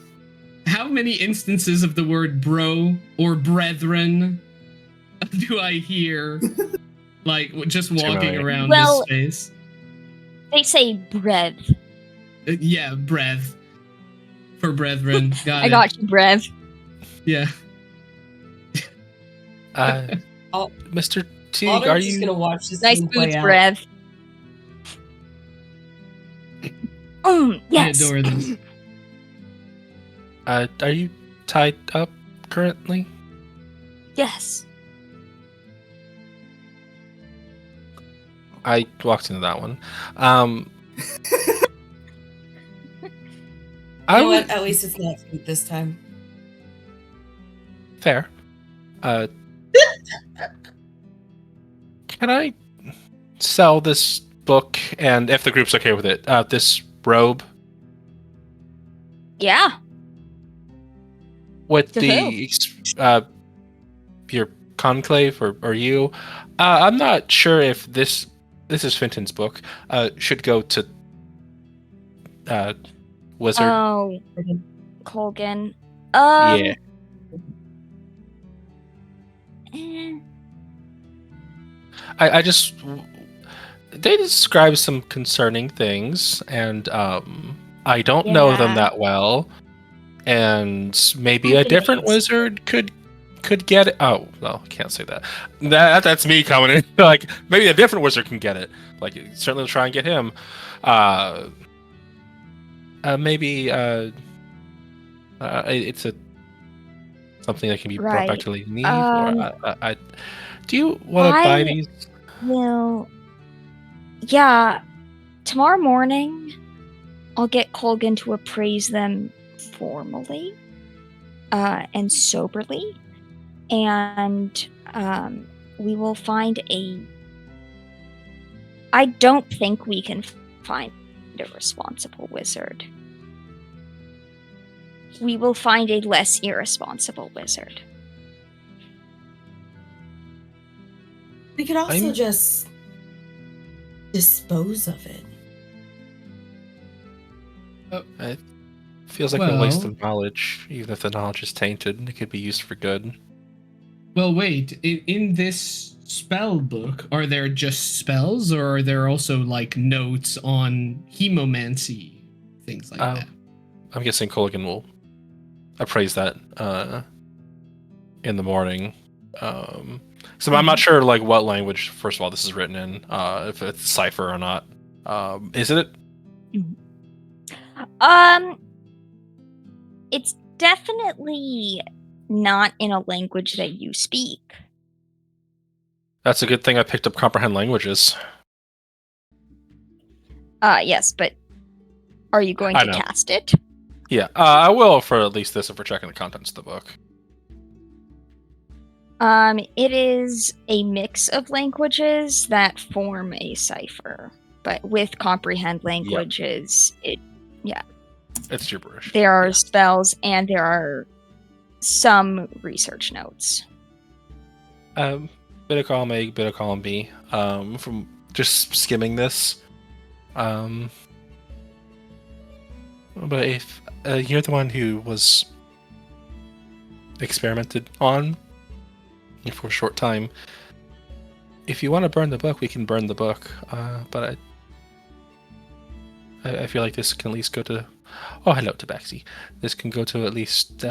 How many instances of the word bro or brethren do I hear, like, just walking around this space? They say brev. Yeah, brev. For brethren. Got I it. got you, brev. Yeah. Mr. Teague, Alder's are just you... gonna watch this Nice scene play boots, out. brev. I Yes. adore them. Are you tied up currently? Yes. I walked into that one. You know what? At least it's not feet this time. Fair. Can I sell this book, and if the group's okay with it, this robe Yeah. with To the your conclave or you? I'm not sure if this is Finton's book. Should go to Wizard. Oh, Colgan. Yeah. eh, I just they describe some concerning things, and I don't know them Yeah. that well, and maybe I a can different answer. wizard could get it. Oh, well, I can't say that. That's me coming in. Like, maybe a different wizard can get it. Like, certainly try and get him. Maybe it's something that can be brought back to Lady Neve. Or do you want to buy these? Well, yeah. Tomorrow morning, I'll get Colgan to appraise them formally and soberly, and we will find I don't think we can find a responsible wizard. We will find a less irresponsible wizard. We could also just dispose of it. It feels like a waste of knowledge. Even if the knowledge is tainted, it could be used for good. Well, wait. In this spell book, are there just spells, or are there also, like, notes on hemomancy, things like that? I'm guessing Colgan will appraise that in the morning. So I'm not sure, like, what language, first of all, this is written in, if it's cipher or not. Is it? It's definitely not in a language that you speak. That's a good thing I picked up comprehend languages. Yes, but are you going to cast it? Yeah, I will for at least this if we're checking the contents of the book. It is a mix of languages that form a cipher, but with comprehend languages, It's gibberish. There are spells and there are some research notes. Bit of column A, bit of column B. From just skimming this. But if you're the one who was experimented on for a short time, if you want to burn the book, we can burn the book. But I feel like this can at least go to... Oh, hello, Tabaxi. This can go to at least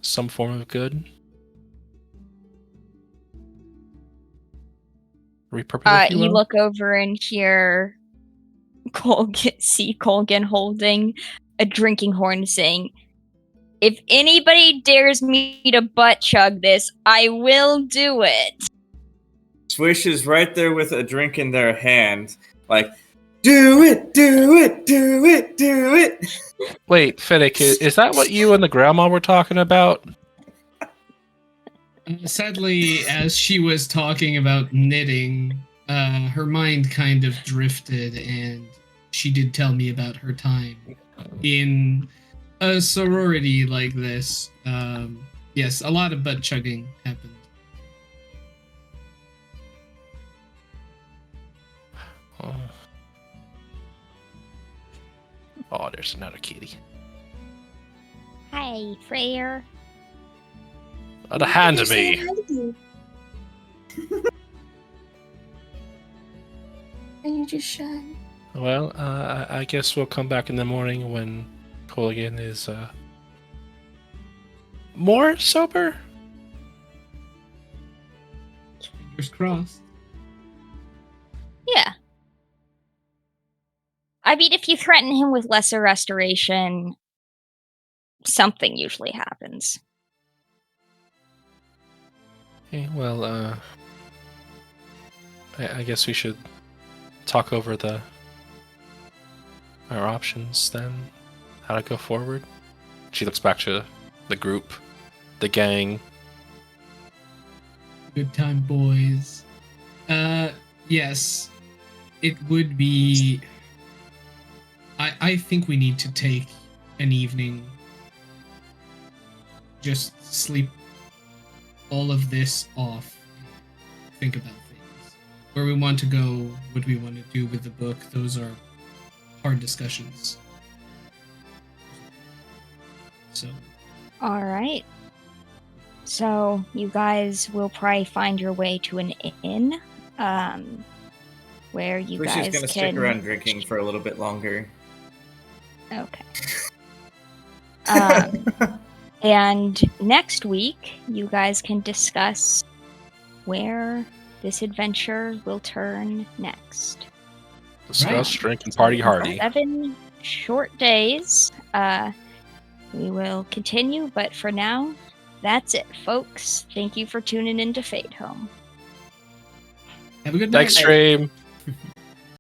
some form of good. Repurpose, if you will. You look over and hear Colgan holding a drinking horn saying, "If anybody dares me to butt chug this, I will do it." Swish is right there with a drink in their hand, like, do it, do it, do it, do it. Wait, Fennec, is that what you and the grandma were talking about? Sadly, as she was talking about knitting, her mind kind of drifted, and she did tell me about her time in a sorority like this. Yes, a lot of butt chugging happened. Oh, there's another kitty. Hi, Freyr. The hand to me. Are you just shy? Well, I guess we'll come back in the morning when Colligan is more sober. Fingers crossed. Yeah. I mean, if you threaten him with lesser restoration, something usually happens. Okay, well, I guess we should talk over our options then. How to go forward. She looks back to the group, the gang. Good time, boys. Yes. It would be... I think we need to take an evening. Just sleep all of this off. Think about things. Where we want to go, what we want to do with the book, those are hard discussions. So... Alright. So, you guys will probably find your way to an inn, where you Swish guys is gonna can... stick around drinking for a little bit longer. Okay. And next week, you guys can discuss where this adventure will turn next. Discuss, drink, and party hardy. 7 short days. We will continue, but for now, that's it, folks. Thank you for tuning in to Fadehome. Have a good night. Thanks, stream.